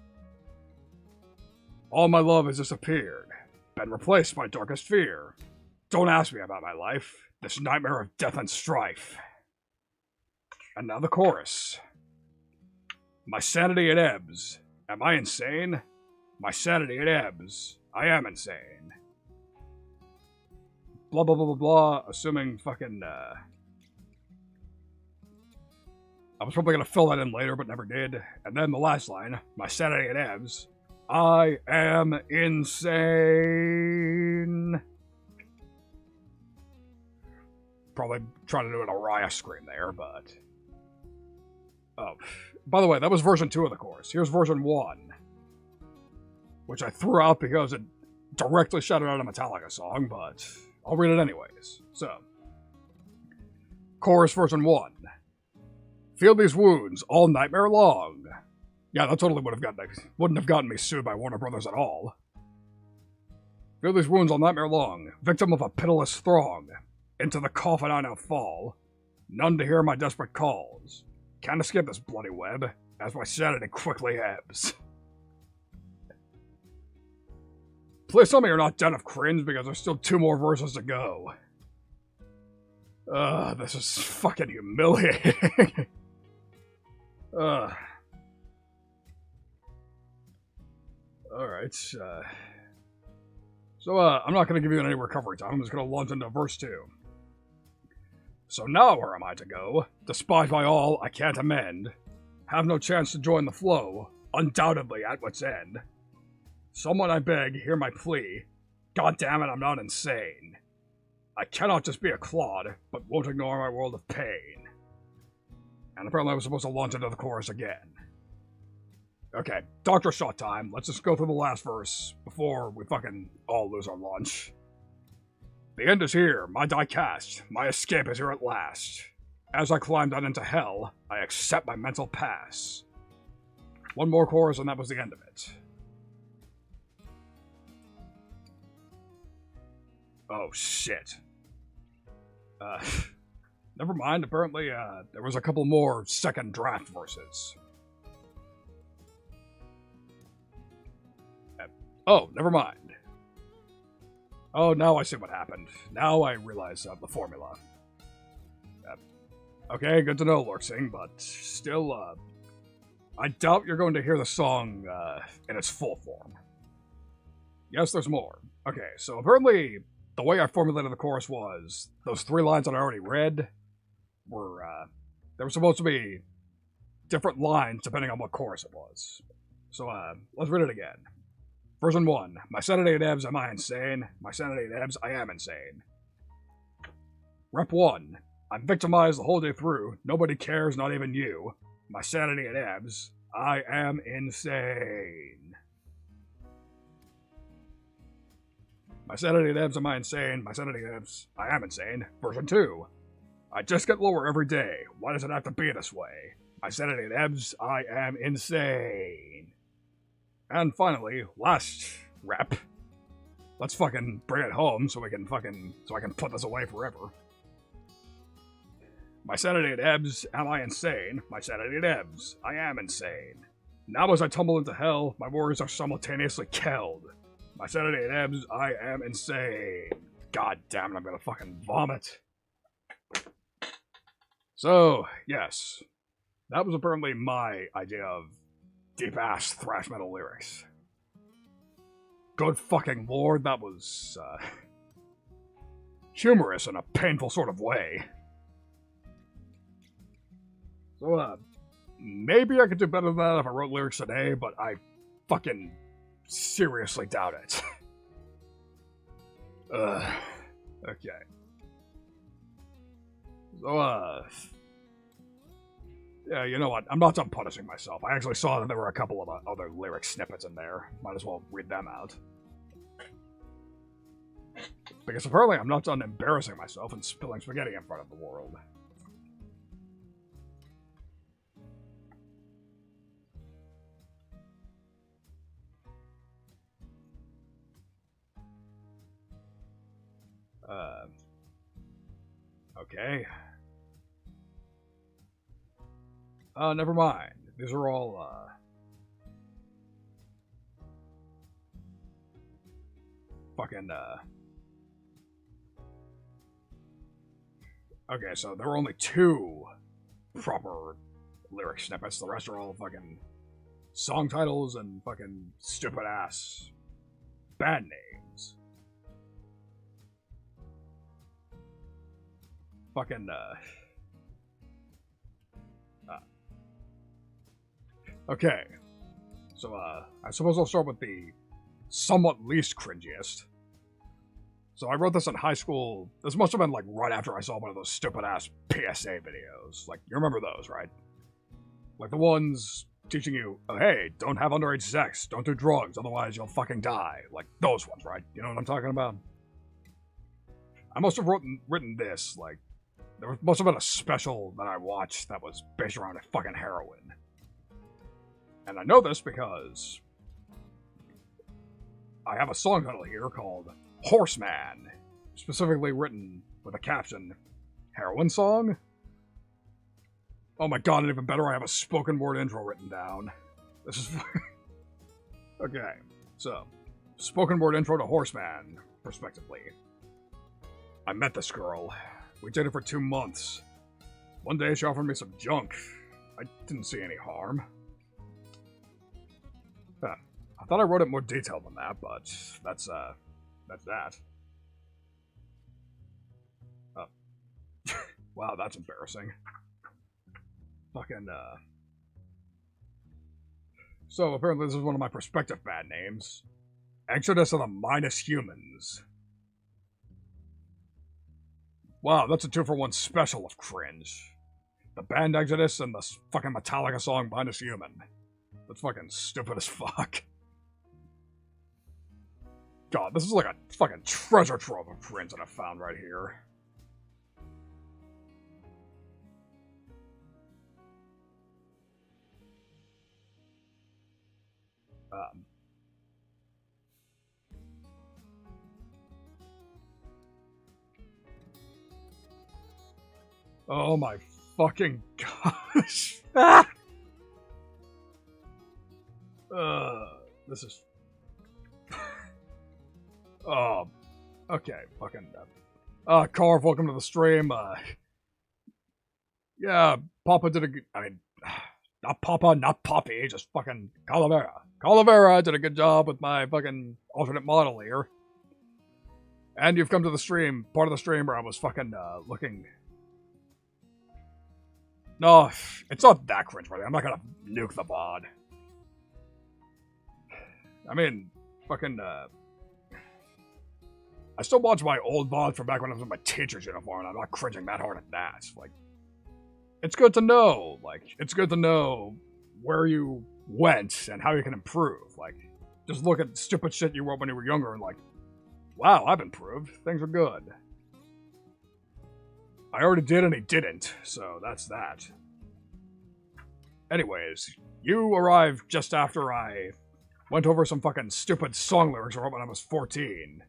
All my love has disappeared, been replaced by darkest fear. Don't ask me about my life, this nightmare of death and strife. And now the chorus. My sanity it ebbs. Am I insane? My sanity it ebbs. I am insane. Blah blah blah blah blah, assuming fucking, I was probably gonna fill that in later, but never did. And then the last line, my sanity it ebbs. I am insane. Probably trying to do an Araya scream there, but... Oh, by the way, that was version 2 of the chorus. Here's version 1. Which I threw out because it directly shouted out a Metallica song, but I'll read it anyways. So, chorus version 1. Feel these wounds all nightmare long. Yeah, that totally wouldn't have gotten me sued by Warner Brothers at all. Feel these wounds all nightmare long, victim of a pitiless throng. Into the coffin I now fall, none to hear my desperate calls. Can't escape this bloody web, as my sanity quickly ebbs. Please tell me you're not done of cringe, because there's still 2 more verses to go. This is fucking humiliating. Alright, so, I'm not gonna give you any recovery time, I'm just gonna launch into verse 2. So now where am I to go? Despised by all, I can't amend. Have no chance to join the flow, undoubtedly at wit's end. Someone, I beg, hear my plea. God damn it, I'm not insane. I cannot just be a clod, but won't ignore my world of pain. And apparently I was supposed to launch into the chorus again. Okay, doctor shot time. Let's just go through the last verse before we fucking all lose our lunch. The end is here, my die cast, my escape is here at last. As I climb down into hell, I accept my mental pass. One more chorus and that was the end of it. Oh shit. Never mind, apparently there was a couple more second draft verses. Oh, never mind. Oh, now I see what happened. Now I realize the formula. Okay, good to know, Lurksing, but still, I doubt you're going to hear the song in its full form. Yes, there's more. Okay, so apparently the way I formulated the chorus was those 3 lines that I already read were, they were supposed to be different lines depending on what chorus it was. So, let's read it again. Version 1. My sanity at ebbs, am I insane? My sanity at ebbs, I am insane. Rep 1. I'm victimized the whole day through. Nobody cares, not even you. My sanity at ebbs, I am insane. My sanity at ebbs, am I insane? My sanity at ebbs, I am insane. Version 2. I just get lower every day. Why does it have to be this way? My sanity at ebbs, I am insane. And finally, last rep. Let's fucking bring it home so I can put this away forever. My sanity at ebbs, am I insane? My sanity at ebbs, I am insane. Now as I tumble into hell, my worries are simultaneously killed. My sanity at ebbs, I am insane. God damn it, I'm gonna fucking vomit. So, yes. That was apparently my idea of deep-ass thrash metal lyrics. Good fucking lord, that was, humorous in a painful sort of way. So, maybe I could do better than that if I wrote lyrics today, but I fucking seriously doubt it. Okay. So, yeah, you know what? I'm not done punishing myself. I actually saw that there were a couple of other lyric snippets in there. Might as well read them out. Because apparently I'm not done embarrassing myself and spilling spaghetti in front of the world. Okay. Never mind. These are all, fucking, okay, so there were only 2 proper lyric snippets. The rest are all fucking song titles and fucking stupid-ass band names. Fucking, okay. So, I suppose I'll start with the somewhat least cringiest. So I wrote this in high school. This must have been, like, right after I saw one of those stupid-ass PSA videos. Like, you remember those, right? Like, the ones teaching you, oh, hey, don't have underage sex, don't do drugs, otherwise you'll fucking die. Like, those ones, right? You know what I'm talking about? I must have written this, like, there must have been a special that I watched that was based around a fucking heroin. And I know this because I have a song title here called Horseman, specifically written with a caption, heroin song? Oh my god, and even better, I have a spoken word intro written down. This is... Okay, so, spoken word intro to Horseman, respectively. I met this girl. We dated for 2 months. One day she offered me some junk. I didn't see any harm. I thought I wrote it more detailed than that, but that's that. Oh. Wow, that's embarrassing. Fucking, So, apparently this is one of my prospective band names. Exodus of the Minus Humans. Wow, that's a 2-for-1 special of cringe. The band Exodus and the fucking Metallica song Minus Human. That's fucking stupid as fuck. God, this is like a fucking treasure trove of cringe that I found right here. Oh my fucking gosh. This is... Oh, okay, fucking... Carv, welcome to the stream. Yeah, Papa did a good. I mean, not Papa, not Poppy, just fucking Calavera. Calavera did a good job with my fucking alternate model here. And you've come to the stream, part of the stream where I was fucking looking. No, it's not that cringeworthy. I'm not gonna nuke the VOD. I mean, fucking, I still watch my old VODs from back when I was in my teacher's uniform, and I'm not cringing that hard at that. Like, it's good to know. Like, it's good to know where you went and how you can improve. Like, just look at stupid shit you wrote when you were younger and like, wow, I've improved. Things are good. I already did and he didn't, so that's that. Anyways, you arrived just after I went over some fucking stupid song lyrics I wrote when I was 14.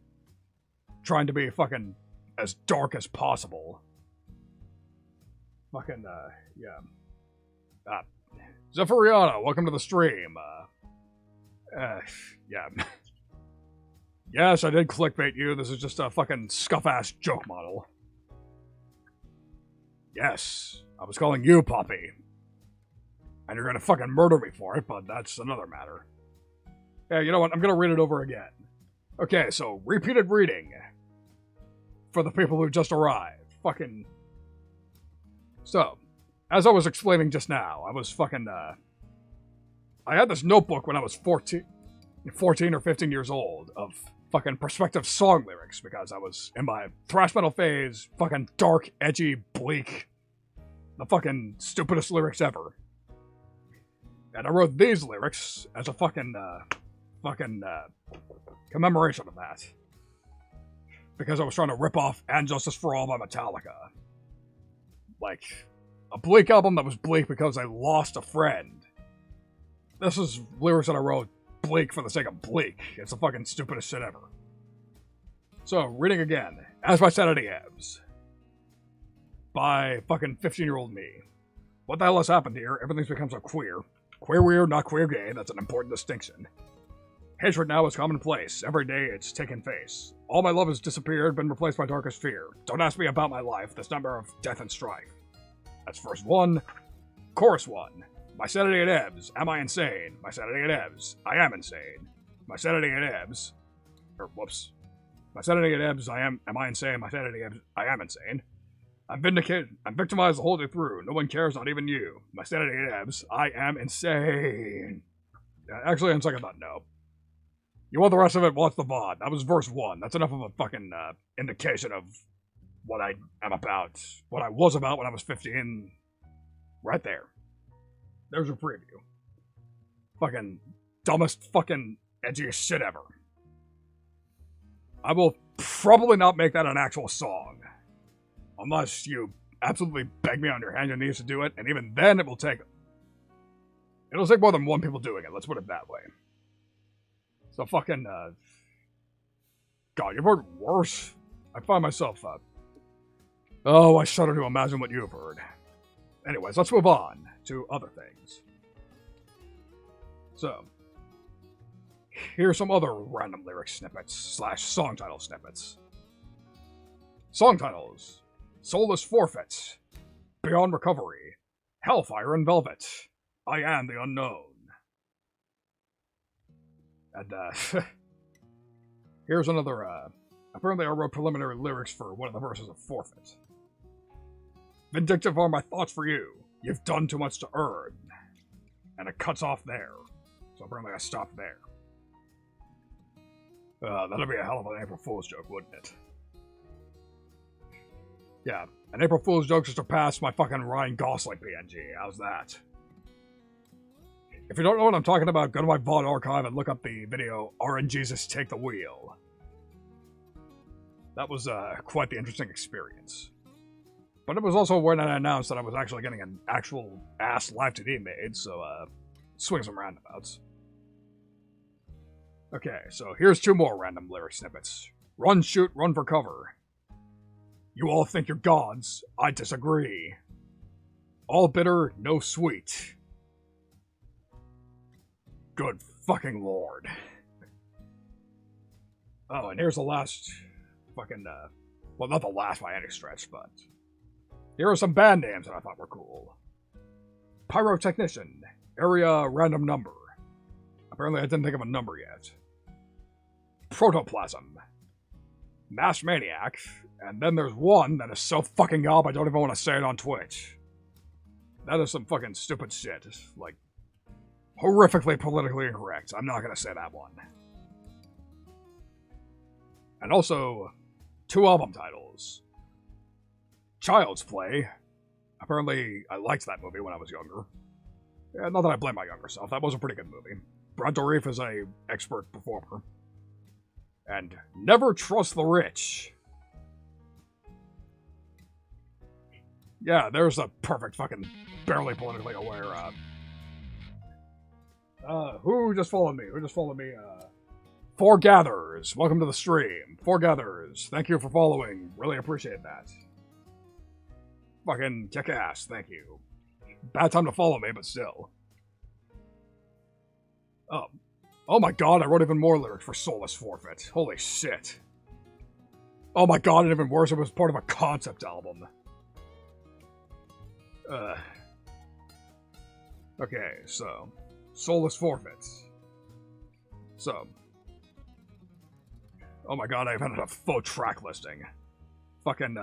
Trying to be fucking as dark as possible. Fucking, yeah. Zephyriana, welcome to the stream. Yeah. Yes, I did clickbait you. This is just a fucking scuff-ass joke model. Yes, I was calling you Poppy. And you're gonna fucking murder me for it, but that's another matter. Yeah, you know what? I'm gonna read it over again. Okay, so repeated reading. For the people who just arrived. Fucking... So, as I was explaining just now, I was fucking, I had this notebook when I was 14 or 15 years old of fucking prospective song lyrics because I was in my thrash metal phase, fucking dark, edgy, bleak, the fucking stupidest lyrics ever. And I wrote these lyrics as a fucking commemoration of that. Because I was trying to rip off And Justice for All by Metallica. Like, a bleak album that was bleak because I lost a friend. This is lyrics that I wrote bleak for the sake of bleak. It's the fucking stupidest shit ever. So, reading again. As by Saturday Ebbs. By fucking 15-year-old me. What the hell has happened here? Everything's become so queer. Queer weird, not queer gay. That's an important distinction. Hatred now is commonplace. Every day it's taken face. All my love has disappeared, been replaced by darkest fear. Don't ask me about my life, this number of death and strife. That's verse 1. Chorus 1. My Saturday at Ebbs. Am I insane? My Saturday at Ebbs. I am insane. My Saturday at Ebbs. My Saturday at Ebbs. Am I insane? My Saturday at Ebbs. I am insane. I'm vindicated. I'm victimized the whole day through. No one cares, not even you. My Saturday at Ebbs. I am insane. Actually, on second thought, no. You want the rest of it? Watch the VOD. That was verse 1. That's enough of a fucking indication of what I am about. What I was about when I was 15. Right there. There's a preview. Fucking dumbest fucking edgiest shit ever. I will probably not make that an actual song. Unless you absolutely beg me on your hands and knees to do it. And even then it'll take more than one people doing it. Let's put it that way. So fucking, God, you've heard worse? I find myself, oh, I shudder to imagine what you've heard. Anyways, let's move on to other things. So, here's some other random lyric snippets / song title snippets. Song titles. Soulless Forfeit. Beyond Recovery. Hellfire and Velvet. I Am the Unknown. And, here's another, apparently I wrote preliminary lyrics for one of the verses of Forfeit. Vindictive are my thoughts for you. You've done too much to earn. And it cuts off there. So apparently I stopped there. That'd be a hell of an April Fool's joke, wouldn't it? Yeah, an April Fool's joke to surpass my fucking Ryan Gosling PNG. How's that? If you don't know what I'm talking about, go to my VOD archive and look up the video, RNGesus Take the Wheel. That was quite the interesting experience. But it was also when I announced that I was actually getting an actual ass live TD made, so swing some roundabouts. Okay, so here's 2 more random lyric snippets. Run, shoot, run for cover. You all think you're gods. I disagree. All bitter, no sweet. Good fucking lord. Oh, and here's the last fucking, well, not the last by any stretch, but Here are some band names that I thought were cool. Pyrotechnician, area random number. Apparently I didn't think of a number yet. Protoplasm, Mass Maniac, and then there's one that is so fucking up I don't even want to say it on Twitch. That is some fucking stupid shit. Like, horrifically politically incorrect. I'm not gonna say that one. And also, 2 album titles. Child's Play. Apparently, I liked that movie when I was younger. Yeah, not that I blame my younger self. That was a pretty good movie. Brad Dourif is a expert performer. And Never Trust the Rich. Yeah, there's a perfect fucking barely politically aware, who just followed me? Foregathers. Welcome to the stream. Foregathers. Thank you for following. Really appreciate that. Fucking kick ass. Thank you. Bad time to follow me, but still. Oh my god, I wrote even more lyrics for Soulless Forfeit. Holy shit. Oh my god, and even worse, it was part of a concept album. Okay, so, Soulless Forfeits. So, oh my god, I've had a faux track listing. Fucking,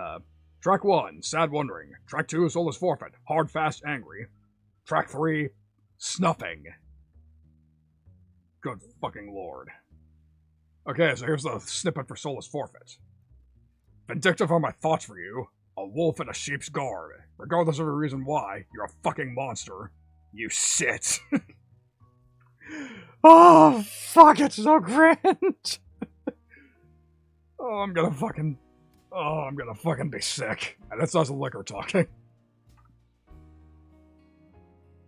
track 1, Sad Wondering. Track 2, Soulless Forfeit. Hard, Fast, Angry. Track 3, Snuffing. Good fucking lord. Okay, so here's the snippet for Soulless Forfeit. Vindictive are my thoughts for you. A wolf in a sheep's garb. Regardless of the reason why, you're a fucking monster. You shit. Oh, fuck, it's so cringe. I'm gonna fucking be sick. And that's us liquor talking.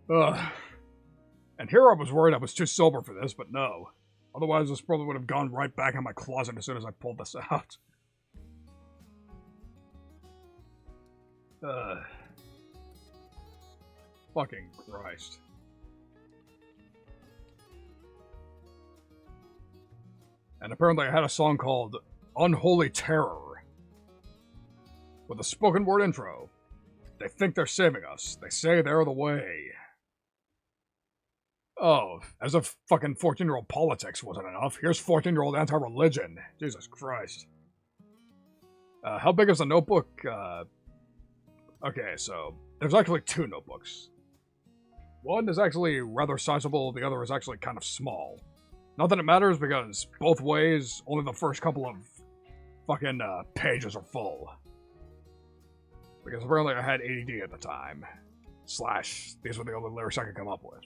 And here I was worried I was too sober for this, but no. Otherwise, this probably would have gone right back in my closet as soon as I pulled this out. Fucking Christ. And apparently I had a song called Unholy Terror. With a spoken word intro. They think they're saving us. They say they're the way. Oh, as if fucking 14-year-old politics wasn't enough. Here's 14-year-old anti-religion. Jesus Christ. How big is the notebook? Okay, so there's actually 2 notebooks. One is actually rather sizable, the other is actually kind of small. Not that it matters, because both ways, only the first couple of fucking pages are full. Because apparently I had ADD at the time. / these were the only lyrics I could come up with.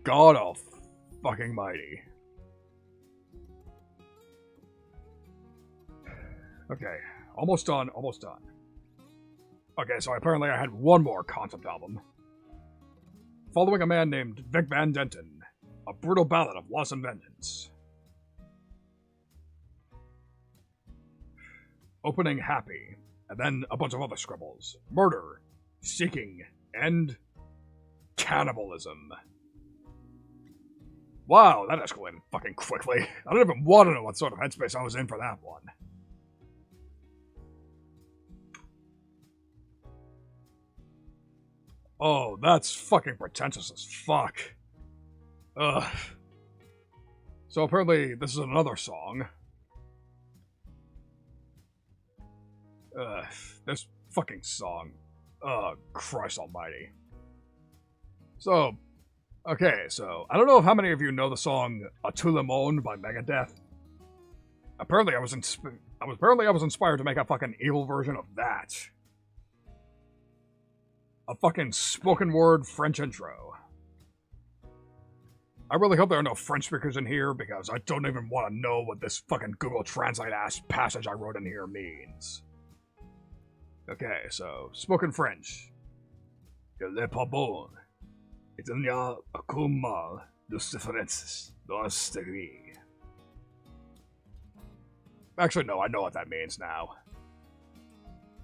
God oh fucking mighty. Okay, almost done. Okay, so apparently I had one more concept album. Following a man named Vic Van Denton, a brutal ballad of loss and vengeance. Opening Happy, and then a bunch of other scribbles. Murder, Seeking, and Cannibalism. Wow, that escalated fucking quickly. I don't even want to know what sort of headspace I was in for that one. Oh, that's fucking pretentious as fuck. Ugh. So apparently this is another song. This fucking song. Oh, Christ almighty. So, okay, so I don't know if how many of you know the song A Tout Le Monde by Megadeth. Apparently I was inspired to make a fucking evil version of that. A fucking spoken word French intro. I really hope there are no French speakers in here, because I don't even want to know what this fucking Google Translate ass passage I wrote in here means. Okay, so, spoken French. Il n'est pas bon. Il n'y a aucun mal de différence dans ce pays. Actually, no, I know what that means now.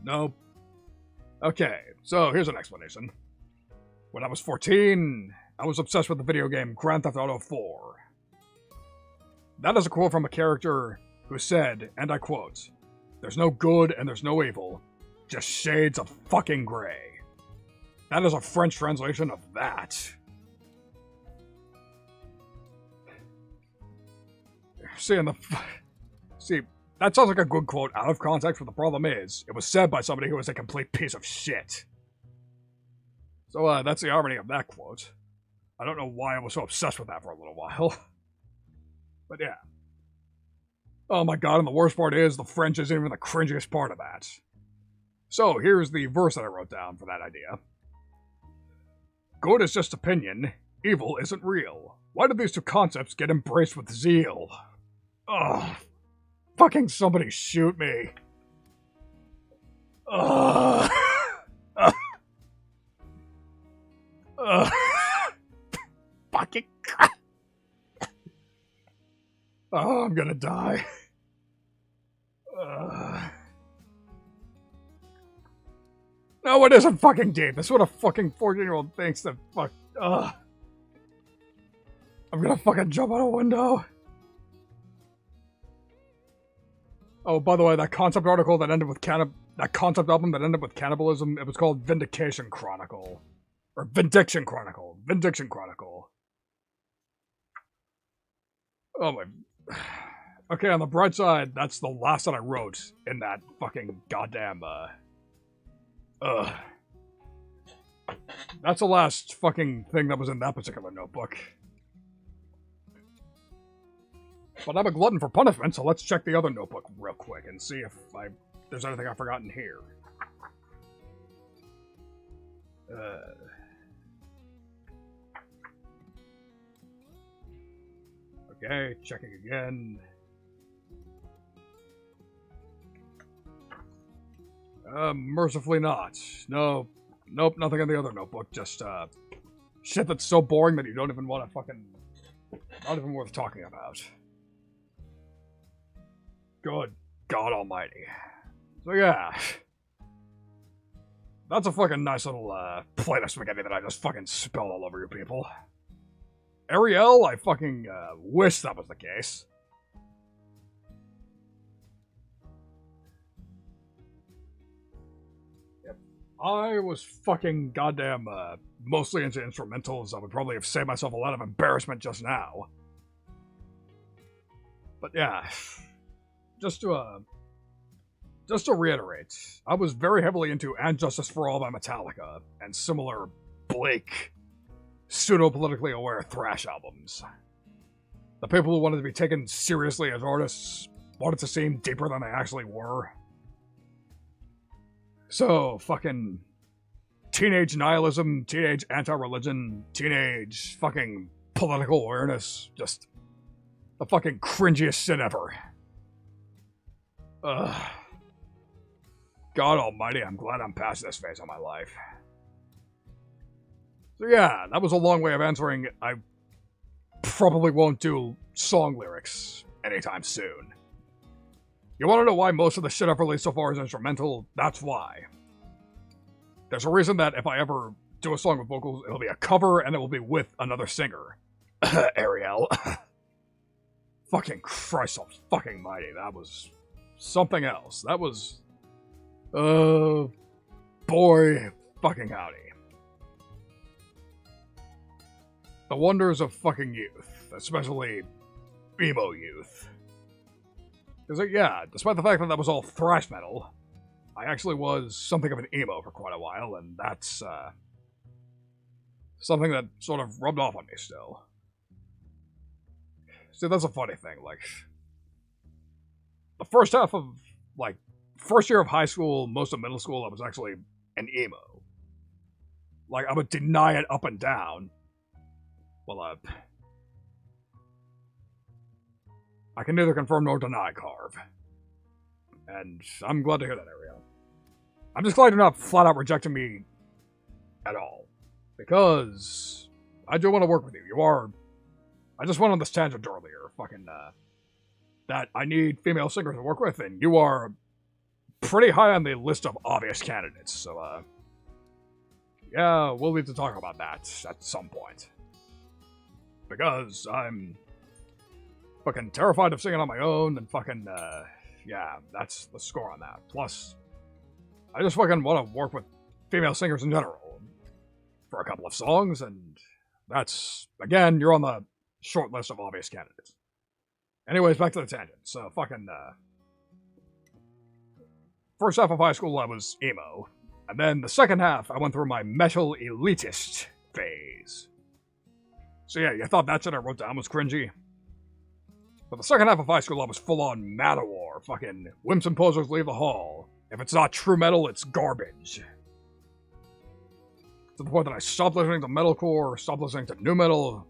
Nope. Okay, so here's an explanation. When I was 14, I was obsessed with the video game Grand Theft Auto 4. That is a quote from a character who said, and I quote, "There's no good and there's no evil. just shades of fucking gray. That is a French translation of that. See, that sounds like a good quote out of context, but the problem is, it was said by somebody who was a complete piece of shit. So, that's the irony of that quote. I don't know why I was so obsessed with that for a little while. But yeah. Oh my god, and the worst part is, the French isn't even the cringiest part of that. So, here's the verse that I wrote down for that idea. Good is just opinion, evil isn't real. Why did these two concepts get embraced with zeal? Ugh. Fucking somebody shoot me. Ugh. Fucking. Oh, I'm gonna die. No, it isn't fucking deep. That's what a fucking 14-year-old thinks that fuck. I'm gonna fucking jump out a window. Oh, by the way, that concept article that ended with that concept album that ended with cannibalism, it was called Vindication Chronicle. Or Vindiction Chronicle. Vindiction Chronicle. Oh my. Okay, on the bright side, that's the last that I wrote in that fucking goddamn, That's the last fucking thing that was in that particular notebook. But I'm a glutton for punishment, so let's check the other notebook real quick and see if there's anything I've forgotten here. Okay, checking again. Mercifully not. No, nope, nothing in the other notebook. Just, shit that's so boring that you don't even want to fucking... Not even worth talking about. Good God almighty. So yeah. That's a fucking nice little, plate of spaghetti that I just fucking spilled all over you people. Ariel, I fucking, wish that was the case. If I was fucking goddamn, mostly into instrumentals, I would probably have saved myself a lot of embarrassment just now. But yeah. Just to reiterate, I was very heavily into And Justice for All by Metallica, and similar bleak, pseudo-politically aware thrash albums. The people who wanted to be taken seriously as artists wanted to seem deeper than they actually were. So, fucking teenage nihilism, teenage anti-religion, teenage fucking political awareness, just the fucking cringiest shit ever. God almighty, I'm glad I'm past this phase of my life. So yeah, that was a long way of answering. I probably won't do song lyrics anytime soon. You want to know why most of the shit I've released so far is instrumental? That's why. There's a reason that if I ever do a song with vocals, it'll be a cover and it will be with another singer. Ariel. Fucking Christ fucking mighty, that was something else. That was... boy fucking howdy. The wonders of fucking youth, especially emo youth. Because, yeah, despite the fact that that was all thrash metal, I actually was something of an emo for quite a while, and that's, something that sort of rubbed off on me still. See, that's a funny thing, like... The first half of, like, first year of high school, most of middle school, I was actually an emo. Like, I would deny it up and down. Well, I can neither confirm nor deny, Carve. And I'm glad to hear that, Ariel. I'm just glad you're not flat out rejecting me at all. Because I do want to work with you. You are... I just went on this tangent earlier, fucking, that I need female singers to work with, and you are pretty high on the list of obvious candidates, so, yeah, we'll need to talk about that at some point. Because I'm fucking terrified of singing on my own, and fucking, yeah, that's the score on that. Plus, I just fucking want to work with female singers in general for a couple of songs, and that's, again, you're on the short list of obvious candidates. Anyways, back to the tangent. So, fucking, first half of high school, I was emo. And then the second half, I went through my metal elitist phase. So yeah, you thought that shit I wrote down was cringy? But the second half of high school, I was full-on Manowar. Fucking Wimps and Posers leave the hall. If it's not true metal, it's garbage. To the point that I stopped listening to metalcore, stopped listening to nu metal,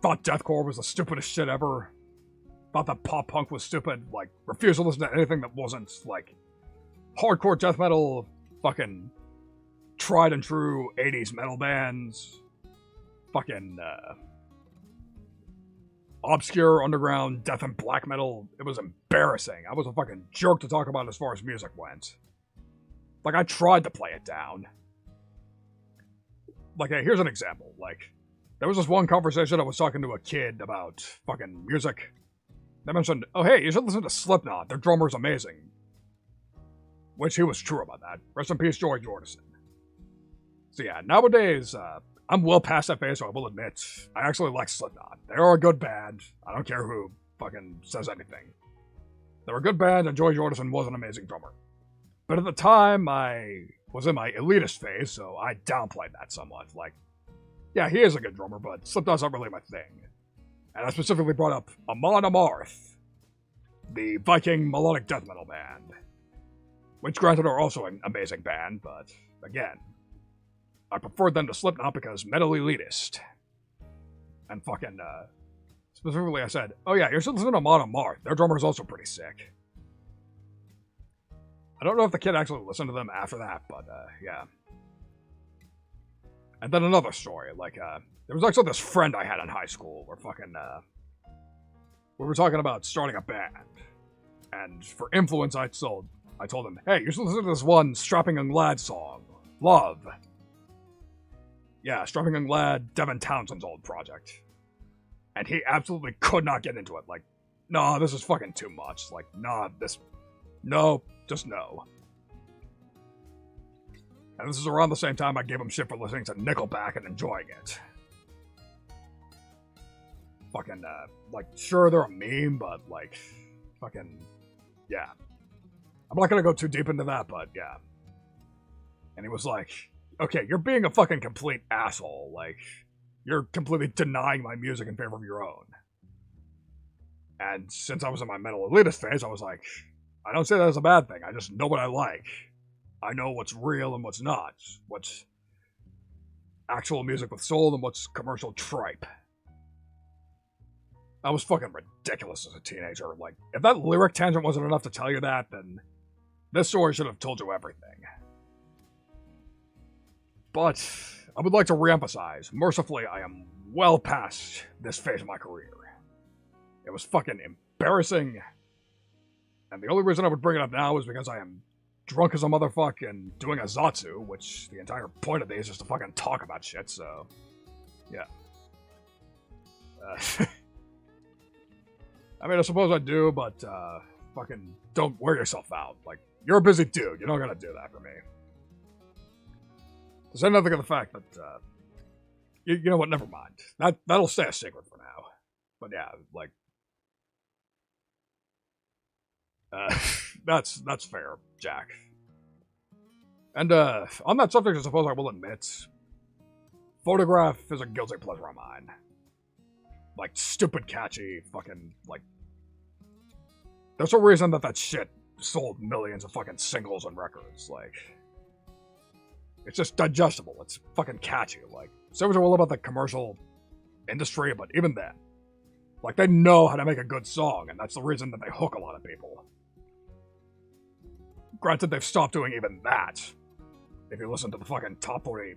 thought deathcore was the stupidest shit ever, thought that pop punk was stupid, like, refused to listen to anything that wasn't, like, hardcore death metal, fucking tried and true 80s metal bands, fucking, obscure underground death and black metal. It was embarrassing. I was a fucking jerk to talk about as far as music went. Like, I tried to play it down. Like, hey, here's an example. Like, there was this one conversation I was talking to a kid about fucking music. They mentioned, oh hey, you should listen to Slipknot. Their drummer's amazing. Which he was true about that. Rest in peace, Joey Jordison. So yeah, nowadays, I'm well past that phase, so I will admit, I actually like Slipknot. They are a good band. I don't care who fucking says anything. They're a good band, and Joey Jordison was an amazing drummer. But at the time, I was in my elitist phase, so I downplayed that somewhat. Like, yeah, he is a good drummer, but Slipknot's not really my thing. And I specifically brought up Amon Amarth, the Viking melodic death metal band. Which, granted, are also an amazing band, but, again, I preferred them to Slipknot because metal elitist. And fucking, specifically I said, oh yeah, you should listen to Amon Amarth. Their drummer's also pretty sick. I don't know if the kid actually listened to them after that, but, yeah. And then another story, like, there was actually this friend I had in high school where fucking, we were talking about starting a band. And for influence, I told him, hey, you should listen to this one Strapping Young Lad song, Love. Yeah, Strapping Young Lad, Devin Townsend's old project. And he absolutely could not get into it. Like, no, this is fucking too much. Like, no, just no. And this is around the same time I gave him shit for listening to Nickelback and enjoying it. Fucking, like, sure, they're a meme, but, like, fucking, yeah. I'm not gonna go too deep into that, but, yeah. And he was like, okay, you're being a fucking complete asshole. Like, you're completely denying my music in favor of your own. And since I was in my metal elitist phase, I was like, I don't say that as a bad thing. I just know what I like. I know what's real and what's not. What's actual music with soul and what's commercial tripe. I was fucking ridiculous as a teenager. Like, if that lyric tangent wasn't enough to tell you that, then this story should have told you everything. But I would like to reemphasize, mercifully, I am well past this phase of my career. It was fucking embarrassing. And the only reason I would bring it up now is because I am drunk as a motherfucker and doing a Zatsu, which the entire point of these is just to fucking talk about shit, so... yeah. I mean, I suppose I do, but, fucking don't wear yourself out. Like, you're a busy dude. You don't gotta do that for me. To say nothing of the fact that, you know what, never mind. That'll stay a secret for now. But yeah, like... that's fair, Jack. And, on that subject, I suppose I will admit, Photograph is a guilty pleasure of mine. Like, stupid catchy, fucking, like... There's a reason that shit sold millions of fucking singles and records, like... It's just digestible, it's fucking catchy, like... Say what you will about the commercial industry, but even then... Like, they know how to make a good song, and that's the reason that they hook a lot of people. Granted, they've stopped doing even that. If you listen to the fucking top 40...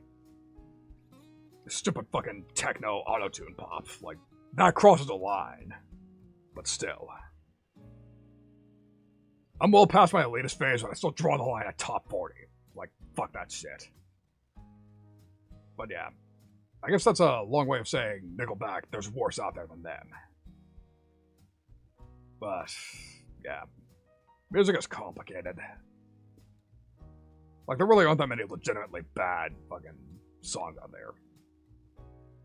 Stupid fucking techno auto-tune pop, like... That crosses a line. But still. I'm well past my elitist phase, but I still draw the line at top 40. Like, fuck that shit. But yeah. I guess that's a long way of saying, Nickelback, there's worse out there than them. But, yeah. Music is complicated. Like, there really aren't that many legitimately bad fucking songs on there.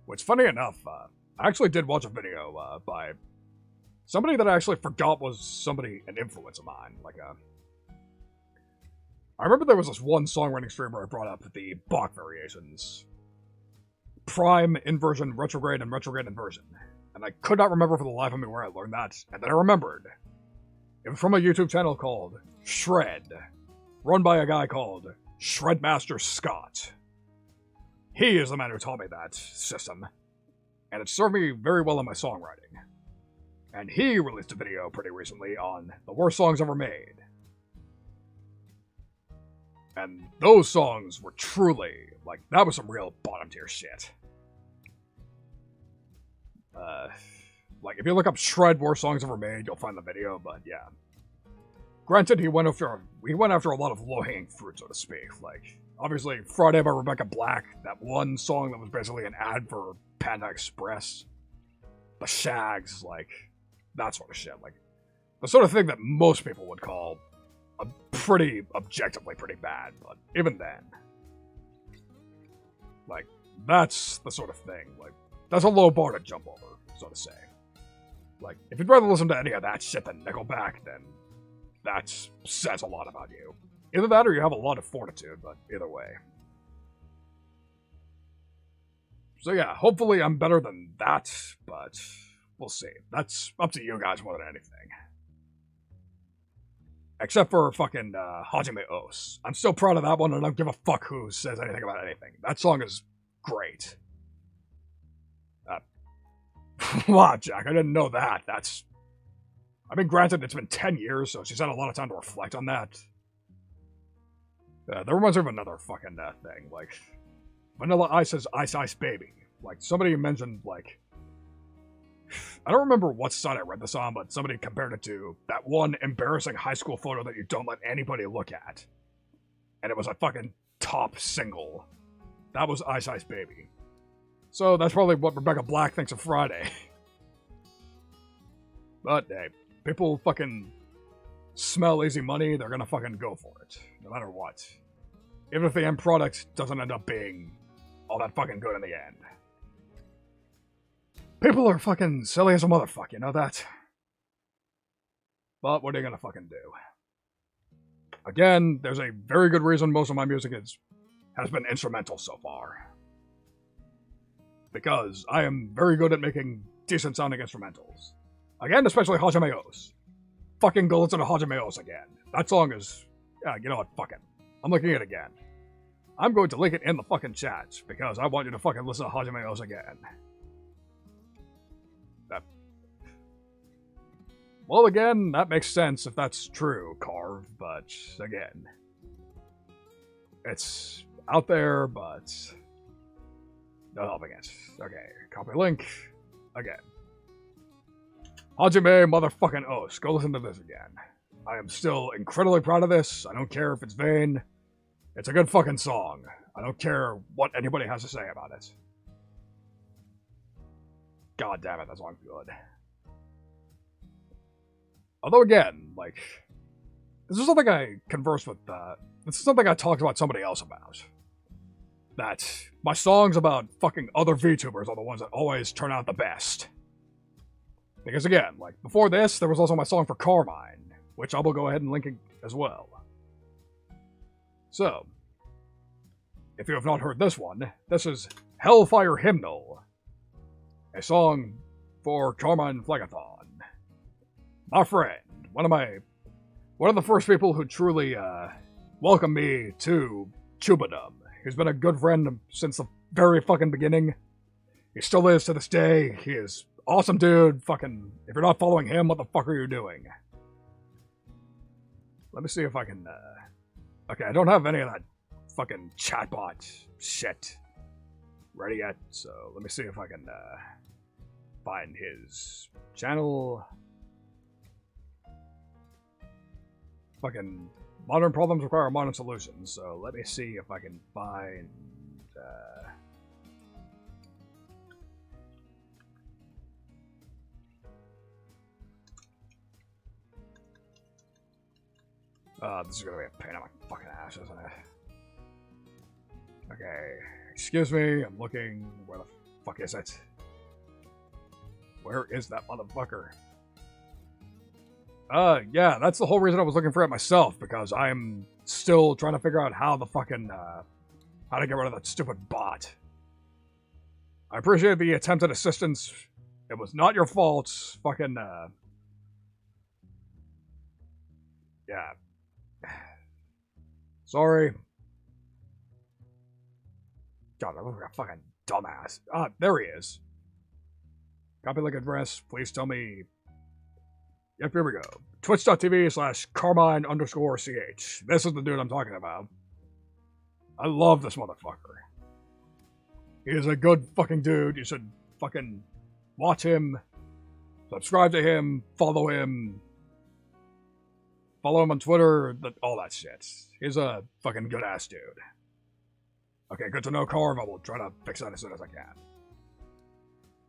Which, funny enough, I actually did watch a video by somebody that I actually forgot was an influence of mine. Like, I remember there was this one songwriting streamer I brought up, the Bach variations. Prime, inversion, retrograde, and retrograde inversion. And I could not remember for the life of me where I learned that, and then I remembered. It was from a YouTube channel called Shred, run by a guy called Shredmaster Scott. He is the man who taught me that system, and it served me very well in my songwriting. And he released a video pretty recently on the worst songs ever made. And those songs were truly, like, that was some real bottom tier shit. Like, if you look up Shred Worst Songs Ever Made, you'll find the video, but yeah. Granted, he went after a lot of low-hanging fruit, so to speak. Like, obviously, Friday by Rebecca Black, that one song that was basically an ad for Panda Express. The Shags, like, that sort of shit. Like, the sort of thing that most people would call objectively pretty bad, but even then. Like, that's the sort of thing, like, that's a low bar to jump over, so to say. Like, if you'd rather listen to any of that shit than Nickelback, then that says a lot about you. Either that or you have a lot of fortitude, but either way. So yeah, hopefully I'm better than that, but we'll see. That's up to you guys more than anything. Except for fucking Hajime Os. I'm still proud of that one, and I don't give a fuck who says anything about anything. That song is great. Wow, Jack, I didn't know that. I mean, granted, it's been 10 years, so she's had a lot of time to reflect on that. That reminds me of another fucking thing. Like, Vanilla Ice's Ice Ice Baby. Like, somebody mentioned, like, I don't remember what site I read this on, but somebody compared it to that one embarrassing high school photo that you don't let anybody look at. And it was a fucking top single. That was Ice Ice Baby. So that's probably what Rebecca Black thinks of Friday. But hey, people fucking smell easy money, they're gonna fucking go for it. No matter what. Even if the end product doesn't end up being all that fucking good in the end. People are fucking silly as a motherfucker, you know that? But what are you gonna fucking do? Again, there's a very good reason most of my music has been instrumental so far. Because I am very good at making decent sounding instrumentals. Again, especially Hajime Os. Fucking go listen to Hajime Os again. That song is... Yeah, you know what, fuck it. I'm looking at it again. I'm going to link it in the fucking chat, because I want you to fucking listen to Hajime Os again. Well, again, that makes sense if that's true, Carve, but again... It's out there, but... no helping it. Okay, copy link. Again. Hajime motherfucking Os. Go listen to this again. I am still incredibly proud of this. I don't care if it's vain. It's a good fucking song. I don't care what anybody has to say about it. God damn it, that song's good. Although again, like, this is something I conversed with, this is something I talked about somebody else about. That my songs about fucking other VTubers are the ones that always turn out the best. Because again, like, before this, there was also my song for Carmine, which I will go ahead and link as well. So, if you have not heard this one, this is Hellfire Hymnal, a song for Carmine Phlegathon. My friend, one of the first people who truly welcomed me to Chubadum. He's been a good friend since the very fucking beginning. He still is to this day. He is awesome dude. Fucking, if you're not following him, what the fuck are you doing? Let me see if I can, okay, I don't have any of that fucking chatbot shit ready yet, so let me see if I can, find his channel. Fucking modern problems require modern solutions, so let me see if I can find, this is gonna be a pain in my fucking ass, isn't it? Okay. Excuse me, I'm looking. Where the fuck is it? Where is that motherfucker? Yeah, that's the whole reason I was looking for it myself, because I'm still trying to figure out how the fucking, how to get rid of that stupid bot. I appreciate the attempted assistance. It was not your fault. Fucking, yeah. Sorry. God, I look like a fucking dumbass. Ah, there he is. Copy link address. Please tell me. Yep, here we go. Twitch.tv/Carmine_CH. This is the dude I'm talking about. I love this motherfucker. He is a good fucking dude. You should fucking watch him, subscribe to him, follow him on Twitter, all that shit. He's a fucking good ass dude. Okay, good to know, Carv. I will try to fix that as soon as I can.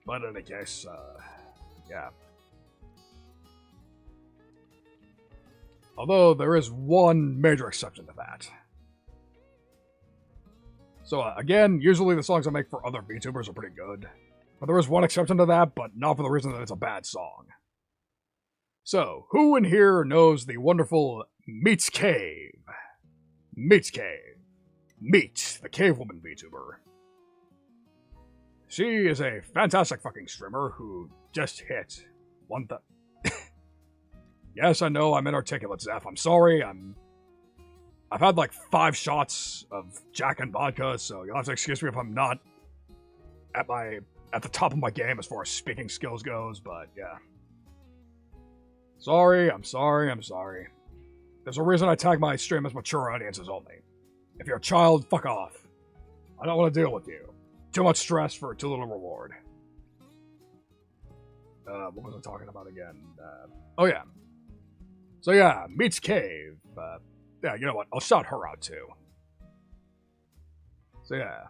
But in any case, yeah. Although there is one major exception to that. So again, usually the songs I make for other VTubers are pretty good. But there is one exception to that, but not for the reason that it's a bad song. So, who in here knows the wonderful Meat's Cave? Meat's Cave. Meat, the cave woman VTuber. She is a fantastic fucking streamer who just hit 1,000. Yes, I know, I'm inarticulate, Zeph. I'm sorry, I've had like 5 shots of Jack and vodka, so you'll have to excuse me if I'm not at the top of my game as far as speaking skills goes, but yeah. Sorry, I'm sorry. There's a reason I tag my stream as mature audiences only. If you're a child, fuck off. I don't want to deal with you. Too much stress for too little reward. What was I talking about again? Oh yeah. So yeah, Meat's Cave. Yeah, you know what? I'll shout her out too. So yeah.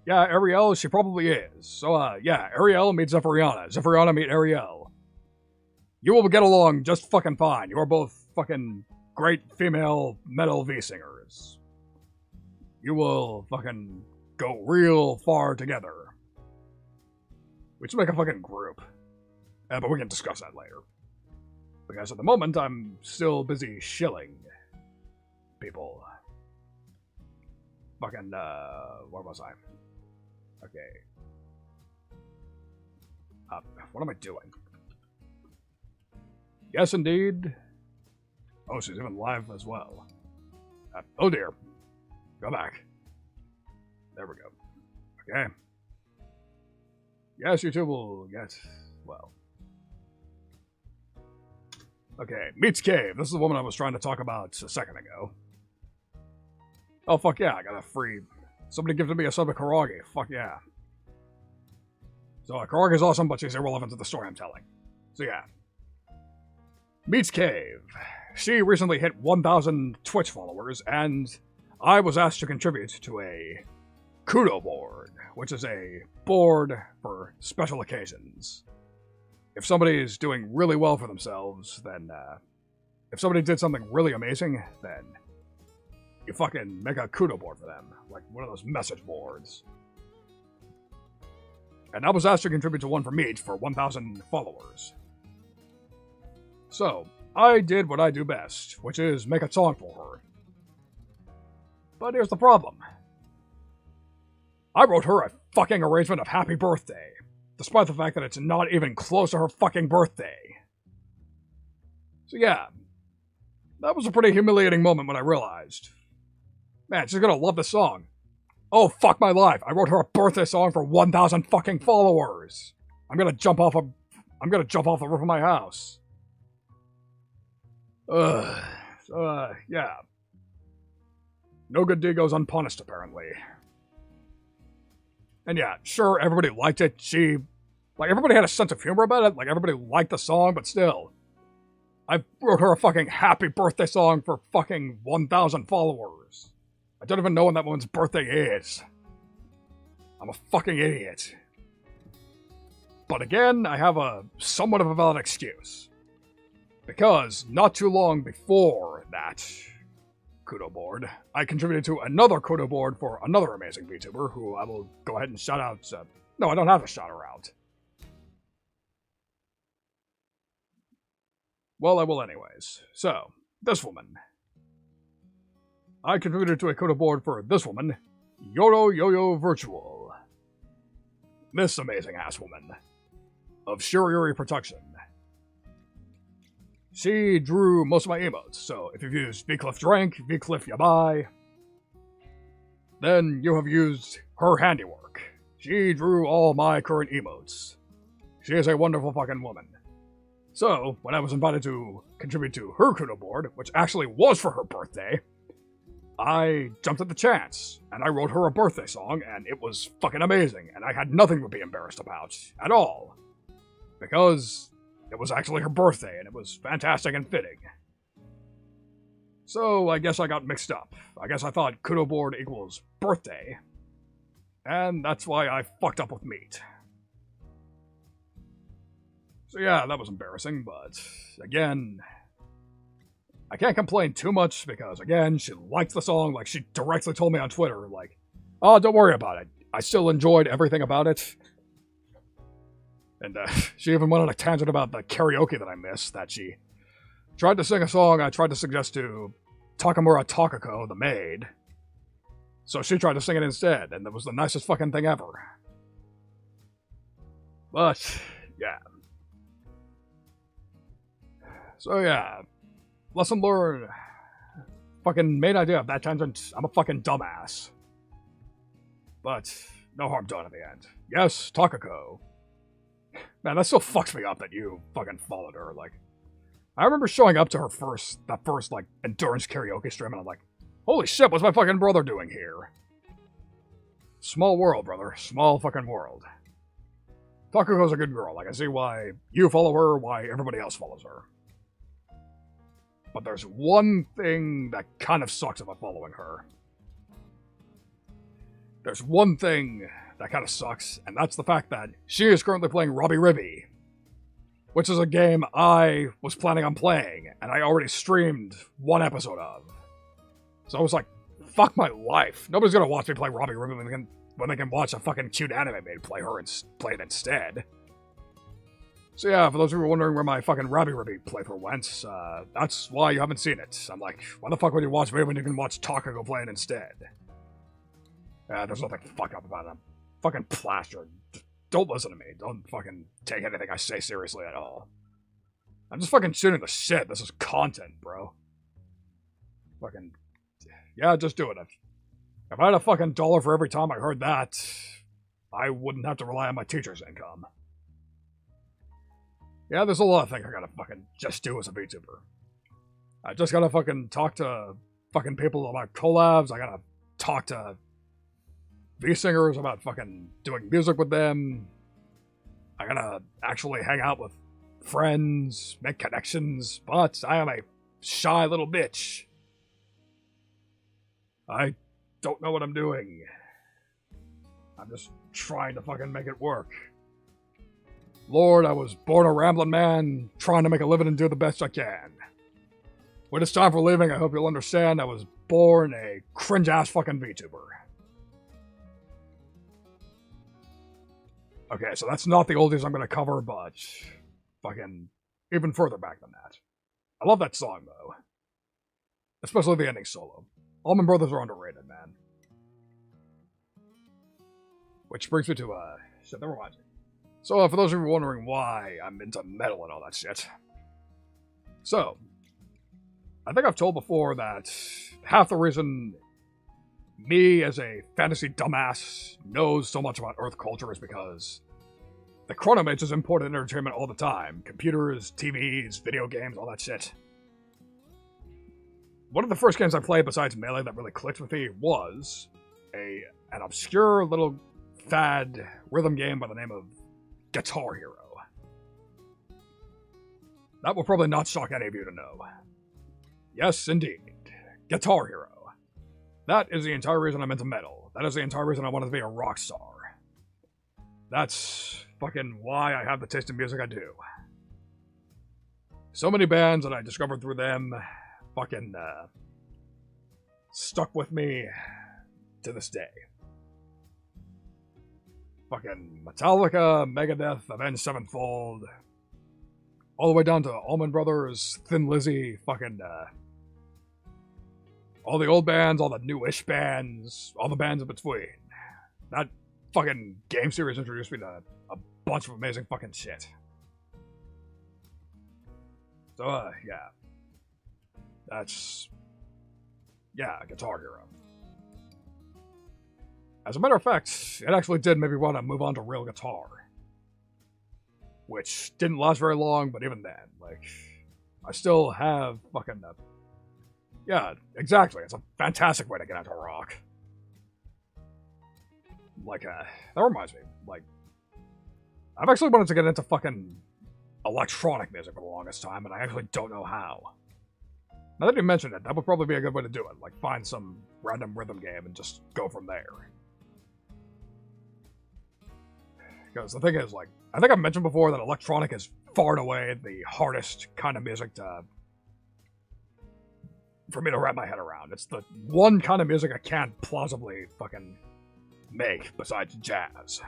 Yeah, Ariel, she probably is. So yeah, Ariel meet Zephyriana. Zephyriana meet Ariel. You will get along just fucking fine. You are both fucking great female metal V singers. You will fucking go real far together. We should make a fucking group. But we can discuss that later. Because at the moment, I'm still busy shilling people. Fucking, where was I? Okay. What am I doing? Yes, indeed. Oh, she's even live as well. Oh dear. Go back. There we go. Okay. Yes, YouTube will get, well. Okay, Meat's Cave. This is the woman I was trying to talk about a second ago. Oh, fuck yeah, I got a free... Somebody gifted me a sub of Karagi. Fuck yeah. So, Karagi's awesome, but she's irrelevant to the story I'm telling. So yeah. Meat's Cave. She recently hit 1,000 Twitch followers, and I was asked to contribute to a Kudo board, which is a board for special occasions. If somebody is doing really well for themselves, then, if somebody did something really amazing, then you fucking make a Kudo board for them, like one of those message boards. And I was asked to contribute to one for Meat for 1,000 followers. So, I did what I do best, which is make a song for her. But here's the problem. I wrote her a fucking arrangement of Happy Birthday, despite the fact that it's not even close to her fucking birthday. So yeah, that was a pretty humiliating moment when I realized, man, she's gonna love the song. Oh, fuck my life. I wrote her a birthday song for 1,000 fucking followers. I'm gonna jump off the roof of my house. Yeah. No good deed goes unpunished, apparently. And yeah, sure, everybody liked it. Everybody had a sense of humor about it. Like, everybody liked the song, but still. I wrote her a fucking happy birthday song for fucking 1,000 followers. I don't even know when that woman's birthday is. I'm a fucking idiot. But again, I have somewhat of a valid excuse. Because not too long before that, Kudo board, I contributed to another Kudo board for another amazing VTuber who I will go ahead and shout out. No, I don't have to shout her out. Well, I will anyways. So, this woman. I contributed to a Kudo board for this woman, Yoro Yo-Yo Virtual. This amazing ass woman of Shiriyuri Protection. She drew most of my emotes, so if you've used VCliff Drink, VCliff Yabai, then you have used her handiwork. She drew all my current emotes. She is a wonderful fucking woman. So, when I was invited to contribute to her Kudo board, which actually was for her birthday, I jumped at the chance, and I wrote her a birthday song, and it was fucking amazing, and I had nothing to be embarrassed about, at all. Because it was actually her birthday, and it was fantastic and fitting. So, I guess I got mixed up. I guess I thought Kudo board equals birthday, and that's why I fucked up with meat. So yeah, that was embarrassing, but again, I can't complain too much because, again, she liked the song. Like, she directly told me on Twitter, like, oh, don't worry about it. I still enjoyed everything about it. And she even went on a tangent about the karaoke that I missed, that she tried to sing a song I tried to suggest to Takamura Takako, the maid. So she tried to sing it instead, and it was the nicest fucking thing ever. But, yeah. So yeah, lesson learned. Fucking main idea of that tangent, I'm a fucking dumbass. But, no harm done in the end. Yes, Takako. Man, that still fucks me up that you fucking followed her. Like, I remember showing up to her first, like, endurance karaoke stream, and I'm like, holy shit, what's my fucking brother doing here? Small world, brother. Small fucking world. Takako's a good girl. Like, I see why you follow her, why everybody else follows her. But there's one thing that kind of sucks about following her. There's one thing that kind of sucks, and that's the fact that she is currently playing Robbie Ribby, which is a game I was planning on playing, and I already streamed one episode of. So I was like, fuck my life. Nobody's gonna watch me play Robbie Ribby when they can watch a fucking cute anime maid play her and play it instead. So yeah, for those who were wondering where my fucking Robbie Ribby playthrough went, that's why you haven't seen it. I'm like, why the fuck would you watch me when you can watch Takako play it instead? There's nothing fuck up about it. I'm fucking plastered. Just don't listen to me. Don't fucking take anything I say seriously at all. I'm just fucking shooting the shit. This is content, bro. Fucking, yeah, just do it. If I had a fucking dollar for every time I heard that, I wouldn't have to rely on my teacher's income. Yeah, there's a lot of things I gotta fucking just do as a VTuber. I just gotta fucking talk to fucking people about collabs. I gotta talk to V-singers about fucking doing music with them. I gotta actually hang out with friends, make connections, but I am a shy little bitch. I don't know what I'm doing. I'm just trying to fucking make it work. Lord, I was born a rambling man, trying to make a living and do the best I can. When it's time for leaving, I hope you'll understand I was born a cringe-ass fucking VTuber. Okay, so that's not the oldies I'm gonna cover, but fucking even further back than that. I love that song, though. Especially the ending solo. Allman Brothers are underrated, man. Which brings me to, shit, never mind. So, for those of you wondering why I'm into metal and all that shit. So, I think I've told before that half the reason me as a fantasy dumbass knows so much about Earth culture is because the Chronomage is imported entertainment all the time. Computers, TVs, video games, all that shit. One of the first games I played besides Melee that really clicked with me was an obscure little fad rhythm game by the name of Guitar Hero. That will probably not shock any of you to know. Yes, indeed. Guitar Hero. That is the entire reason I'm into metal. That is the entire reason I wanted to be a rock star. That's fucking why I have the taste in music I do. So many bands that I discovered through them, fucking, stuck with me to this day. Fucking Metallica, Megadeth, Avenged Sevenfold, all the way down to Allman Brothers, Thin Lizzy, fucking, all the old bands, all the newish bands, all the bands in between. That fucking game series introduced me to a bunch of amazing fucking shit. So, yeah. That's, yeah, Guitar Hero. As a matter of fact, it actually did make me want to move on to real guitar. Which didn't last very long, but even then, like, I still have fucking, yeah, exactly, it's a fantastic way to get into rock. Like, that reminds me, like, I've actually wanted to get into fucking electronic music for the longest time, and I actually don't know how. Now that you mentioned it, that would probably be a good way to do it, like, find some random rhythm game and just go from there. Because the thing is, like, I think I've mentioned before that electronic is far and away the hardest kind of music for me to wrap my head around. It's the one kind of music I can't plausibly fucking make besides jazz.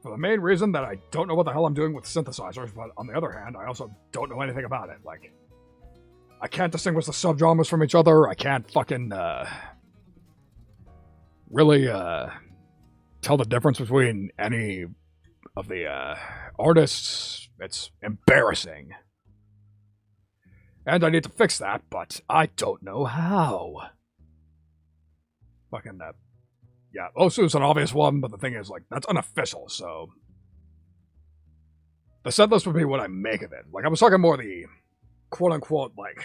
For the main reason that I don't know what the hell I'm doing with synthesizers, but on the other hand, I also don't know anything about it. Like, I can't distinguish the subgenres from each other. I can't fucking, really, tell the difference between any of the artists. It's embarrassing. And I need to fix that, but I don't know how. Fucking, yeah, Osu's an obvious one, but the thing is, like, that's unofficial, so... The setlist would be what I make of it. Like, I was talking more the quote-unquote, like,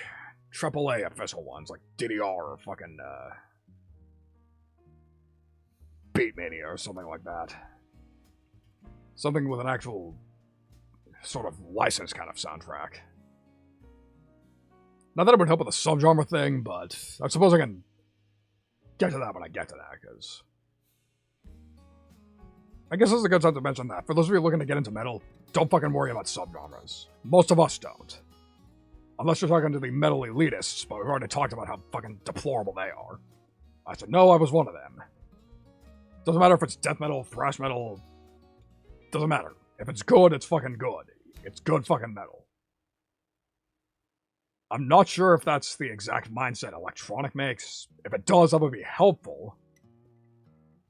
AAA official ones, like DDR or fucking, Beatmania or something like that. Something with an actual sort of licensed kind of soundtrack. Not that it would help with the subgenre thing, but I suppose I can get to that when I get to that, because I guess this is a good time to mention that. For those of you looking to get into metal, don't fucking worry about subgenres. Most of us don't. Unless you're talking to the metal elitists, but we've already talked about how fucking deplorable they are. I said, no, I was one of them. Doesn't matter if it's death metal, thrash metal. Doesn't matter. If it's good, it's fucking good. It's good fucking metal. I'm not sure if that's the exact mindset electronic makes. If it does, that would be helpful.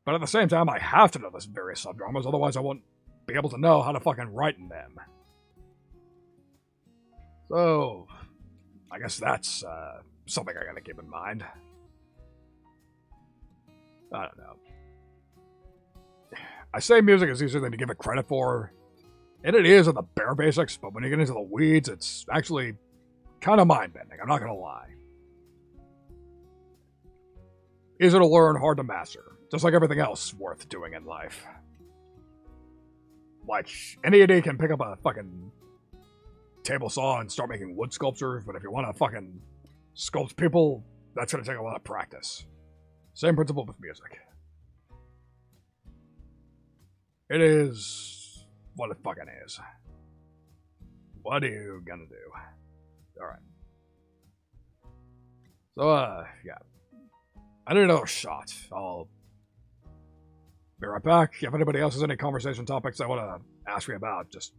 But at the same time, I have to know those various subgenres, otherwise I won't be able to know how to fucking write in them. So, I guess that's something I gotta keep in mind. I don't know. I say music is easier than to give it credit for, and it is at the bare basics, but when you get into the weeds, it's actually kind of mind-bending, I'm not gonna lie. Easy to learn, hard to master, just like everything else worth doing in life. Like, any idiot can pick up a fucking table saw and start making wood sculptures, but if you want to fucking sculpt people, that's gonna take a lot of practice. Same principle with music. It is what it fucking is. What are you gonna do? Alright. So, yeah. I need another shot. I'll be right back. If anybody else has any conversation topics I want to ask me about, just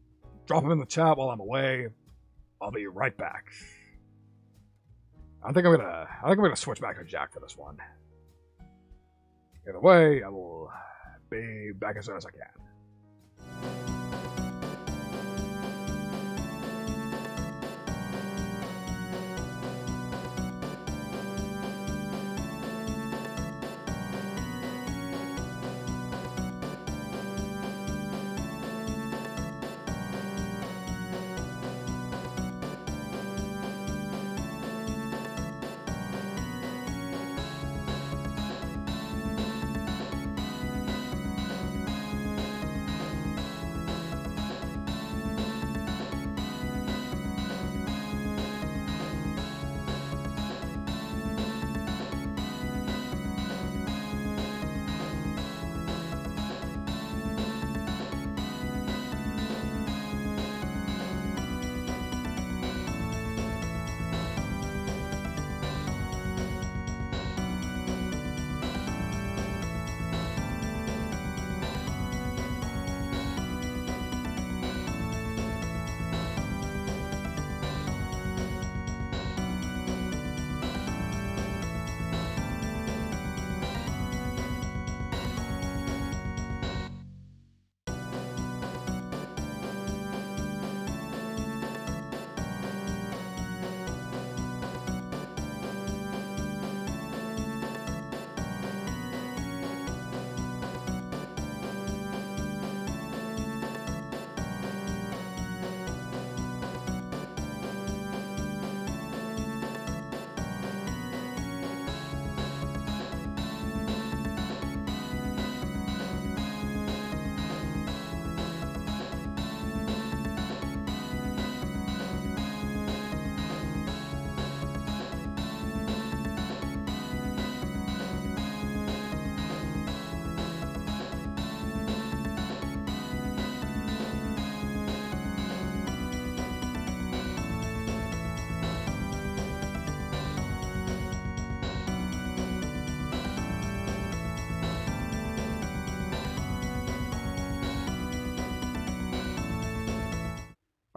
drop them in the chat while I'm away. I'll be right back. I think I'm gonna switch back to Jack for this one. Either way, I will be back as soon as I can.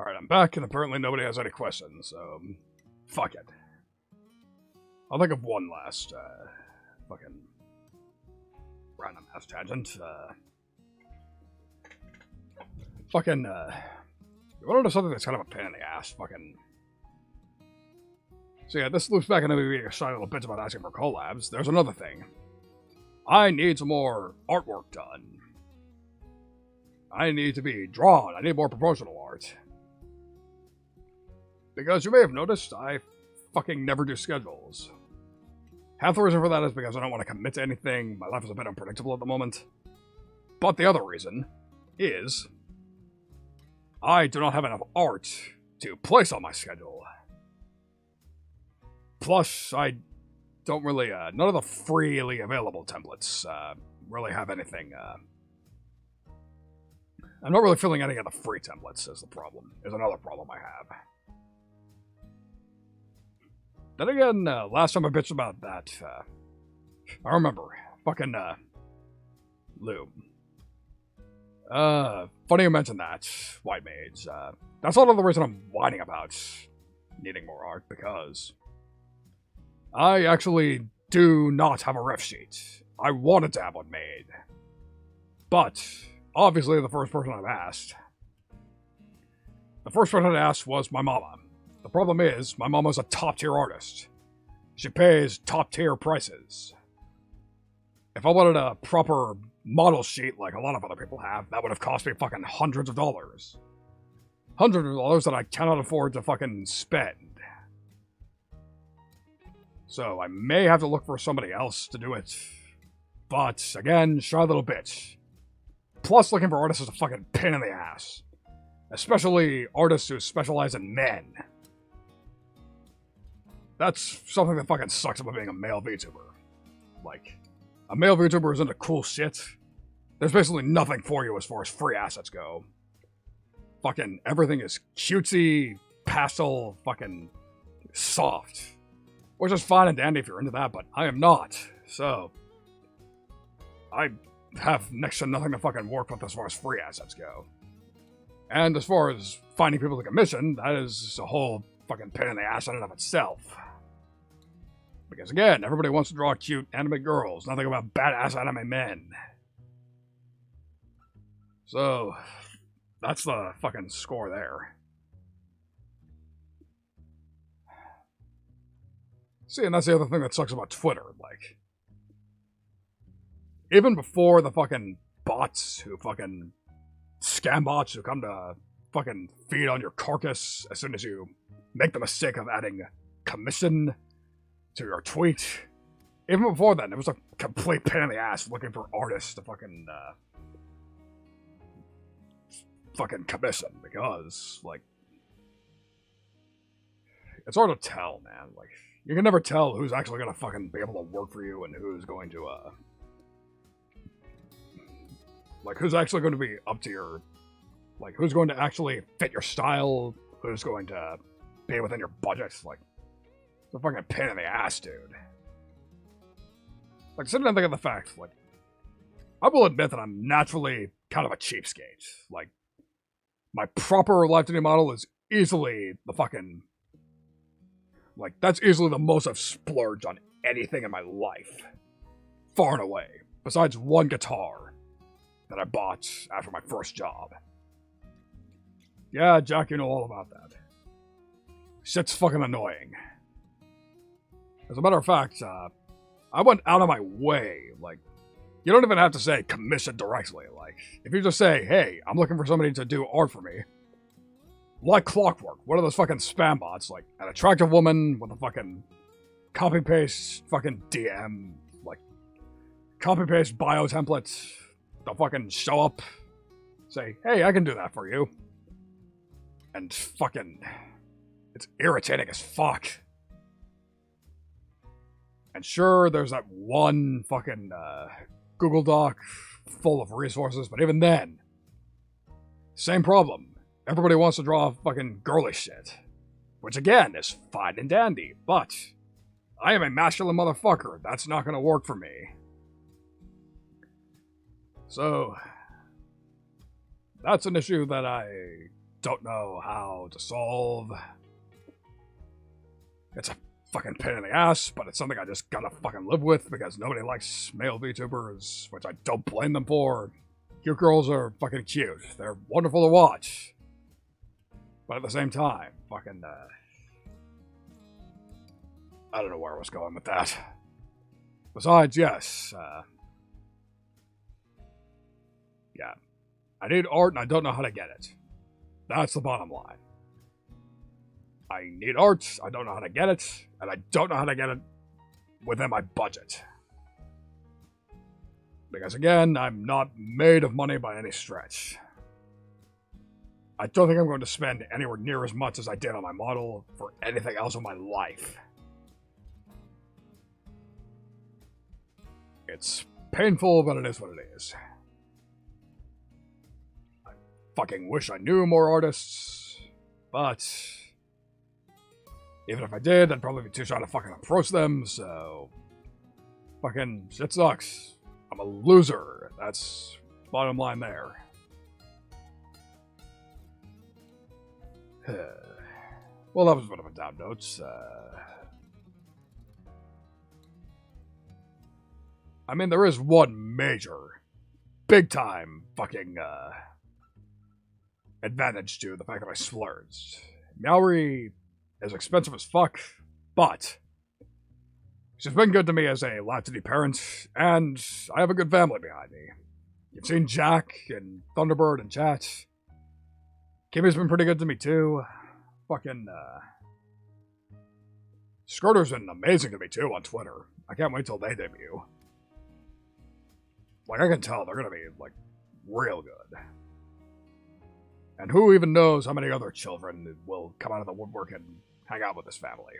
Alright, I'm back, and apparently nobody has any questions, so fuck it. I'll think of one last, fucking random ass tangent. You wanna know something that's kind of a pain in the ass? So yeah, this loops back into me being a shy little bitch about asking for collabs. There's another thing. I need some more artwork done. I need to be drawn. I need more promotional art. Because you may have noticed, I fucking never do schedules. Half the reason for that is because I don't want to commit to anything. My life is a bit unpredictable at the moment. But the other reason is I do not have enough art to place on my schedule. Plus, I don't really, none of the freely available templates, really have anything, I'm not really filling any of the free templates is the problem, is another problem I have. Then again, last time I bitched about that, I remember, fucking, Lou. Funny you mentioned that, White Mage, that's all of the reason I'm whining about needing more art, because I actually do not have a ref sheet. I wanted to have one made. But, obviously the first person I've asked. The first person I'd asked was my mama. The problem is, my mama's a top-tier artist. She pays top-tier prices. If I wanted a proper model sheet like a lot of other people have, that would have cost me fucking hundreds of dollars. Hundreds of dollars that I cannot afford to fucking spend. So I may have to look for somebody else to do it. But, again, shy little bitch. Plus, looking for artists is a fucking pain in the ass. Especially artists who specialize in men. That's something that fucking sucks about being a male VTuber. Like, a male VTuber is into cool shit. There's basically nothing for you as far as free assets go. Fucking everything is cutesy, pastel, fucking soft. Which is fine and dandy if you're into that, but I am not. So, I have next to nothing to fucking work with as far as free assets go. And as far as finding people to commission, that is a whole fucking pain in the ass in and of itself. Because again, everybody wants to draw cute anime girls, nothing about badass anime men. So, that's the fucking score there. See, and that's the other thing that sucks about Twitter, like, even before the fucking bots who fucking, scam bots who come to fucking feed on your carcass as soon as you make the mistake of adding commission to your tweet, even before then, it was a complete pain in the ass looking for artists to fucking commission, because, like, it's hard to tell, man, like, you can never tell who's actually gonna fucking be able to work for you and who's going to, like, who's actually going to be up to your, like, who's going to actually fit your style, who's going to be within your budget. Like, it's a fucking pain in the ass, dude. Like, sitting and thinking of the fact, like, I will admit that I'm naturally kind of a cheapskate. Like, my proper live 2D model is easily the fucking, like, that's easily the most I've splurged on anything in my life. Far and away. Besides one guitar that I bought after my first job. Yeah, Jack, you know all about that. Shit's fucking annoying. As a matter of fact, I went out of my way, like, you don't even have to say commission directly, like, if you just say, hey, I'm looking for somebody to do art for me, like clockwork, one of those fucking spam bots, like, an attractive woman with a fucking copy-paste fucking DM, like, copy-paste bio template, they'll fucking show up, say, hey, I can do that for you, and fucking, it's irritating as fuck. And sure, there's that one fucking, Google Doc full of resources, but even then, same problem. Everybody wants to draw fucking girly shit. Which again, is fine and dandy, but I am a masculine motherfucker. That's not gonna work for me. So, that's an issue that I don't know how to solve. It's a fucking pain in the ass, but it's something I just gotta fucking live with because nobody likes male VTubers, which I don't blame them for. Cute girls are fucking cute. They're wonderful to watch. But at the same time, fucking, I don't know where I was going with that. Besides, yes, yeah. I need art and I don't know how to get it. That's the bottom line. I need art, I don't know how to get it, and I don't know how to get it within my budget. Because again, I'm not made of money by any stretch. I don't think I'm going to spend anywhere near as much as I did on my model for anything else in my life. It's painful, but it is what it is. I fucking wish I knew more artists, but even if I did, I'd probably be too shy to fucking approach them, so fucking shit sucks. I'm a loser. That's bottom line there. Well, that was a bit of a down note. I mean, there is one major, big-time fucking, advantage to the fact that I splurged. Maori is expensive as fuck, but she's been good to me as a latchkey parent, and I have a good family behind me. You've seen Jack and Thunderbird and chat. Kimmy's been pretty good to me too. Fucking, Skirter's been amazing to me too on Twitter. I can't wait till they debut. Like, I can tell they're gonna be, like, real good. And who even knows how many other children will come out of the woodwork and hang out with this family.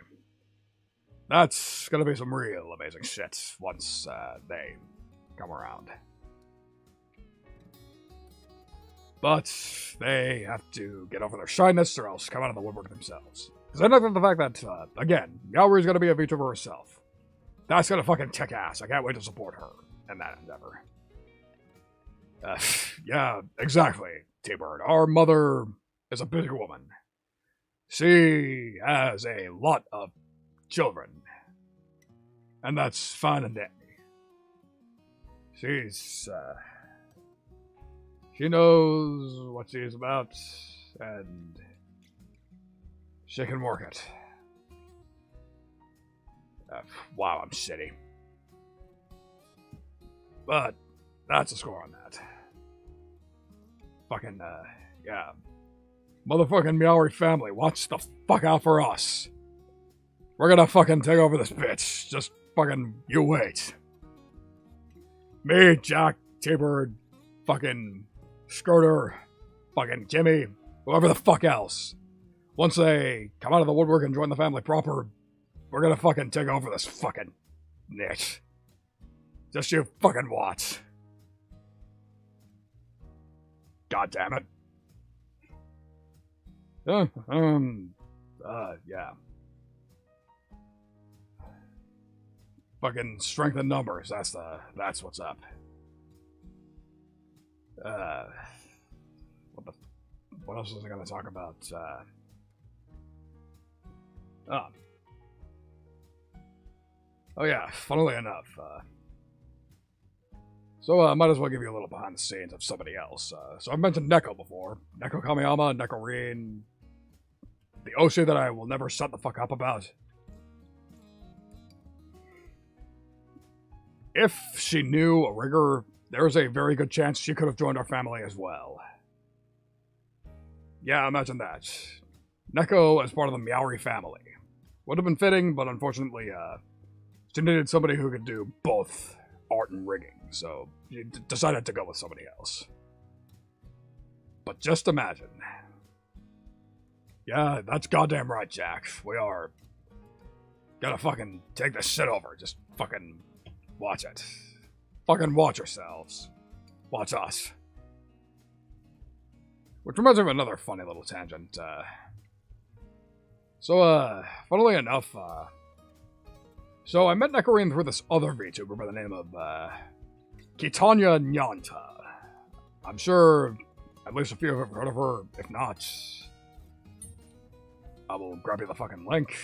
That's gonna be some real amazing shit once, they come around. But they have to get over their shyness or else come out of the woodwork themselves. Because I know that the fact that, again, Yaori's gonna be a VTuber herself. That's gonna fucking kick ass. I can't wait to support her in that endeavor. Yeah, exactly, T-Bird. Our mother is a big woman. She has a lot of children. And that's fine and dandy. She knows what she's about, and she can work it. Wow, I'm shitty. But that's a score on that. Fucking, yeah. Motherfucking Maori family, watch the fuck out for us. We're gonna fucking take over this bitch. Just fucking, you wait. Me, Jack, T-Bird, fucking Skirter, fucking Jimmy, whoever the fuck else. Once they come out of the woodwork and join the family proper, we're gonna fucking take over this fucking niche. Just you fucking watch. God damn it. Yeah. Fucking strength in numbers, that's what's up. What else was I gonna talk about? Oh yeah, funnily enough, so I might as well give you a little behind the scenes of somebody else. So I've mentioned Neko before. Neko Kamiyama, Neko Rin, the Oshi that I will never shut the fuck up about. If she knew a rigger, there's a very good chance she could have joined our family as well. Yeah, imagine that. Neko as part of the Maori family. Would have been fitting, but unfortunately, she needed somebody who could do both art and rigging, so she decided to go with somebody else. But just imagine. Yeah, that's goddamn right, Jack. We are gonna fucking take this shit over. Just fucking watch it. Fucking watch yourselves. Watch us. Which reminds me of another funny little tangent. Funnily enough, so I met Nekarine through this other VTuber by the name of, Kitanya Nyanta. I'm sure At least a few of you have heard of her. If not, I will grab you the fucking link.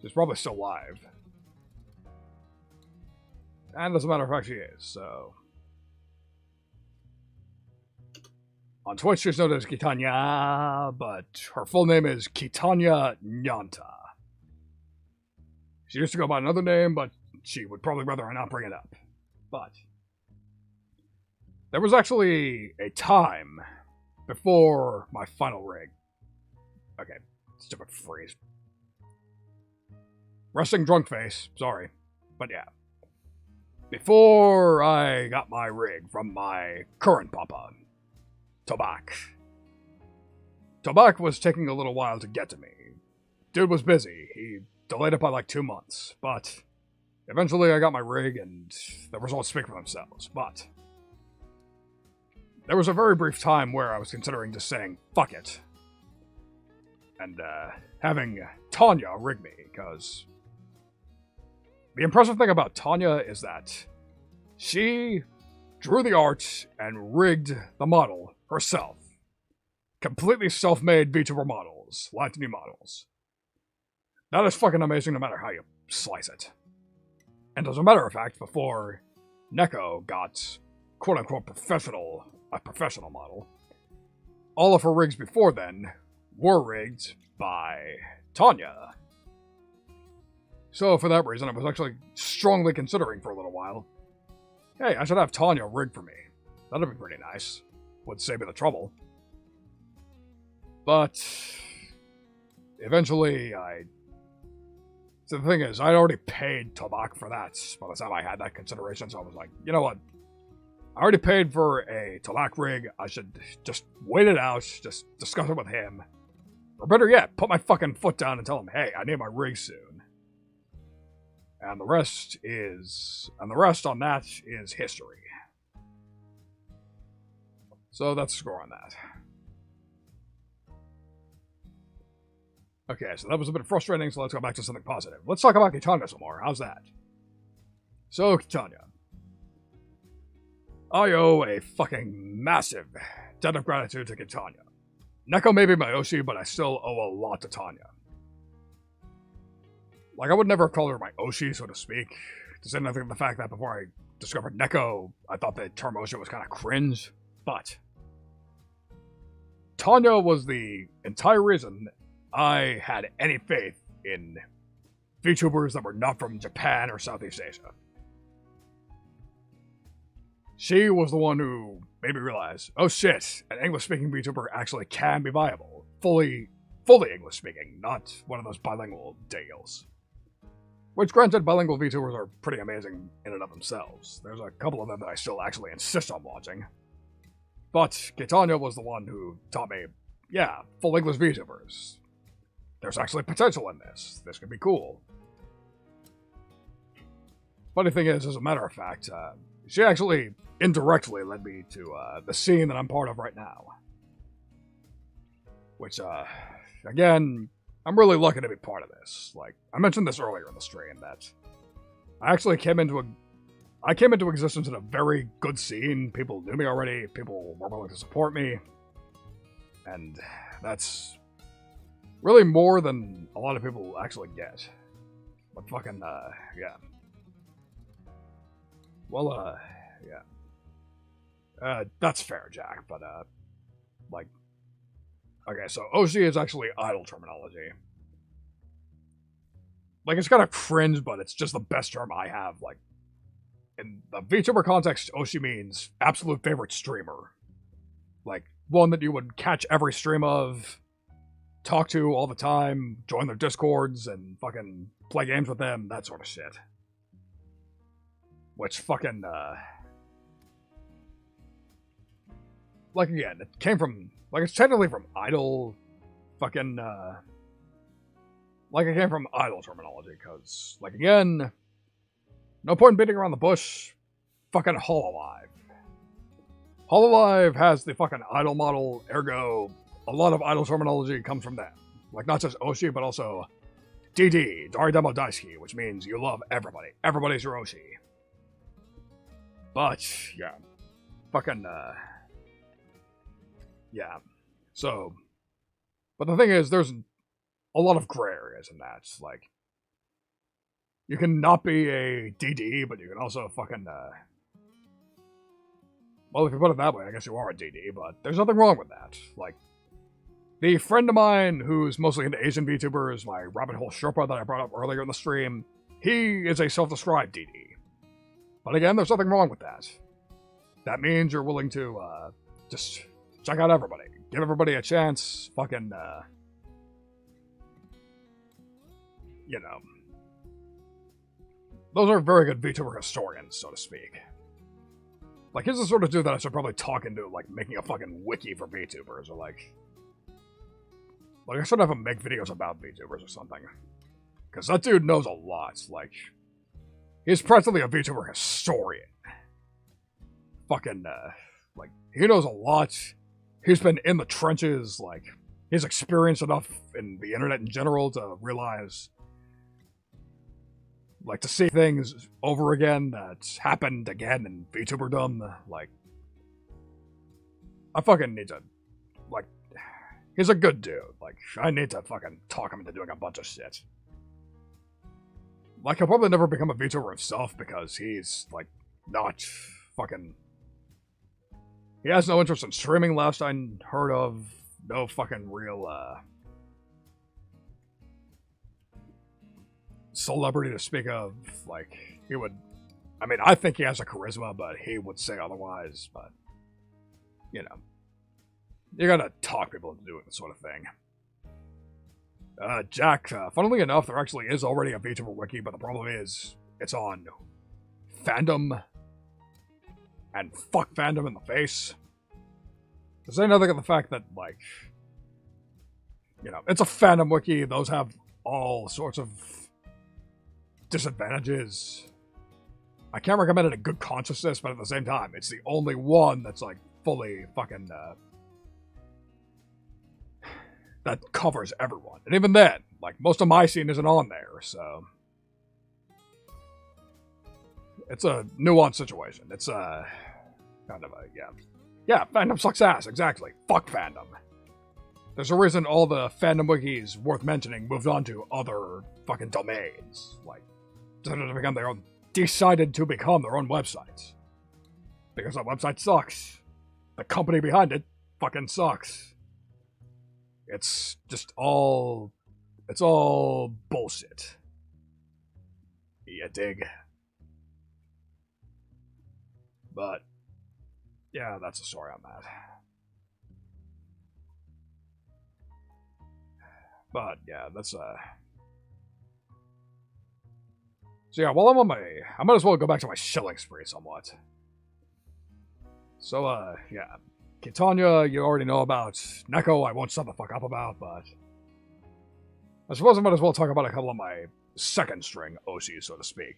She's probably still live. And as a matter of fact, she is, so... On Twitch, she's known as Kitanya, but her full name is Kitanya Nyanta. She used to go by another name, but she would probably rather I not bring it up. But there was actually a time before my final rig. Okay, stupid phrase. Resting drunk face, sorry. But yeah. Before I got my rig from my current papa, Tobak. Tobak was taking a little while to get to me. Dude was busy. He delayed it by like 2 months, but eventually I got my rig and the results speak for themselves. But there was a very brief time where I was considering just saying, fuck it. And having Tanya rig me, because the impressive thing about Tanya is that she drew the art and rigged the model herself. Completely self-made VTuber models, Latini models. That is fucking amazing no matter how you slice it. And as a matter of fact, before Neko got quote-unquote a professional model, all of her rigs before then were rigged by Tanya. So for that reason, I was actually strongly considering for a little while, hey, I should have Tanya rigged for me. That'd be pretty nice. Would save me the trouble. But eventually so the thing is, I'd already paid Tobak for that by the time I had that consideration, so I was like, you know what? I already paid for a Tobak rig, I should just wait it out, just discuss it with him. Or better yet, put my fucking foot down and tell him, hey, I need my rig soon. And the rest on that is history. So that's the score on that. Okay, so that was a bit frustrating, so let's go back to something positive. Let's talk about Kitanya some more. How's that? So, Kitanya. I owe a fucking massive debt of gratitude to Kitanya. Neko may be my Oshi, but I still owe a lot to Tanya. Like, I would never call her my Oshi, so to speak. To say nothing of the fact that before I discovered Neko, I thought the term Oshi was kind of cringe. But Tanya was the entire reason I had any faith in VTubers that were not from Japan or Southeast Asia. She was the one who made me realize, oh shit, an English-speaking VTuber actually can be viable. Fully English-speaking, not one of those bilingual deals. Which, granted, bilingual VTubers are pretty amazing in and of themselves. There's a couple of them that I still actually insist on watching. But Kitanya was the one who taught me, yeah, full English VTubers. There's actually potential in this. This could be cool. Funny thing is, as a matter of fact, she actually indirectly led me to the scene that I'm part of right now. Which, again, I'm really lucky to be part of this. Like, I mentioned this earlier in the stream, that I actually came into existence in a very good scene. People knew me already, people were willing to support me, and that's really more than a lot of people actually get. But fucking, yeah. Well, yeah. That's fair, Jack, but, like, okay, so Oshi is actually idol terminology. Like, it's kind of cringe, but it's just the best term I have. Like, in the VTuber context, Oshi means absolute favorite streamer. Like, one that you would catch every stream of, talk to all the time, join their discords, and fucking play games with them, that sort of shit. Which fucking, like, again, it came from, like, it's technically from idol, fucking, like, it came from idol terminology, because, like, again, no point in beating around the bush, fucking Hololive. Hololive has the fucking idol model, ergo, a lot of idol terminology comes from them. Like, not just Oshi, but also DD, Daridemo Daisuki, which means you love everybody. Everybody's your Oshi. But, yeah, fucking, yeah. So, but the thing is, there's a lot of gray areas in that. Like, you can not be a DD, but you can also fucking, well, if you put it that way, I guess you are a DD, but there's nothing wrong with that. Like, the friend of mine who's mostly into Asian VTubers, my Rabbit Hole Sherpa that I brought up earlier in the stream, he is a self-described DD. But again, there's nothing wrong with that. That means you're willing to, just check out everybody. Give everybody a chance. Fucking, you know. Those are very good VTuber historians, so to speak. Like, he's the sort of dude that I should probably talk into, like, making a fucking wiki for VTubers, or like I should have him make videos about VTubers or something. Because that dude knows a lot. Like, he's practically a VTuber historian. Fucking, like, he knows a lot. He's been in the trenches, like, he's experienced enough in the internet in general to realize, like, to see things over again that happened again in VTuberdom. Like, I fucking need to, like, he's a good dude. Like, I need to fucking talk him into doing a bunch of shit. Like, he'll probably never become a VTuber himself because he's, like, not fucking... He has no interest in streaming, last I heard of. No fucking real, celebrity to speak of. Like, he would... I mean, I think he has a charisma, but he would say otherwise, but... You know. You gotta talk people into doing this sort of thing. Jack, funnily enough, there actually is already a VTuber wiki, but the problem is, it's on fandom, and fuck fandom in the face. To say nothing of the fact that, like, you know, it's a fandom wiki, those have all sorts of disadvantages. I can't recommend it in good consciousness, but at the same time, it's the only one that's, like, fully fucking, that covers everyone. And even then, like, most of my scene isn't on there, so... It's a nuanced situation. It's, kind of a, yeah. Yeah, fandom sucks ass, exactly. Fuck fandom. There's a reason all the fandom wikis worth mentioning moved on to other fucking domains. Like, decided to become their own websites. Because that website sucks. The company behind it fucking sucks. It's just all... It's all bullshit. You dig? But, yeah, that's the story on that. But, yeah, that's, So, yeah, while I'm on my... I might as well go back to my shilling spree somewhat. So, yeah. Kitanya, you already know about. Neko, I won't shut the fuck up about, but... I suppose I might as well talk about a couple of my second-string Oshis, so to speak.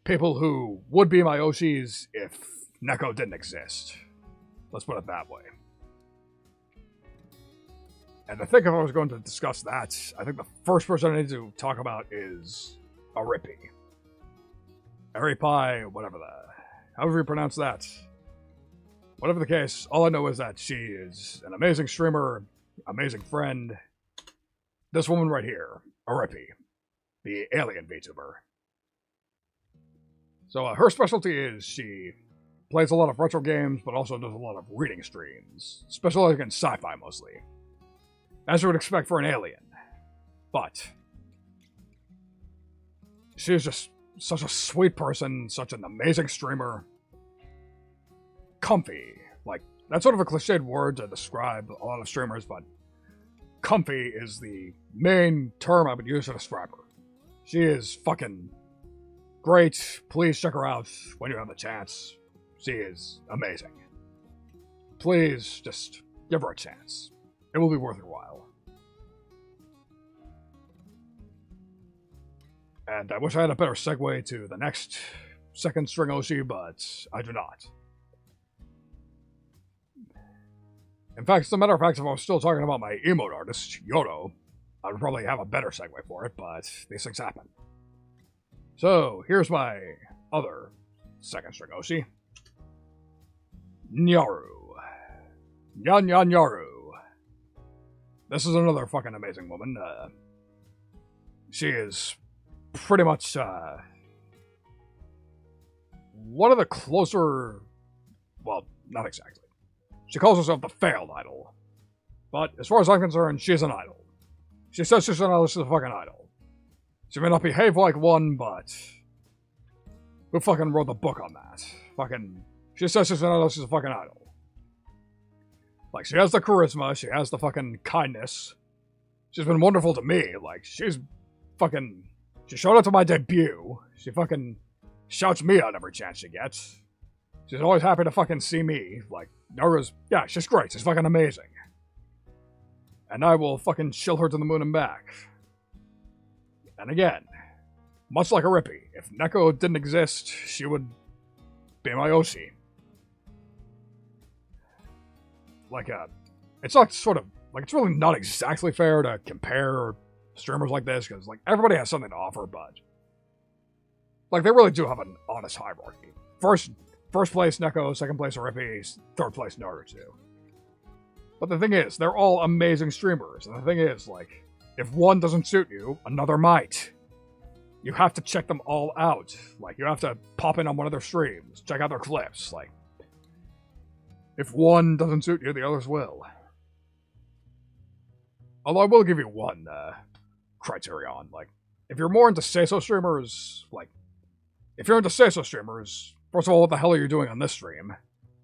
People who would be my Oshis if Neko didn't exist. Let's put it that way. And I think if I was going to discuss that, I think the first person I need to talk about is Aripi. Aripi, whatever however you pronounce that. Whatever the case, all I know is that she is an amazing streamer, amazing friend. This woman right here, Aripi, the alien VTuber. So her specialty is she plays a lot of retro games, but also does a lot of reading streams, specializing in sci-fi mostly, as you would expect for an alien. But she's just such a sweet person, such an amazing streamer. Comfy. Like, that's sort of a cliched word to describe a lot of streamers, but comfy is the main term I would use to describe her. She is fucking great. Please check her out when you have the chance. She is amazing. Please just give her a chance. It will be worth your while. And I wish I had a better segue to the next second string Oshi, but I do not. In fact, as a matter of fact, if I was still talking about my emote artist, Yodo, I would probably have a better segue for it, but these things happen. So, here's my other second string Oshi. Nyaru. Nyan Nyan Yaru. This is another fucking amazing woman. She is pretty much one of the closer... Well, not exactly. She calls herself the failed idol. But as far as I'm concerned, she's an idol. She says she's an idol, she's a fucking idol. She may not behave like one, but... Who fucking wrote the book on that? Fucking... She says she's an idol, she's a fucking idol. Like, she has the charisma, she has the fucking kindness. She's been wonderful to me. Like, she's fucking... She showed up to my debut. She fucking shouts me out every chance she gets. She's always happy to fucking see me. Like, Nara's... Yeah, she's great. She's fucking amazing. And I will fucking shill her to the moon and back. And again, much like a Rippy, if Neko didn't exist, she would be my Oshi. Like, it's not sort of... Like, it's really not exactly fair to compare streamers like this, because, like, everybody has something to offer, but... Like, they really do have an honest hierarchy. First place, Neko. Second place, Rippy. Third place, Naruto. But the thing is, they're all amazing streamers. And the thing is, like, if one doesn't suit you, another might. You have to check them all out. Like, you have to pop in on one of their streams, check out their clips. Like, if one doesn't suit you, the others will. Although I will give you one criterion. Like, if you're more into Seiso streamers, like, if you're into Seiso streamers, first of all, what the hell are you doing on this stream?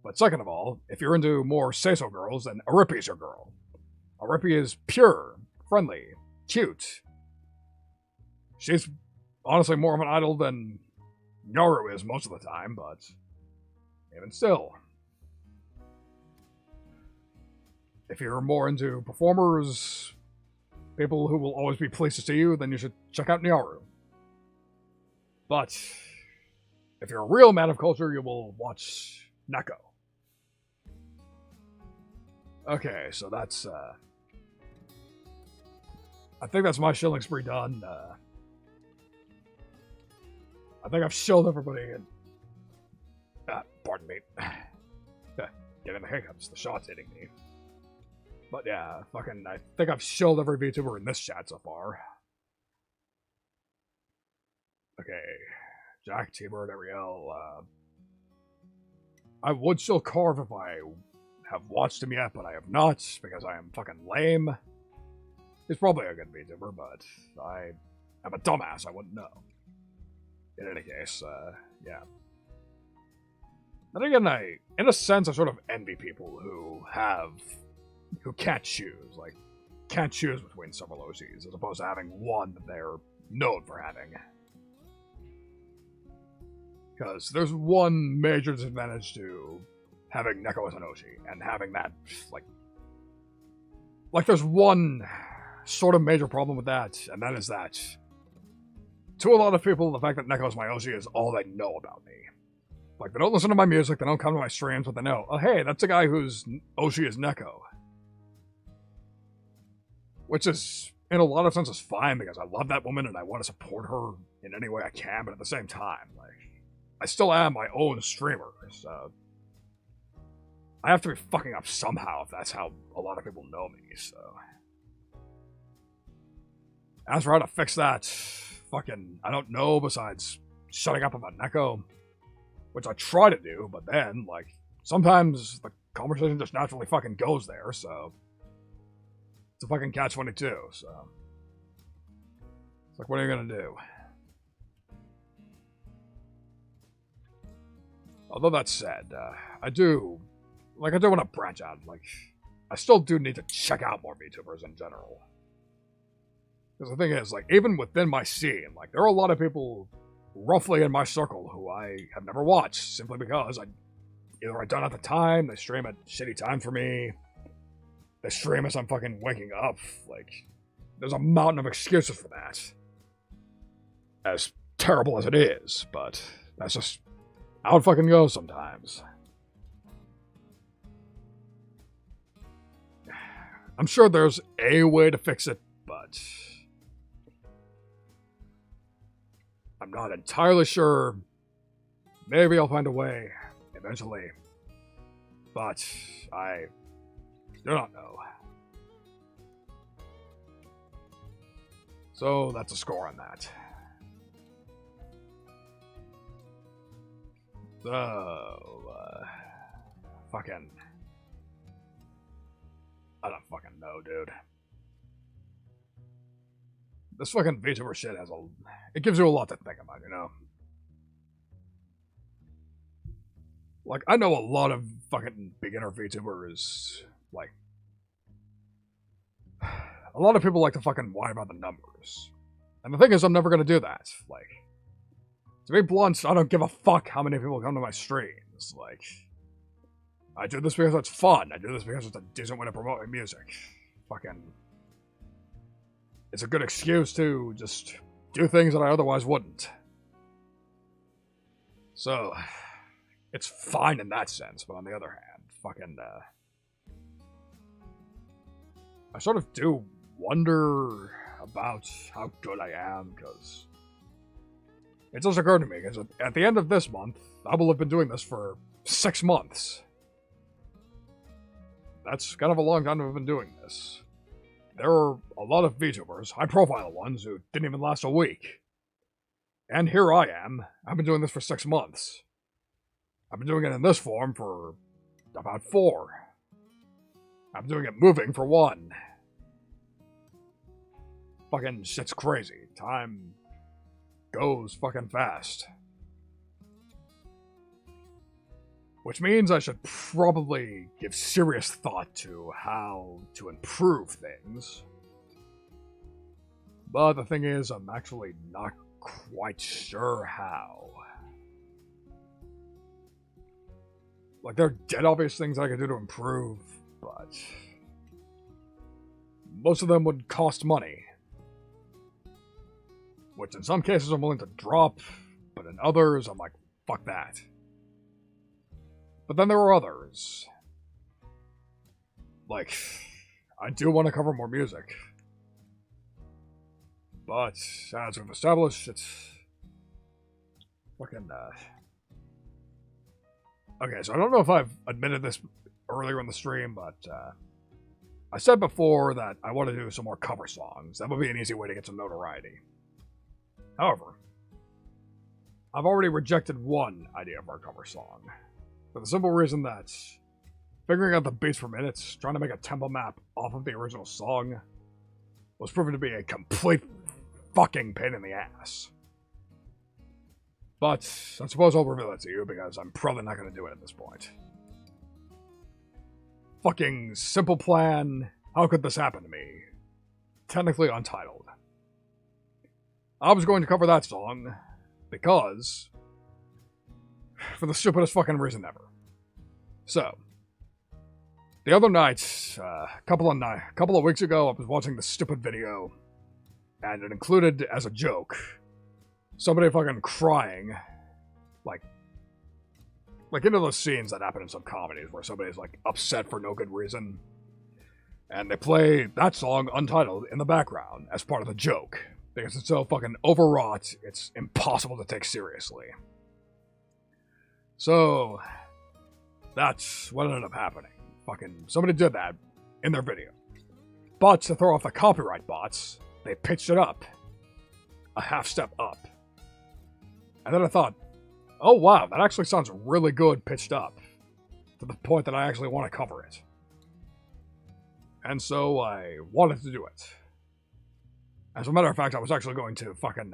But second of all, if you're into more Seiso girls, then Arippy's your girl. Arippy is pure, friendly, cute. She's honestly more of an idol than Naru is most of the time, but even still. If you're more into performers, people who will always be pleased to see you, then you should check out Naru. But if you're a real man of culture, you will watch Neko. Okay, so that's, I think that's my shilling spree done. I think I've shilled everybody and... pardon me. Getting the hiccups, the shot's hitting me. But yeah, fucking, I think I've shilled every VTuber in this chat so far. Okay, Jack, T-Bird, Ariel, I would still carve if I have watched him yet, but I have not, because I am fucking lame. He's probably a good VTuber, but I am a dumbass, I wouldn't know. In any case, yeah. Then again, in a sense, I sort of envy people who can't choose, like, can't choose between several OCs, as opposed to having one that they're known for having. Because there's one major disadvantage to having Neko as an Oshi, and having that, like there's one sort of major problem with that, and that is that, to a lot of people, the fact that Neko is my Oshi is all they know about me. Like, they don't listen to my music, they don't come to my streams, but they know, oh hey, that's a guy whose Oshi is Neko. Which is, in a lot of senses, fine, because I love that woman and I want to support her in any way I can, but at the same time, like, I still am my own streamer, so I have to be fucking up somehow if that's how a lot of people know me, so. As for how to fix that, fucking, I don't know besides shutting up about Neko, which I try to do, but then, like, sometimes the conversation just naturally fucking goes there, so. It's a fucking catch-22, so. It's like, what are you gonna do? Although that said, I do want to branch out. Like, I still do need to check out more VTubers in general. Because the thing is, like, even within my scene, like, there are a lot of people roughly in my circle who I have never watched, simply because either I don't have the time, they stream at shitty times for me, they stream as I'm fucking waking up. Like, there's a mountain of excuses for that. As terrible as it is, but that's just how it fucking goes sometimes. I'm sure there's a way to fix it, but I'm not entirely sure. Maybe I'll find a way eventually. But I Do not know. So that's a score on that. So, fucking... I don't fucking know, dude. This fucking VTuber shit has a... It gives you a lot to think about, you know? Like, I know a lot of fucking beginner VTubers, like... A lot of people like to fucking whine about the numbers. And the thing is, I'm never gonna do that. Like, to be blunt, I don't give a fuck how many people come to my streams. Like, I do this because it's fun. I do this because it's a decent way to promote my music. Fucking... It's a good excuse to just do things that I otherwise wouldn't. So, it's fine in that sense, but on the other hand, fucking, I sort of do wonder about how good I am, because it just occurred to me, because at the end of this month, I will have been doing this for 6 months. That's kind of a long time to have been doing this. There are a lot of VTubers, high-profile ones, who didn't even last a week. And here I am. I've been doing this for 6 months. I've been doing it in this form for about 4. I'm doing it moving for 1. Fucking shit's crazy. Time goes fucking fast. Which means I should probably give serious thought to how to improve things. But the thing is, I'm actually not quite sure how. Like, there are dead obvious things I could do to improve, but most of them would cost money. Which in some cases I'm willing to drop, but in others I'm like, fuck that. But then there are others. Like, I do want to cover more music. But, as we've established, it's... fucking, Okay, so I don't know if I've admitted this earlier in the stream, but, I said before that I want to do some more cover songs. That would be an easy way to get some notoriety. However, I've already rejected one idea for a cover song. For the simple reason that figuring out the beats per minute, trying to make a tempo map off of the original song, was proven to be a complete fucking pain in the ass. But I suppose I'll reveal it to you because I'm probably not going to do it at this point. Fucking Simple Plan, How Could This Happen to Me? Technically untitled. I was going to cover that song because... for the stupidest fucking reason ever. So, the other night, a couple of weeks ago, I was watching this stupid video, and it included, as a joke, somebody fucking crying, like into those scenes that happen in some comedies where somebody's like upset for no good reason, and they play that song untitled in the background as part of the joke because it's so fucking overwrought, it's impossible to take seriously. So, that's what ended up happening. Fucking, somebody did that in their video. But to throw off the copyright bots, they pitched it up. A half step up. And then I thought, oh wow, that actually sounds really good pitched up. To the point that I actually want to cover it. And so I wanted to do it. As a matter of fact, I was actually going to fucking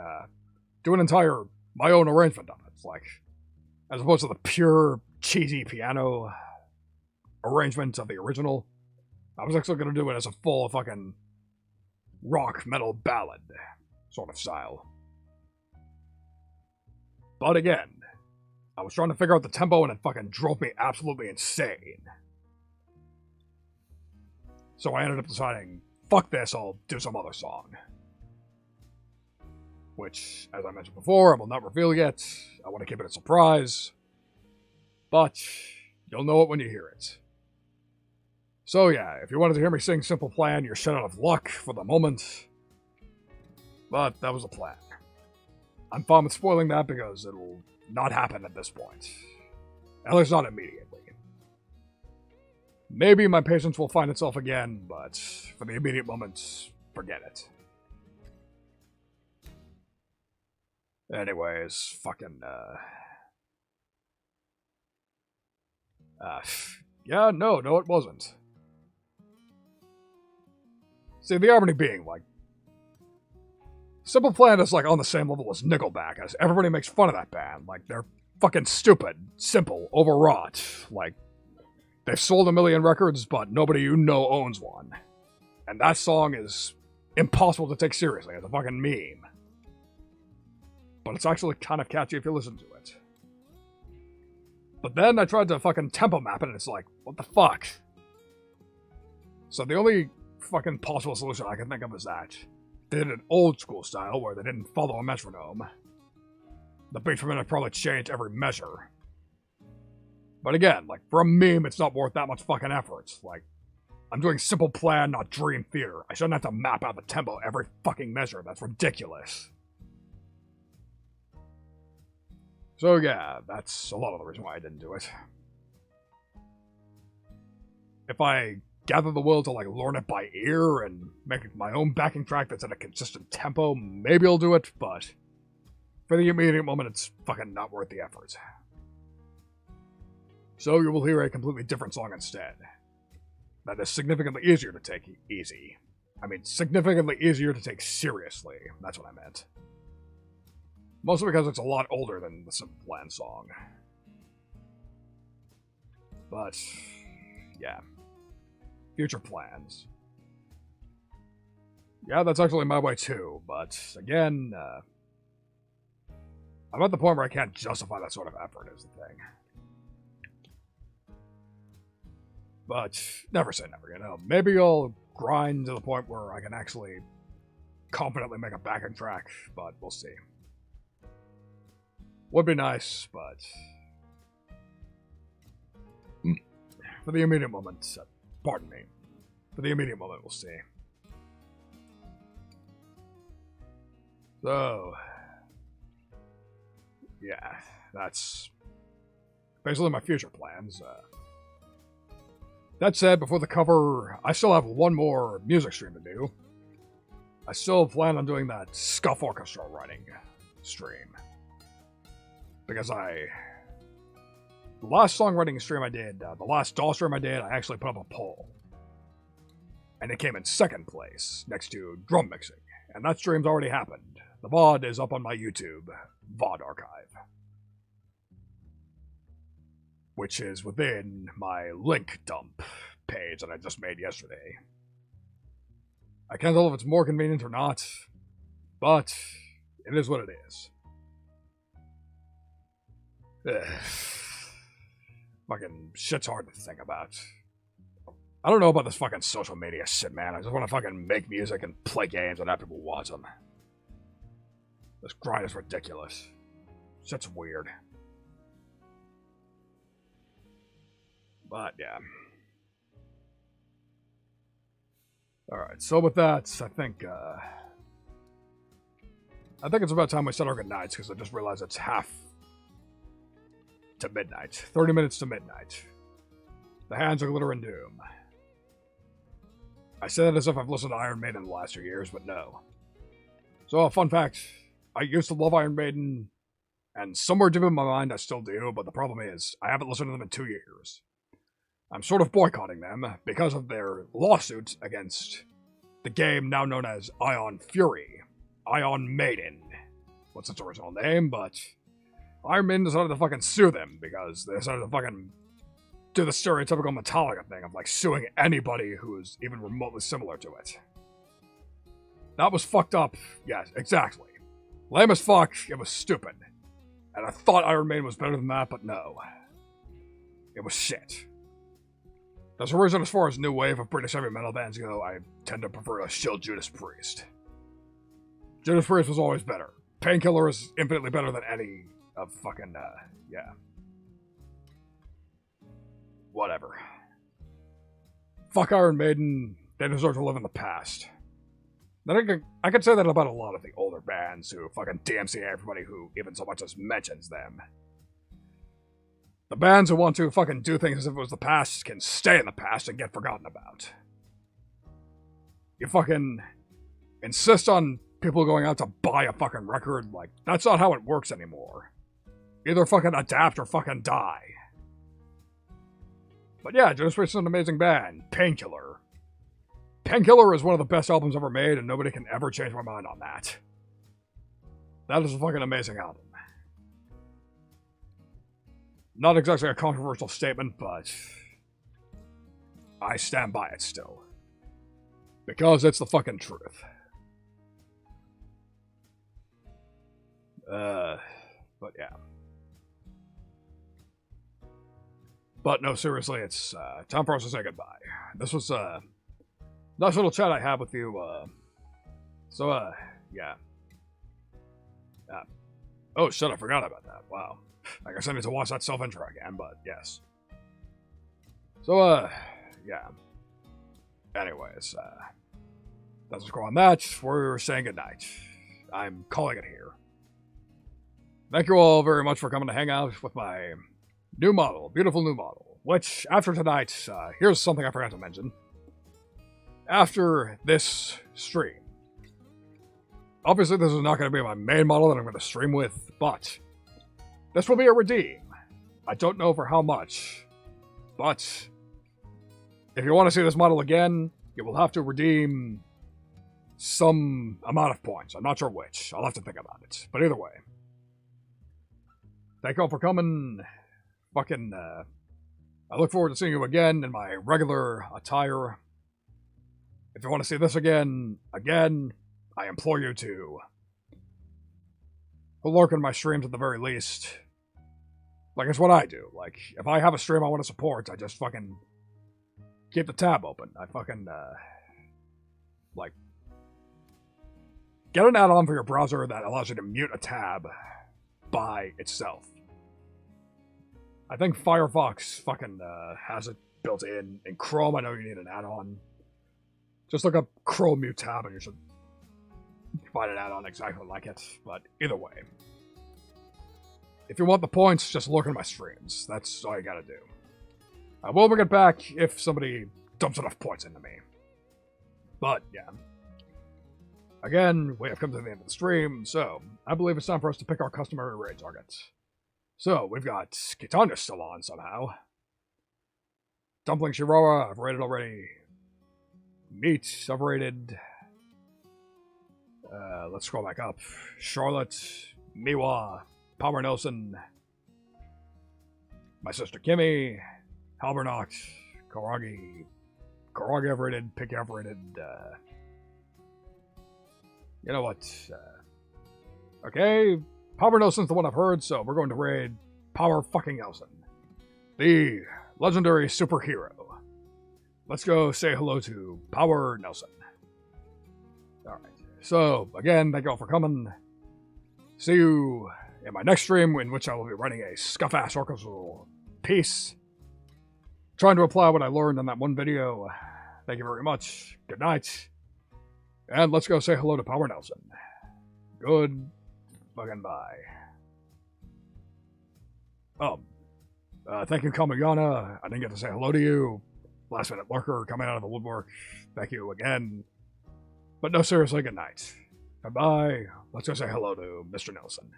do my own arrangement of it. Like, as opposed to the pure, cheesy piano arrangement of the original, I was actually going to do it as a full fucking rock metal ballad sort of style. But again, I was trying to figure out the tempo and it fucking drove me absolutely insane. So I ended up deciding, fuck this, I'll do some other song. Which, as I mentioned before, I will not reveal yet. I want to keep it a surprise. But you'll know it when you hear it. So yeah, if you wanted to hear me sing Simple Plan, you're shit out of luck for the moment. But that was the plan. I'm fine with spoiling that because it'll not happen at this point. At least not immediately. Maybe my patience will find itself again, but for the immediate moment, forget it. Anyways, fucking, yeah, no, it wasn't. See, the irony being, like, Simple Plan is, like, on the same level as Nickelback, as everybody makes fun of that band. Like, they're fucking stupid, simple, overwrought. Like, they've sold 1 million records, but nobody you know owns one. And that song is impossible to take seriously as a fucking meme. But it's actually kind of catchy if you listen to it. But then I tried to fucking tempo map it, and it's like, what the fuck? So the only fucking possible solution I can think of is that they did an old school style where they didn't follow a metronome. The beat per minute probably changed every measure. But again, like, for a meme, it's not worth that much fucking effort. Like, I'm doing Simple Plan, not Dream Theater. I shouldn't have to map out the tempo every fucking measure. That's ridiculous. So yeah, that's a lot of the reason why I didn't do it. If I gather the will to, like, learn it by ear and make my own backing track that's at a consistent tempo, maybe I'll do it, but for the immediate moment, it's fucking not worth the effort. So you will hear a completely different song instead. That is significantly easier to take easy. I mean, significantly easier to take seriously. That's what I meant. Mostly because it's a lot older than the Simple Plan song. But, yeah. Future plans. Yeah, that's actually my way too, but again, I'm at the point where I can't justify that sort of effort, is the thing. But never say never, you know. Maybe I'll grind to the point where I can actually confidently make a backing track, but we'll see. Would be nice, but for the immediate moment, pardon me, for the immediate moment, we'll see. So, yeah, that's basically my future plans. That said, before the cover, I still have one more music stream to do. I still plan on doing that Scuff Orchestra writing stream. Because the last songwriting stream I did, the last DAW stream I did, I actually put up a poll. And it came in second place, next to drum mixing. And that stream's already happened. The VOD is up on my YouTube VOD archive. Which is within my link dump page that I just made yesterday. I can't tell if it's more convenient or not, but it is what it is. Fucking shit's hard to think about. I don't know about this fucking social media shit, man. I just want to fucking make music and play games and have people watch them. This grind is ridiculous. Shit's weird. But, yeah. Alright, so with that, I think it's about time we set our good nights, because I just realized it's half to midnight. 30 minutes to midnight. The hands of glitter and doom. I say that as if I've listened to Iron Maiden in the last 2 years, but no. So, a fun fact, I used to love Iron Maiden, and somewhere deep in my mind I still do, but the problem is, I haven't listened to them in 2 years. I'm sort of boycotting them because of their lawsuit against the game now known as Ion Fury. Ion Maiden. What's its original name, but Iron Maiden decided to fucking sue them because they decided to fucking do the stereotypical Metallica thing of, like, suing anybody who is even remotely similar to it. That was fucked up. Yes, exactly. Lame as fuck, it was stupid. And I thought Iron Maiden was better than that, but no. It was shit. That's the reason, as far as new wave of British heavy metal bands go, I tend to prefer to shield Judas Priest. Judas Priest was always better. Painkiller is infinitely better than any of fucking, yeah. Whatever. Fuck Iron Maiden, they deserve to live in the past. Then I could say that about a lot of the older bands who fucking DMCA everybody who even so much as mentions them. The bands who want to fucking do things as if it was the past can stay in the past and get forgotten about. You fucking insist on people going out to buy a fucking record, like, that's not how it works anymore. Either fucking adapt or fucking die. But yeah, Judas Priest is an amazing band. Painkiller. Painkiller is one of the best albums ever made, and nobody can ever change my mind on that. That is a fucking amazing album. Not exactly a controversial statement, but I stand by it still. Because it's the fucking truth. But yeah. But no, seriously, it's time for us to say goodbye. This was a nice little chat I had with you. Yeah. Oh shit, I forgot about that. Wow. I guess I need to watch that self-intro again, but yes. So, yeah. Anyways, that's what's going on that. We're saying goodnight. I'm calling it here. Thank you all very much for coming to hang out with my new model, beautiful new model, which, after tonight, here's something I forgot to mention. After this stream, obviously this is not going to be my main model that I'm going to stream with, but this will be a redeem. I don't know for how much, but if you want to see this model again, you will have to redeem some amount of points. I'm not sure which. I'll have to think about it. But either way, thank you all for coming. Fucking, I look forward to seeing you again in my regular attire. If you want to see this again, I implore you to lurk in my streams at the very least. Like, it's what I do. Like, if I have a stream I want to support, I just fucking keep the tab open. I fucking, like, get an add-on for your browser that allows you to mute a tab by itself. I think Firefox fucking has it built in. In Chrome, I know you need an add-on. Just look up Chrome mute tab and you should find an add-on exactly like it. But either way, if you want the points, just lurk in my streams. That's all you gotta do. I will bring it back if somebody dumps enough points into me. But, yeah. Again, we have come to the end of the stream, so I believe it's time for us to pick our customary raid targets. So, we've got Kitanya still on somehow. Dumpling Shirora, I've raided already. Meat, I've raided. Let's scroll back up. Charlotte, Miwa, Power Nelson, my sister Kimmy, Halbernock, Karagi I've raided, Picky I've raided, you know what, okay, Power Nelson's the one I've heard, so we're going to raid Power fucking Nelson, the legendary superhero. Let's go say hello to Power Nelson. Alright, so, again, thank you all for coming. See you in my next stream, in which I will be running a scuff-ass orchestral piece. Trying to apply what I learned in that one video. Thank you very much. Good night. And let's go say hello to Power Nelson. Good fucking bye. Thank you, Kamayana. I didn't get to say hello to you. Last minute lurker coming out of the woodwork. Thank you again. But no, seriously, good night. Goodbye. Let's go say hello to Mr. Nelson.